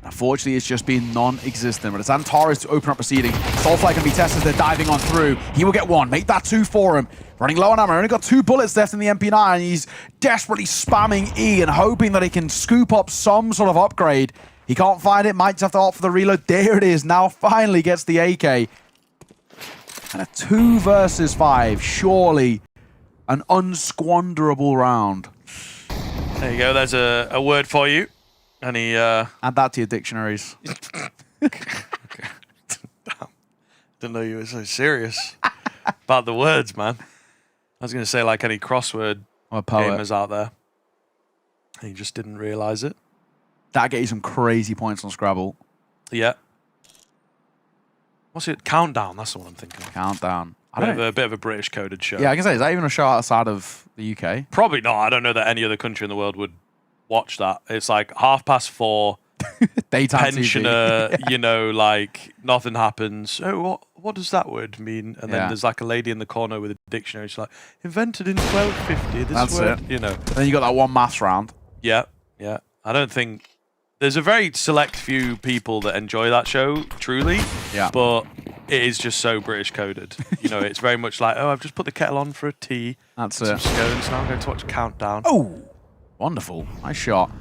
Unfortunately, it's just been non-existent. But it's Antares to open up proceeding. Soulfly can be tested. They're diving on through. He will get 1. Make that 2 for him. Running low on ammo. Only got 2 bullets left in the MP9. And he's desperately spamming E and hoping that he can scoop up some sort of upgrade. He can't find it. Might just have to opt for the reload. There it is. Now finally gets the AK. And a 2 versus 5. Surely an unsquanderable round. There you go. There's a word for you. And he add that to your dictionaries. Okay. Damn. Didn't know you were so serious about the words, man. I was going to say like any crossword gamers out there. And you just didn't realize it. That'd get you some crazy points on Scrabble. Yeah. What's it? Countdown. That's the one I'm thinking of. Countdown. A bit of a British coded show. Yeah, I can say, is that even a show outside of the UK? Probably not. I don't know that any other country in the world would watch that. It's like 4:30. Daytime Pensioner, TV. you know, like nothing happens. Oh, what does that word mean? And then there's like a lady in the corner with a dictionary. She's like, invented in 1250. This That's word, it. you know. Then you got that one maths round. Yeah. I don't think there's a very select few people that enjoy that show, truly. Yeah. But it is just so British coded. You know, it's very much like, oh, I've just put the kettle on for a tea. That's some it. scones. Now I'm going to watch Countdown. Oh, wonderful. Nice shot.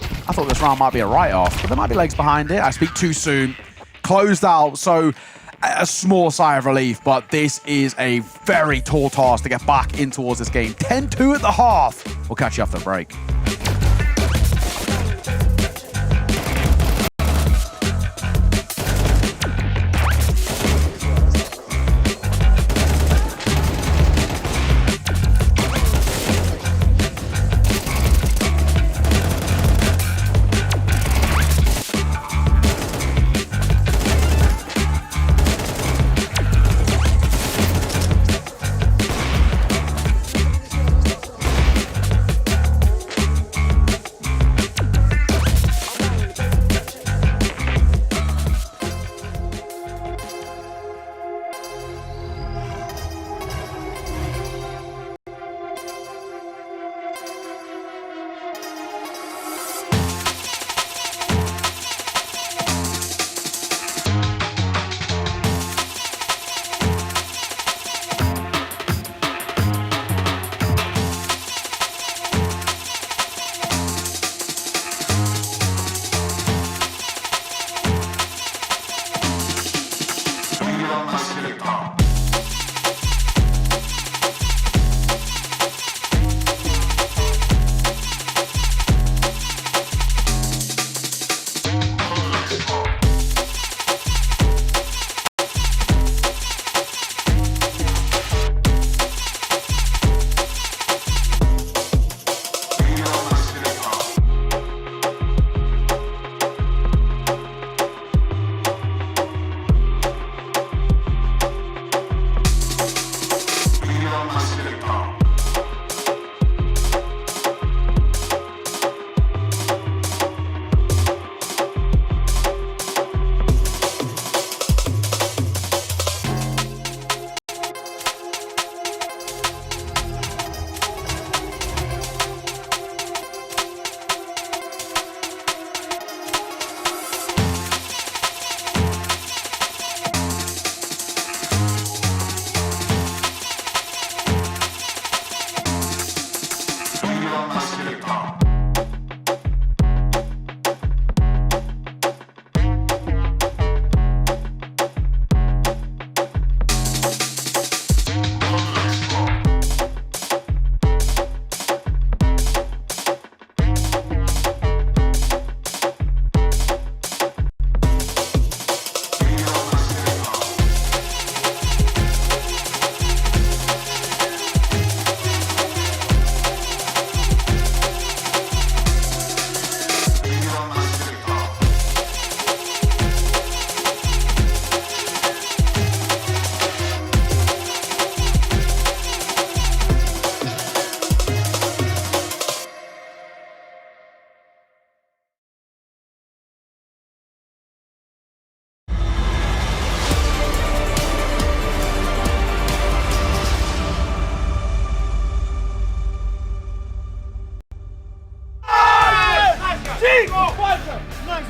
I thought this round might be a write-off, but there might be legs behind it. I speak too soon. Closed out, so a small sigh of relief, but this is a very tall task to get back in towards this game. 10-2 at the half. We'll catch you after the break.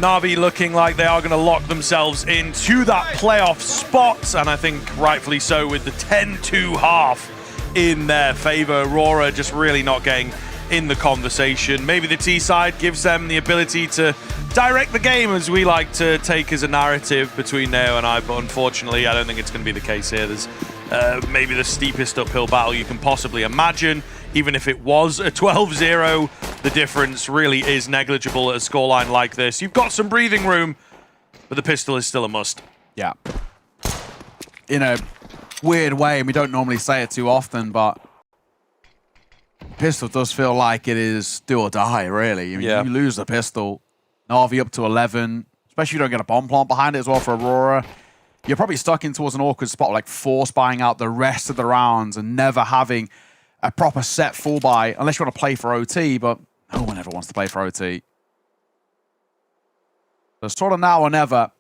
NAVI looking like they are going to lock themselves into that playoff spot, and I think rightfully so with the 10-2 half in their favor. Aurora just really not getting in the conversation. Maybe the T side gives them the ability to direct the game, as we like to take as a narrative between Neo and I, but unfortunately I don't think it's going to be the case here. There's maybe the steepest uphill battle you can possibly imagine. Even if it was a 12-0, the difference really is negligible at a scoreline like this. You've got some breathing room, but the pistol is still a must. Yeah. In a weird way, and we don't normally say it too often, but pistol does feel like it is do or die, really. I mean, you lose the pistol, NAVI up to 11, especially if you don't get a bomb plant behind it as well for Aurora. you're probably stuck in towards an awkward spot, like force buying out the rest of the rounds and never having a proper set full buy, unless you want to play for OT, but no one ever wants to play for OT. So sort of now or never,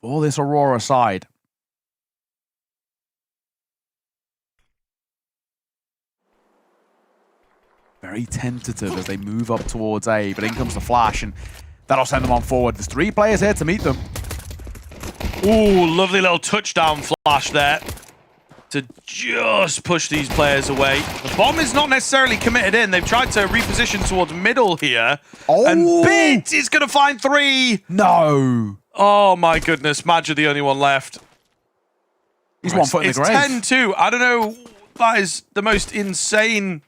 all this Aurora side. Very tentative as they move up towards A, but in comes the flash, and that'll send them on forward. There's 3 players here to meet them. Ooh, lovely little touchdown flash there to just push these players away. The bomb is not necessarily committed in. They've tried to reposition towards middle here. Oh. And Bit is going to find 3. No. Oh my goodness, Madge are the only one left. He's 1 foot in the grave. It's 10-2. I don't know. That is the most insane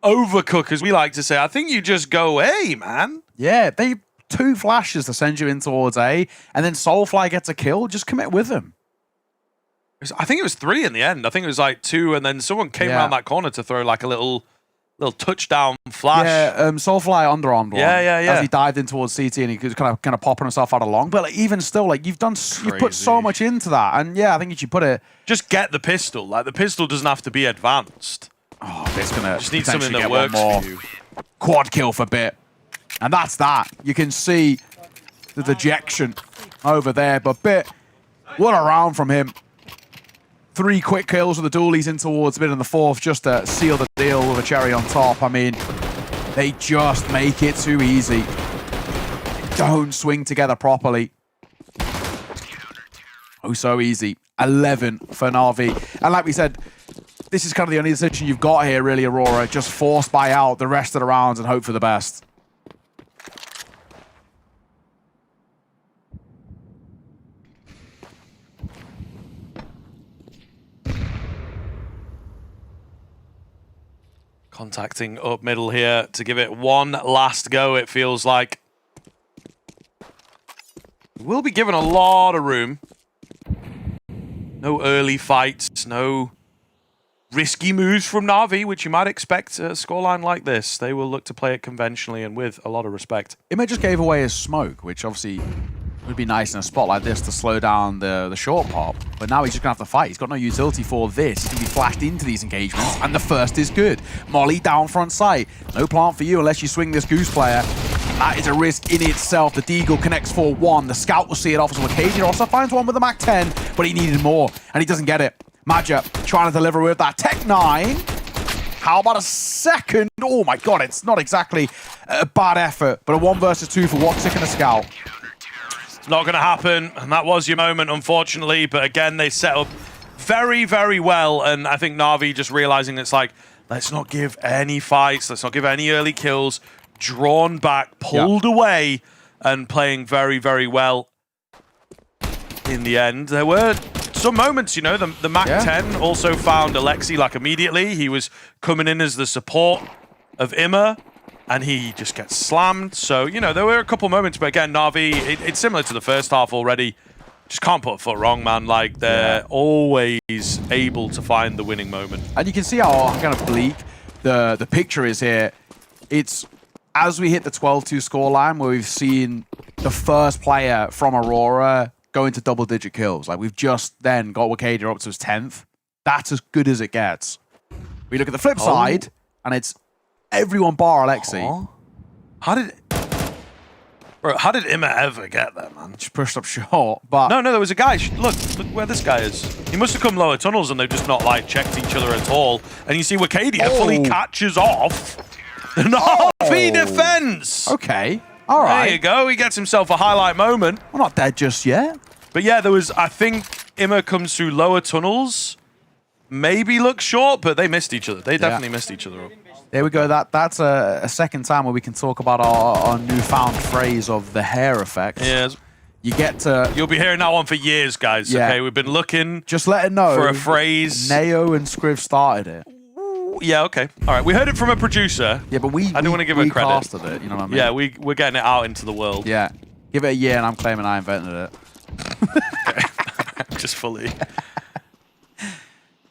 overcook, as we like to say. I think you just go A, man. Yeah, they 2 flashes to send you in towards A, and then Soulfly gets a kill. Just commit with him. I think it was 3 in the end. I think it was like 2, and then someone came around that corner to throw like a little touchdown flash. Yeah, Soulfly underarmed one. Yeah. As he dived in towards CT, and he was kind of popping himself out along. But like, even still, like you've put so much into that, and yeah, I think you should put it. Just get the pistol. Like the pistol doesn't have to be advanced. Oh, it's gonna Just need something that get works one more for you. quad kill for Bit, and that's that. You can see the dejection over there, but Bit, what a round from him. 3 quick kills with the dualies in towards Bit in the 4th, just to seal the deal with a cherry on top. I mean, they just make it too easy. Don't swing together properly. Oh, so easy. 11 for NAVI. And like we said, this is kind of the only decision you've got here, really, Aurora. Just force buy out the rest of the rounds and hope for the best. Contacting up middle here to give it one last go, it feels like. We'll be given a lot of room. No early fights, no risky moves from NAVI, which you might expect a scoreline like this. They will look to play it conventionally and with a lot of respect. Ima just gave away his smoke, which obviously would be nice in a spot like this to slow down the short pop. But now he's just going to have to fight. He's got no utility for this. He's going to be flashed into these engagements, and the first is good. Molly down front sight. No plant for you unless you swing this Goose player. That is a risk in itself. The Deagle connects for 1. The Scout will see it off as Wicadia also finds one with the Mac 10, but he needed more, and he doesn't get it. Madja trying to deliver with that Tech 9. How about a second? Oh my god, it's not exactly a bad effort, but a 1 versus 2 for Waxic and a Scout. It's not going to happen, and that was your moment, unfortunately. But again, they set up very, very well, and I think NAVI just realizing it's like, let's not give any fights, let's not give any early kills, drawn back, pulled away, and playing very, very well in the end. There were some moments, you know, the Mac 10 also found Alexi like immediately. He was coming in as the support of Ima, and he just gets slammed. So, you know, there were a couple moments, but again, NAVI, it's similar to the first half already. Just can't put a foot wrong, man. Like, they're always able to find the winning moment. And you can see how kind of bleak the picture is here. It's as we hit the 12-2 scoreline where we've seen the first player from Aurora go into double-digit kills. Like, we've just then got Wicadia up to his 10th. That's as good as it gets. We look at the flip side, and it's everyone bar Alexi. How did Ima ever get there, man? Just pushed up short, but... No, there was a guy. Look where this guy is. He must have come lower tunnels and they've just not, like, checked each other at all. And you see Wicadia fully catches off the NAVI defense. Okay, all right. There you go. He gets himself a highlight moment. We're not dead just yet. But yeah, there was, I think, Ima comes through lower tunnels. Maybe looks short, but they missed each other. They definitely missed each other up. There we go. That's a second time where we can talk about our newfound phrase of the hair effect. Yes. You get to... You'll be hearing that one for years, guys. Yeah. Okay, we've been looking just let it know for a phrase. Neo and Scriv started it. Yeah, okay. All right, we heard it from a producer. Yeah, but I don't want to give her credit. casted it, you know what I mean? Yeah, we're getting it out into the world. Yeah. Give it a year and I'm claiming I invented it. Just fully.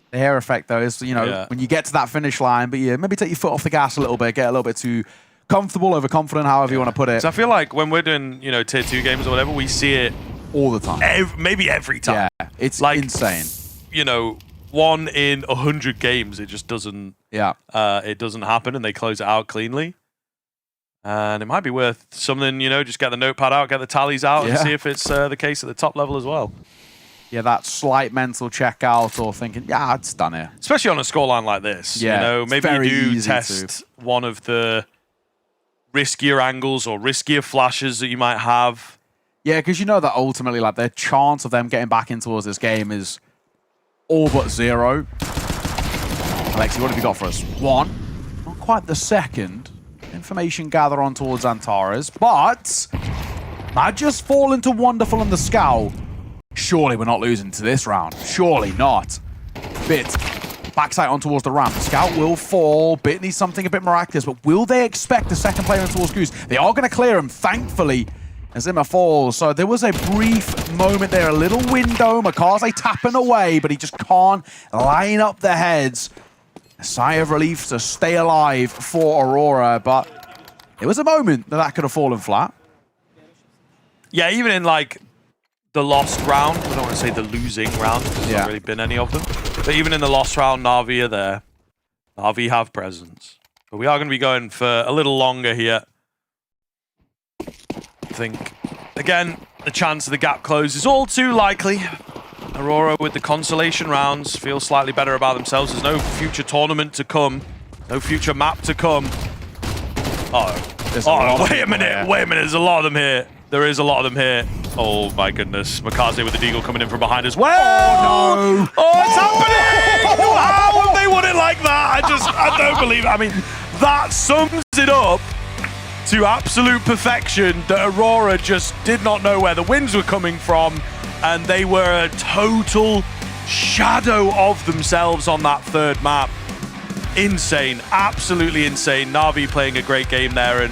The hair effect, though, is, you know, when you get to that finish line, but yeah, maybe take your foot off the gas a little bit, get a little bit too comfortable, overconfident, however you want to put it. So I feel like when we're doing, you know, tier 2 games or whatever, we see it all the time. Maybe every time. Yeah, it's Like, insane. You know, 1 in 100 games, it just doesn't. Yeah. It doesn't happen, and they close it out cleanly. And it might be worth something, you know, just get the notepad out, get the tallies out, and see if it's the case at the top level as well. Yeah, that slight mental checkout or thinking, yeah, it's done here. Especially on a scoreline like this. Yeah, you know, it's maybe very you do easy test one of the riskier angles or riskier flashes that you might have. Yeah, because you know that ultimately, like, their chance of them getting back in towards this game is all but 0. Alexi, what have you got for us? 1. Not quite the second. Information gather on towards Antares, but might just fall into Wonderful and the Scout. Surely we're not losing to this round. Surely not. Bit backside on towards the ramp. Scout will fall. Bit needs something a bit miraculous, but will they expect a second player in towards Goose? They are going to clear him, thankfully, as Zimmer falls. So there was a brief moment there, a little window. Makaze tapping away, but he just can't line up the heads. A sigh of relief to stay alive for Aurora, but it was a moment that could have fallen flat. Yeah, even in, like, the lost round, I don't want to say the losing round, because there's not really been any of them. But even in the lost round, NAVI are there. NAVI have presence. But we are going to be going for a little longer here. I think, again, the chance of the gap close is all too likely. Aurora with the consolation rounds feel slightly better about themselves. There's no future tournament to come. No future map to come. Uh-oh. Wait a minute. There's a lot of them here. There is a lot of them here. Oh my goodness. Makaze with the deagle coming in from behind as well. Oh no. Oh, it's happening! How have they won it like that? I don't believe it. I mean, that sums it up to absolute perfection that Aurora just did not know where the winds were coming from, and they were a total shadow of themselves on that third map. Insane, absolutely insane. NAVI playing a great game there, and